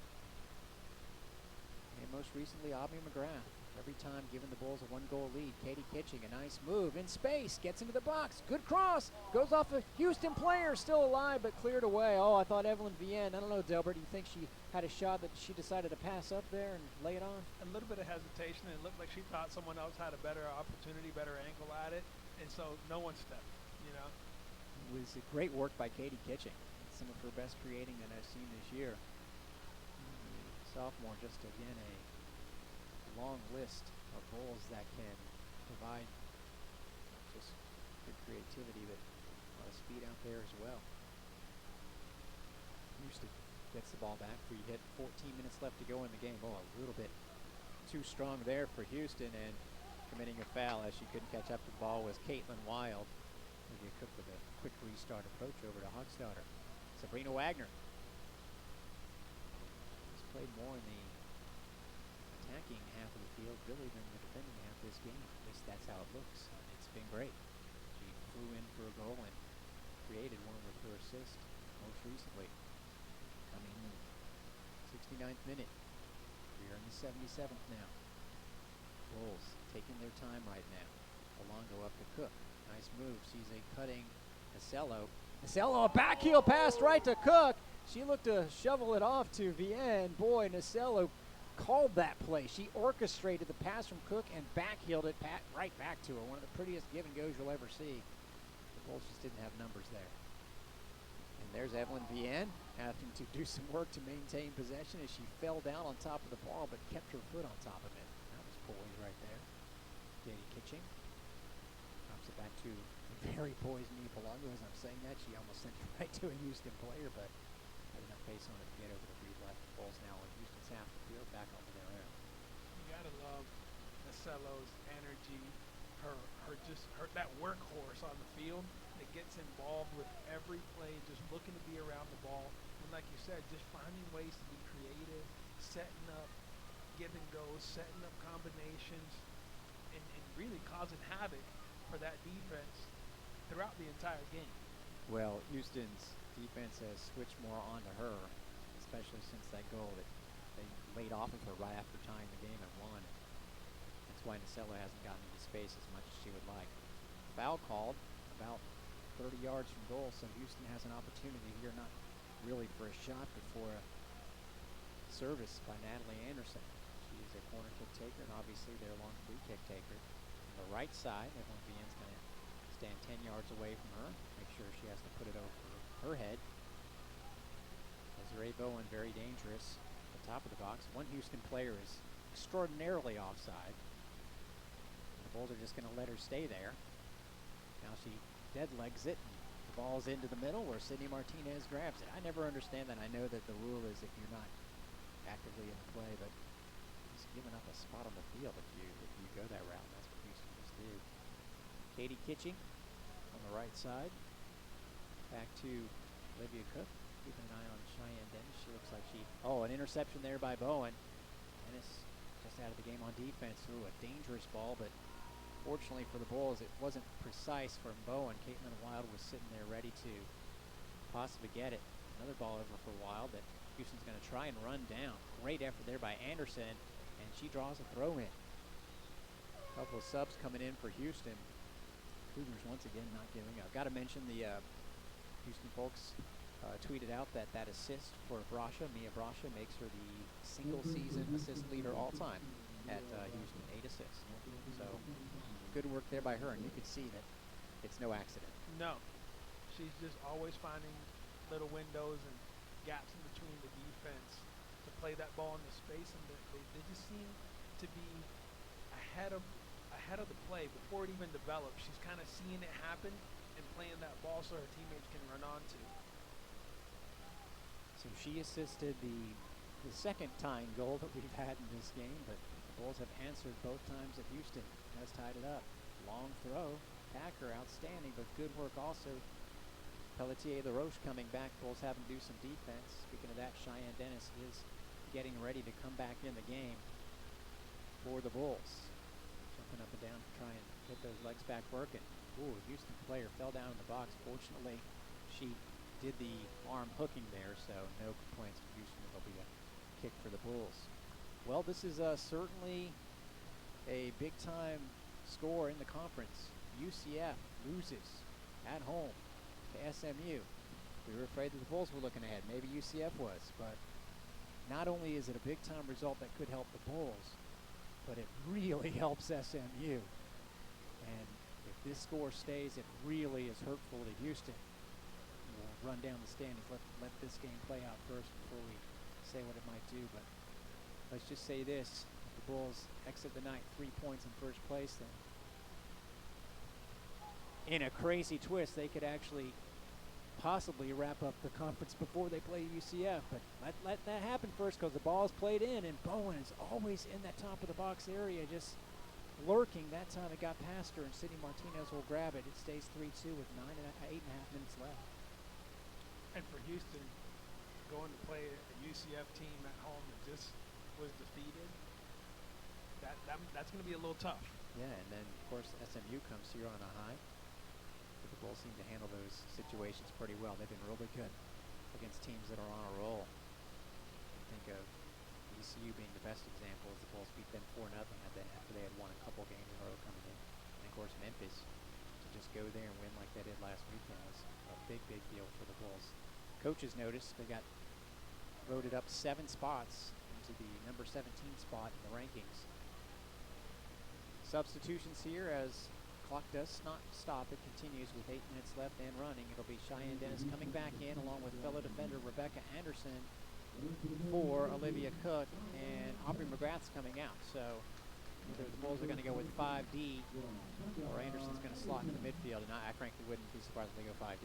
and most recently Aubrey McGrath. Every time giving the Bulls a 1-goal lead. Katie Kitching, a nice move in space, gets into the box. Good cross, goes off a Houston player, still alive, but cleared away. Oh, I thought Evelyn Vienne, I don't know, Delbert, do you think she had a shot that she decided to pass up there and lay it on? A little bit of hesitation, and it looked like she thought someone else had a better opportunity, better angle at it, and so no one stepped, you know. It was a great work by Katie Kitching. Some of her best creating that I've seen this year. Sophomore, just again a long list of Bulls that can provide not just good creativity, but a lot of speed out there as well. Houston gets the ball back. We hit 14 minutes left to go in the game. Oh, a little bit too strong there for Houston, and committing a foul as she couldn't catch up to the ball was Caitlin Wild. Olivia Cook with a quick restart approach over to Hochstadter. Sabrina Wagner has played more in the attacking half of the field really than the defending half of this game. At least that's how it looks. And it's been great. She flew in for a goal and created one with her assist most recently. Coming in 69th minute. We are in the 77th now. Bulls taking their time right now. Polanco up to Cook. Nice move. Sees a cutting Nasello. Nasello, a back heel pass right to Cook. She looked to shovel it off to Vienne. Boy, Nasello called that play. She orchestrated the pass from Cook and backheeled it right back to her. One of the prettiest give and goes you'll ever see. The Bulls just didn't have numbers there. And there's Evelyn Vienne having to do some work to maintain possession as she fell down on top of the ball but kept her foot on top of it. That was poised right there. Katie Kitching drops it back to a very poised Mia Polanco. As I'm saying that, she almost sent it right to a Houston player, but had enough pace on it to get over the read left. The Bulls now in Houston's half the field, back onto their own. You gotta love Nasello's energy, her that workhorse on the field that gets involved with every play, just looking to be around the ball. And like you said, just finding ways to be creative, setting up give and goes, setting up combinations. and really causing havoc for that defense throughout the entire game. Well, Houston's defense has switched more onto her, especially since that goal that they laid off of her right after tying the game and won. That's why Nacella hasn't gotten into space as much as she would like. Foul called about 30 yards from goal, so Houston has an opportunity here, not really for a shot, but for a service by Natalie Anderson. She's a corner kick taker and obviously their long free kick taker. On the right side, Evelyn Vian's going to stand 10 yards away from her, make sure she has to put it over her head. Desiree Bowen, very dangerous at the top of the box. One Houston player is extraordinarily offside. The Bulls are just going to let her stay there. Now she dead legs it, and the ball's into the middle where Sydney Martinez grabs it. I never understand that. I know that the rule is if you're not actively in the play, but just giving up a spot on the field if you go that route. That's what Houston just did. Katie Kitching on the right side. Back to Olivia Cook. Keeping an eye on Cheyenne Dennis. She looks like an interception there by Bowen. Dennis just out of the game on defense. Ooh, a dangerous ball, but fortunately for the Bulls, it wasn't precise from Bowen. Caitlin Wild was sitting there ready to possibly get it. Another ball over for Wild that Houston's going to try and run down. Great effort there by Anderson, and she draws a throw in. A couple of subs coming in for Houston. Cougars once again not giving up. Got to mention the Houston folks tweeted out that assist for Brasha, Mia Brasha, makes her the single-season assist leader all-time at Houston, 8 assists. So good work there by her, and you could see that it's no accident. No. She's just always finding little windows and gaps in between the defense to play that ball in the space, and they just seem to be ahead of the play before it even develops. She's kind of seeing it happen and playing that ball so her teammates can run onto. So she assisted the second tying goal that we've had in this game, but the Bulls have answered both times that Houston has tied it up. Long throw, Packer outstanding, but good work also. Pelletier LaRoche coming back. Bulls having to do some defense. Speaking of that, Cheyenne Dennis is getting ready to come back in the game for the Bulls. Jumping up and down to try and get those legs back working. Ooh, Houston player fell down in the box. Fortunately, she did the arm hooking there, so no complaints from Houston. It'll be a kick for the Bulls. Well, this is certainly a big-time score in the conference. UCF loses at home to SMU. We were afraid that the Bulls were looking ahead. Maybe UCF was, but not only is it a big-time result that could help the Bulls, but it really helps SMU. And if this score stays, it really is hurtful to Houston. We'll run down the standings. Let this game play out first before we say what it might do. But let's just say this. If the Bulls exit the night 3 points in first place, then in a crazy twist, they could actually possibly wrap up the conference before they play UCF. But let that happen first, because the ball is played in, and Bowen is always in that top of the box area, just lurking. That time it got past her, and Sydney Martinez will grab it. It stays 3-2 with 8.5 minutes left. And for Houston, going to play a UCF team at home that just was defeated, that's going to be a little tough. Yeah, and then, of course, SMU comes here on a high. But the Bulls seem to handle those situations pretty well. They've been really good against teams that are on a roll. I think of ECU being the best example, as the Bulls beat them 4-0 after they had won a couple games in a row coming in. And, of course, Memphis, to just go there and win like they did last weekend was a big, big deal for the Bulls. Coaches noticed they got voted up 7 spots into the number 17 spot in the rankings. Substitutions here as clock does not stop. It continues with 8 minutes left and running. It'll be Cheyenne Dennis coming back in along with fellow defender Rebecca Anderson for Olivia Cook, and Aubrey McGrath's coming out. So either the Bulls are going to go with 5D or Anderson's going to slot in the midfield, and I frankly wouldn't be surprised if they go 5D.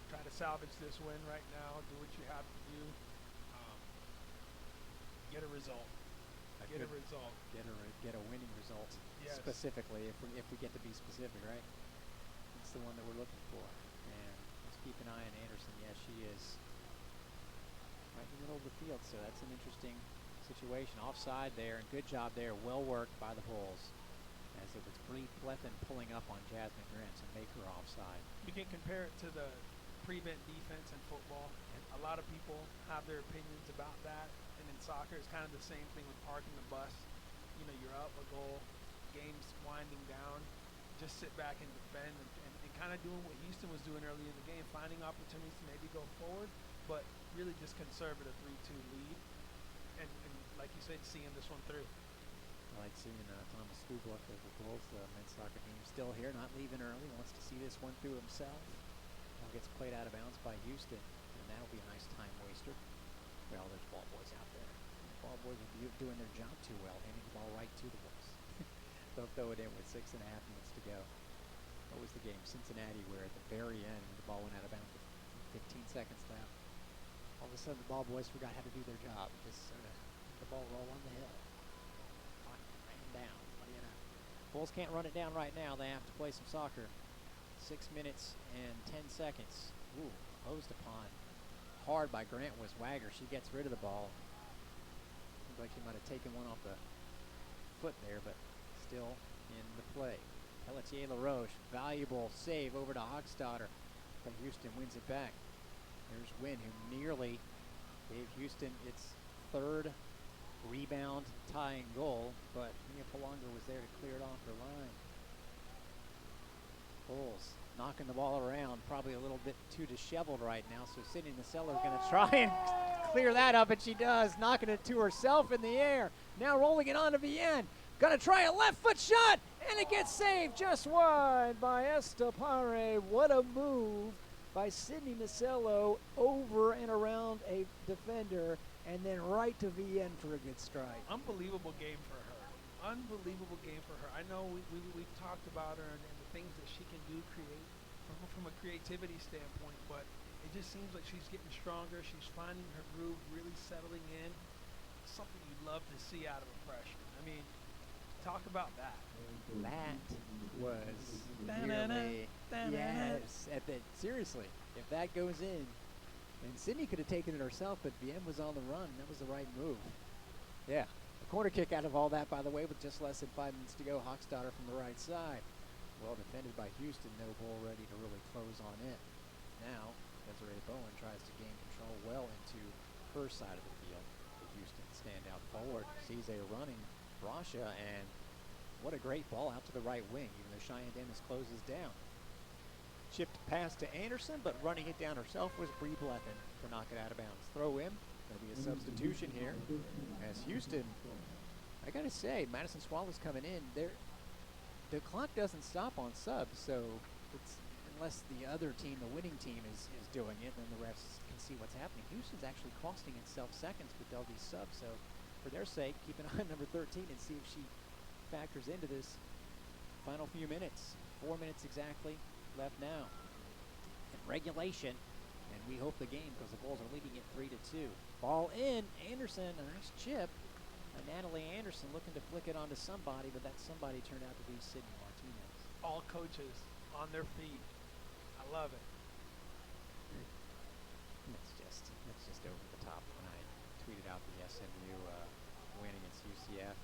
Try to salvage this win right now. Do what you have to do. Get a result. Get a winning result. Yes. Specifically, if we get to be specific, right? It's the one that we're looking for. And let's keep an eye on Anderson. Yes, she is right in the middle of the field, so that's an interesting situation. Offside there, and good job there. Well worked by the Bulls. As it was Bree Blethyn pulling up on Jasmine Grant to make her offside. You can compare it to the prevent defense in football. A lot of people have their opinions about that. And in soccer, it's kind of the same thing with parking the bus. You know, you're up a goal, game's winding down. Just sit back and defend and kind of doing what Houston was doing early in the game, finding opportunities to maybe go forward, but really just conservative 3-2 lead. And like you said, seeing this one through. I like seeing Thomas Skubluck of the Bulls, the men's soccer team, still here, not leaving early, wants to see this one through himself. Ball gets played out of bounds by Houston, and that'll be a nice time waster. Well, there's ball boys out there. The ball boys are doing their job too well, handing the ball right to the Bulls. They'll throw it in with 6.5 minutes to go. What was the game? Cincinnati, where at the very end, the ball went out of bounds with 15 seconds left. All of a sudden, the ball boys forgot how to do their job. Just sort of let the ball roll on the hill. Ran down. What do you know? Bulls can't run it down right now. They have to play some soccer. 6 minutes and 10 seconds. Ooh, hosed upon hard by Grant was Wagger. She gets rid of the ball. Seems like she might have taken one off the foot there, but still in the play. Pelletier LaRoche, valuable save over to Hogstadter, but Houston wins it back. There's Wynn, who nearly gave Houston its third rebound tying goal, but Mia Palonga was there to clear it off her line. Bulls knocking the ball around, probably a little bit too disheveled right now, so Sydney Nasello is going to try and clear that up, and she does, knocking it to herself in the air. Now rolling it on to Vienne. Going to try a left foot shot, and it gets saved just wide by Estepare. What a move by Sydney Nasello over and around a defender, and then right to Vienne for a good strike. Unbelievable game for her. Unbelievable game for her. I know we've talked about her and the things that she can do create from a creativity standpoint, but it just seems like she's getting stronger. She's finding her groove, really settling in. Something you'd love to see out of a freshman. I mean, talk about that. That was nearly, yes. Seriously, if that goes in, and Sydney could have taken it herself, but Vienne was on the run. That was the right move. Yeah, a corner kick out of all that, by the way, with just less than 5 minutes to go. Hogstadter from the right side. Well defended by Houston. No goal ready to really close on it. Now, Desiree Bowen tries to gain control well into her side of the field. The Houston stand out forward. Sees a running Brasha, and what a great ball out to the right wing, even though Cheyenne Dennis closes down. Chipped pass to Anderson, but running it down herself was Bree Blethyn to knock it out of bounds. Throw in. There'll be a substitution here as Houston, I gotta say, Madison Swallows coming in. The clock doesn't stop on subs, so it's, unless the other team, the winning team, is doing it, then the refs can see what's happening. Houston's actually costing itself seconds with all these subs, so for their sake, keep an eye on number 13 and see if she factors into this final few minutes. 4 minutes exactly left now in regulation, and we hope the game, because the Bulls are leading it 3-2. Ball in, Anderson, a nice chip. Natalie Anderson looking to flick it onto somebody, but that somebody turned out to be Sydney Martinez. All coaches on their feet. I love it. That's just over the top. When I tweeted out the SMU win against UCF,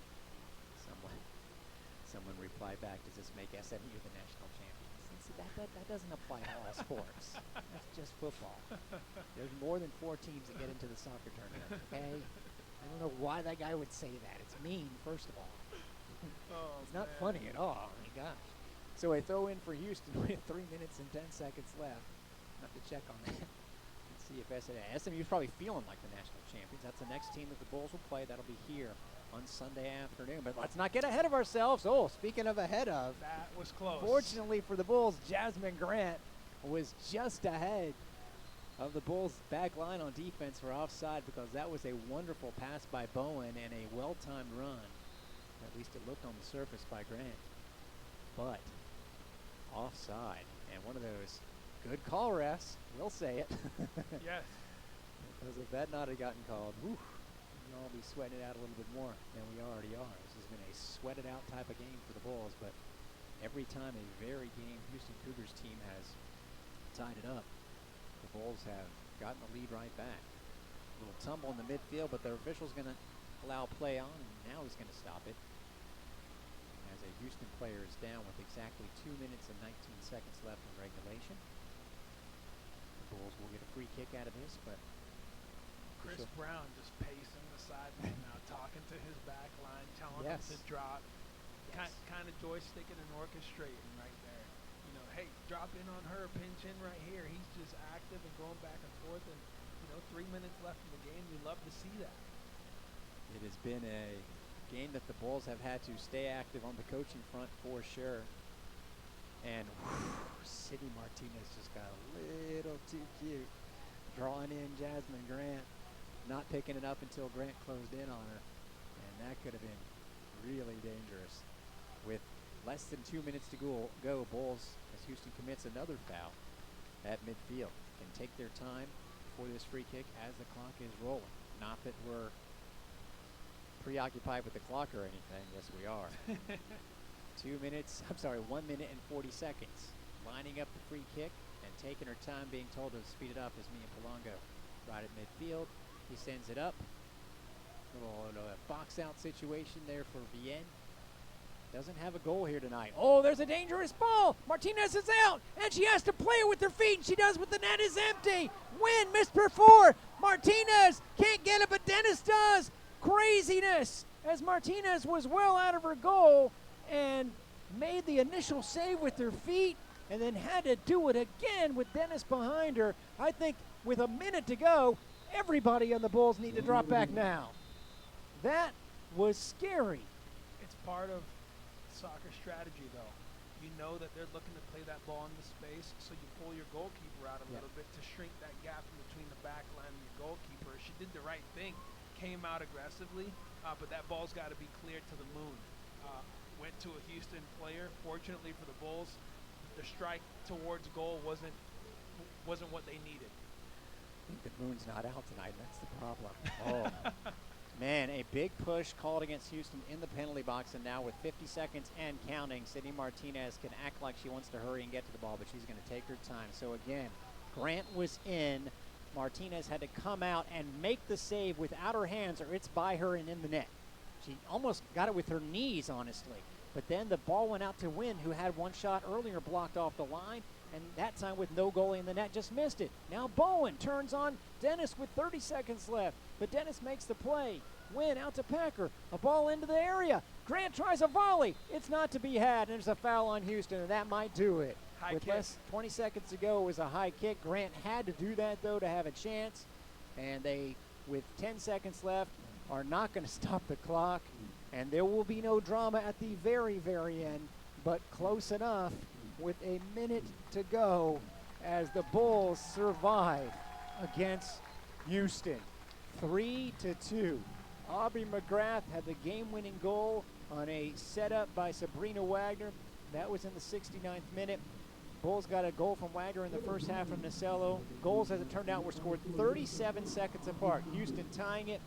someone replied back, "Does this make SMU the national champions?" And see, that doesn't apply to all sports. That's just football. There's more than 4 teams that get into the soccer tournament. Okay. I don't know why that guy would say that. It's mean, first of all. It's not funny at all. Oh, my gosh. So a throw in for Houston with 3 minutes and 10 seconds left. Have to check on that. Let's see if SMU's probably feeling like the national champions. That's the next team that the Bulls will play. That'll be here on Sunday afternoon. But let's not get ahead of ourselves. Oh, speaking of ahead of. That was close. Fortunately for the Bulls, Jasmine Grant was just ahead of the Bulls' back line on defense for offside, because that was a wonderful pass by Bowen and a well-timed run. At least it looked on the surface by Grant. But offside, and one of those good call refs, we'll say it. Yes. Because if that not had gotten called, we'd all be sweating it out a little bit more than we already are. This has been a sweat-it-out type of game for the Bulls, but every time a very game Houston Cougars team has tied it up, the Bulls have gotten the lead right back. A little tumble in the midfield, but the official's going to allow play on, and now he's going to stop it. As a Houston player is down with exactly 2 minutes and 19 seconds left in regulation. The Bulls will get a free kick out of this, but Chris Brown just pacing the sideline now, talking to his back line, telling him to drop. Kind of joysticking and orchestrating right there. You know, hey, drop in on her, pinch in right here. He's just active and going back and forth. And, 3 minutes left in the game. We love to see that. It has been a game that the Bulls have had to stay active on the coaching front for sure. And Sidney Martinez just got a little too cute. Drawing in Jasmine Grant, not picking it up until Grant closed in on her. And that could have been really dangerous. With less than 2 minutes to go, Bulls, as Houston commits another foul at midfield, can take their time for this free kick as the clock is rolling. Not that we're preoccupied with the clock or anything. Yes, we are. 1 minute and 40 seconds. Lining up the free kick and taking her time, being told to speed it up is Mia Polongo. Right at midfield. He sends it up. Little box out situation there for Vienne. Doesn't have a goal here tonight. Oh, there's a dangerous ball. Martinez is out, and she has to play it with her feet, and she does, but the net is empty. Win, missed per 4. Martinez can't get it, but Dennis does. Craziness, as Martinez was well out of her goal and made the initial save with her feet and then had to do it again with Dennis behind her. I think with a minute to go, everybody on the Bulls need to drop back now. That was scary. It's part of soccer strategy, though. You know that they're looking to play that ball into space, so you pull your goalkeeper out a little bit to shrink that gap in between the back line and your goalkeeper. She did the right thing, came out aggressively, but that ball's got to be cleared to the moon. Went to a Houston player. Fortunately for the Bulls, the strike towards goal wasn't what they needed. I think the moon's not out tonight, and that's the problem. Oh. Man, a big push called against Houston in the penalty box, and now with 50 seconds and counting, Sidney Martinez can act like she wants to hurry and get to the ball, but she's going to take her time. So again, Grant was in. Martinez had to come out and make the save without her hands, or it's by her and in the net. She almost got it with her knees, honestly. But then the ball went out to Wynn, who had one shot earlier blocked off the line, and that time with no goalie in the net, just missed it. Now Bowen turns on Dennis with 30 seconds left, but Dennis makes the play. Wynn out to Packer, a ball into the area. Grant tries a volley. It's not to be had, and there's a foul on Houston, and that might do it. With less 20 seconds to go, it was a high kick. Grant had to do that, though, to have a chance, and they, with 10 seconds left, are not going to stop the clock, and there will be no drama at the very, very end, but close enough with a minute to go as the Bulls survive against Houston. 3-2. Aubrey McGrath had the game-winning goal on a setup by Sabrina Wagner. That was in the 69th minute. Bulls got a goal from Wagner in the first half from Nasello. Goals, as it turned out, were scored 37 seconds apart. Houston tying it.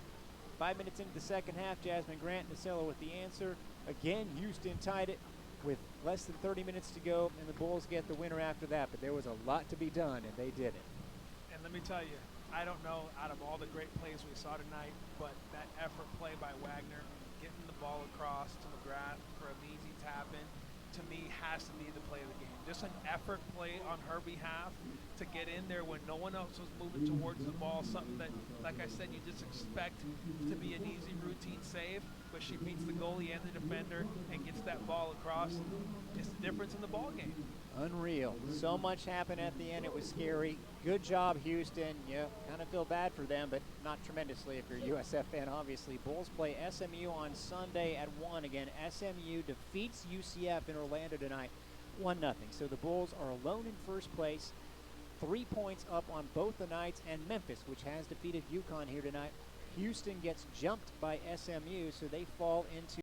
5 minutes into the second half, Jasmine Grant, Nasello with the answer. Again, Houston tied it with less than 30 minutes to go, and the Bulls get the winner after that. But there was a lot to be done, and they did it. And let me tell you, I don't know out of all the great plays we saw tonight, but that effort play by Wagner, getting the ball across to McGrath for an easy tap-in, to me has to be the play of the game. Just an effort play on her behalf to get in there when no one else was moving towards the ball, something that, like I said, you just expect to be an easy routine save, but she beats the goalie and the defender and gets that ball across. It's the difference in the ball game. Unreal. So much happened at the end. It was scary. Good job, Houston. You kind of feel bad for them, but not tremendously if you're a USF fan, obviously. Bulls play SMU on Sunday at 1. Again, SMU defeats UCF in Orlando tonight, 1-0. So the Bulls are alone in first place, 3 points up on both the Knights and Memphis, which has defeated UConn here tonight. Houston gets jumped by SMU, so they fall into